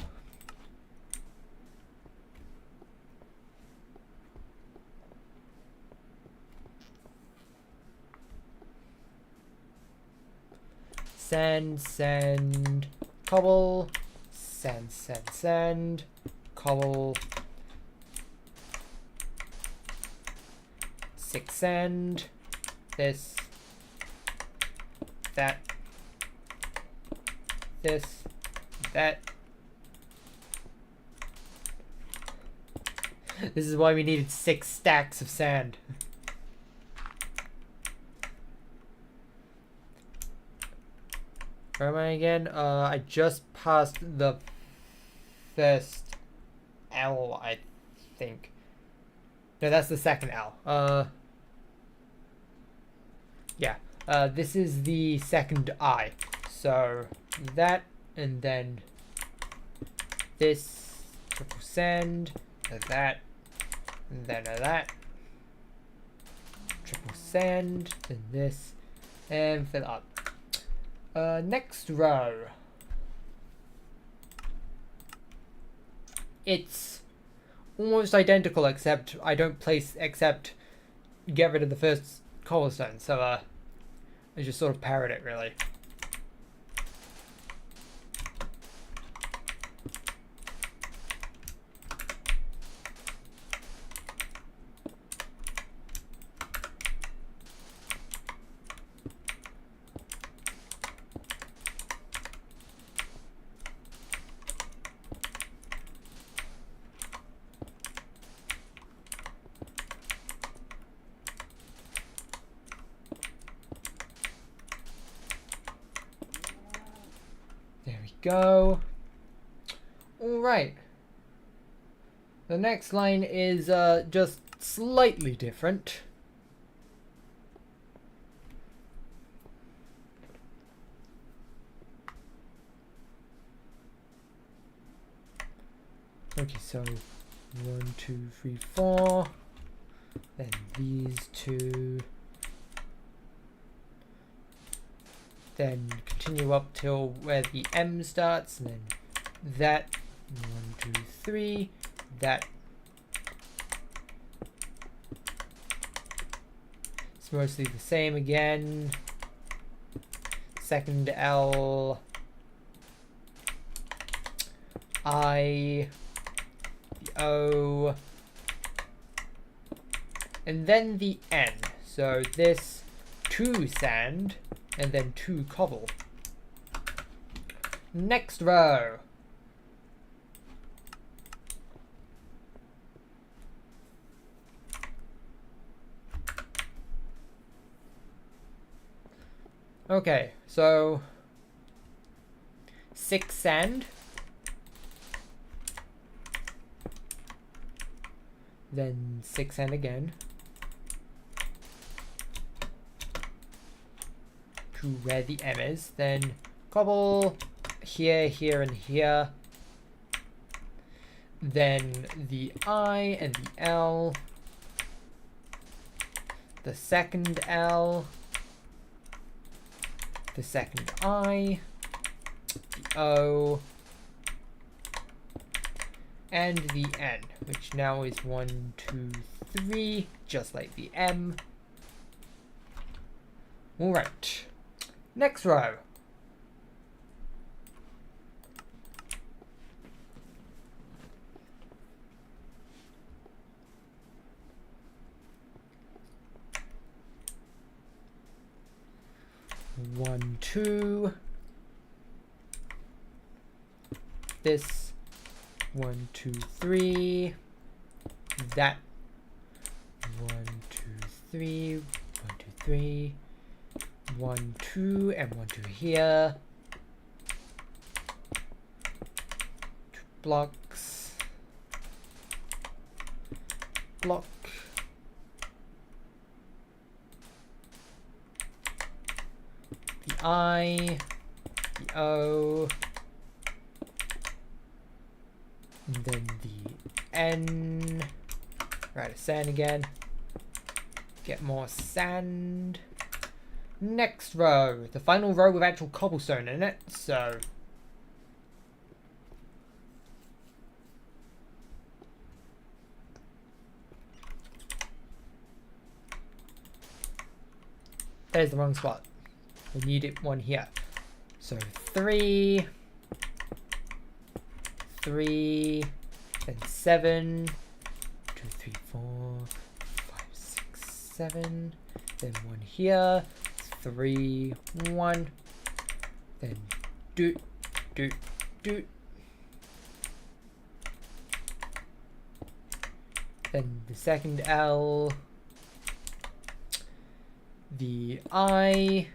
Sand, sand, cobble, sand, sand, sand, cobble, 6 sand, this, that, this, that. This is why we needed 6 stacks of sand. Where am I again? I just passed the first L, I think. No, that's the second L. Yeah. This is the second I. So that, and then this, triple sand, that, and then that, triple sand, and this, and fill up. Next row. It's almost identical, except I don't place, except get rid of the first cobblestone. So, I just sort of parrot it, really. go. Alright. The next line is just slightly different. Okay, so 1, 2, 3, 4. Then these two. Then continue up till where the M starts, and then that. 1, 2, 3. That. It's mostly the same again. Second L. I. The O. And then the N. So this 2 sand and then 2 cobble. Next row. Okay, so 6 sand. Then 6 sand again. To where the M is. Then cobble here, here, and here. Then the I and the L. The second L. The second I. The O. And the N, which now is 1, 2, 3, just like the M. Alright. Next row. One, 2. This. 1, 2, 3. That. 1, 2, 3. 1, 2, 3. 1, 2, and 1, 2 here. 2 blocks. Block. The I. The O. And then the N. Right, a sand again. Get more sand. Next row. The final row with actual cobblestone in it, so. There's the wrong spot. We need it one here. So 3. 3, then 7, 2, 3, 4, 5, 6, 7, then 1 here, 3, 1, then doot, doot, doot, then the second L, the I,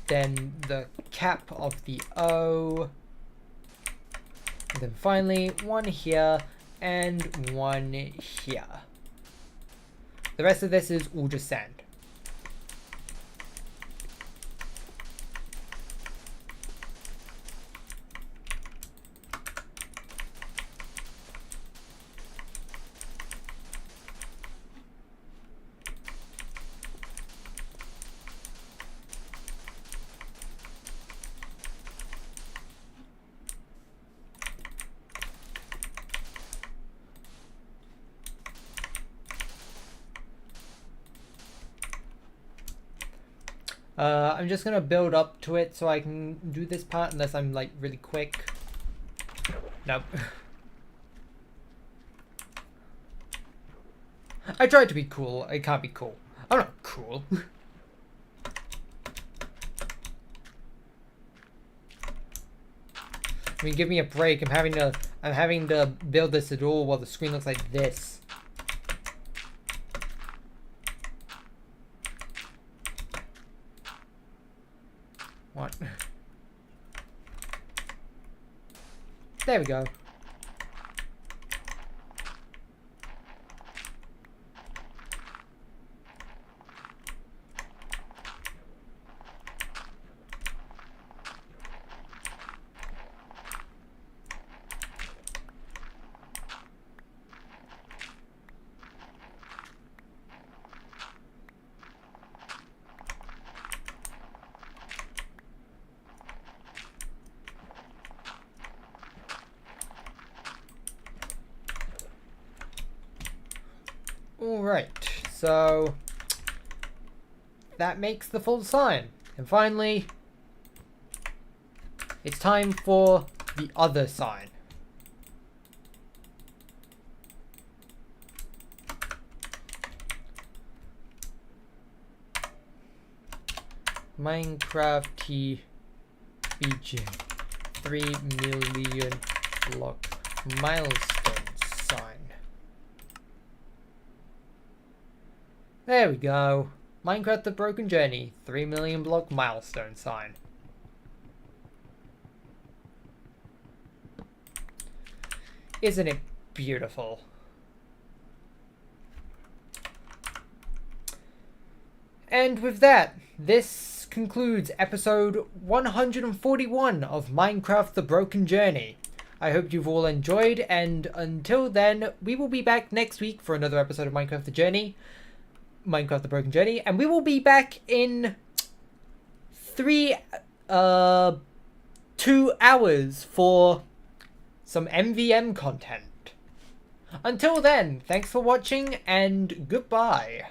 then the cap of the O, and then finally, 1 here and 1 here. The rest of this is all just sand. I'm just gonna build up to it so I can do this part unless I'm like really quick. Nope. I tried to be cool. I can't be cool. I'm not cool. I mean, give me a break. I'm having to build this at all while the screen looks like this. What? There we go. Alright, so that makes the full sign. And finally, it's time for the other sign. Minecraft TBJ 3 million block milestone sign. There we go. Minecraft the Broken Journey 3 million block milestone sign. Isn't it beautiful? And with that, this concludes episode 141 of Minecraft the Broken Journey. I hope you've all enjoyed, and until then, we will be back next week for another episode of Minecraft the Broken Journey, and we will be back in 2 hours for some MVM content. Until then, thanks for watching, and goodbye.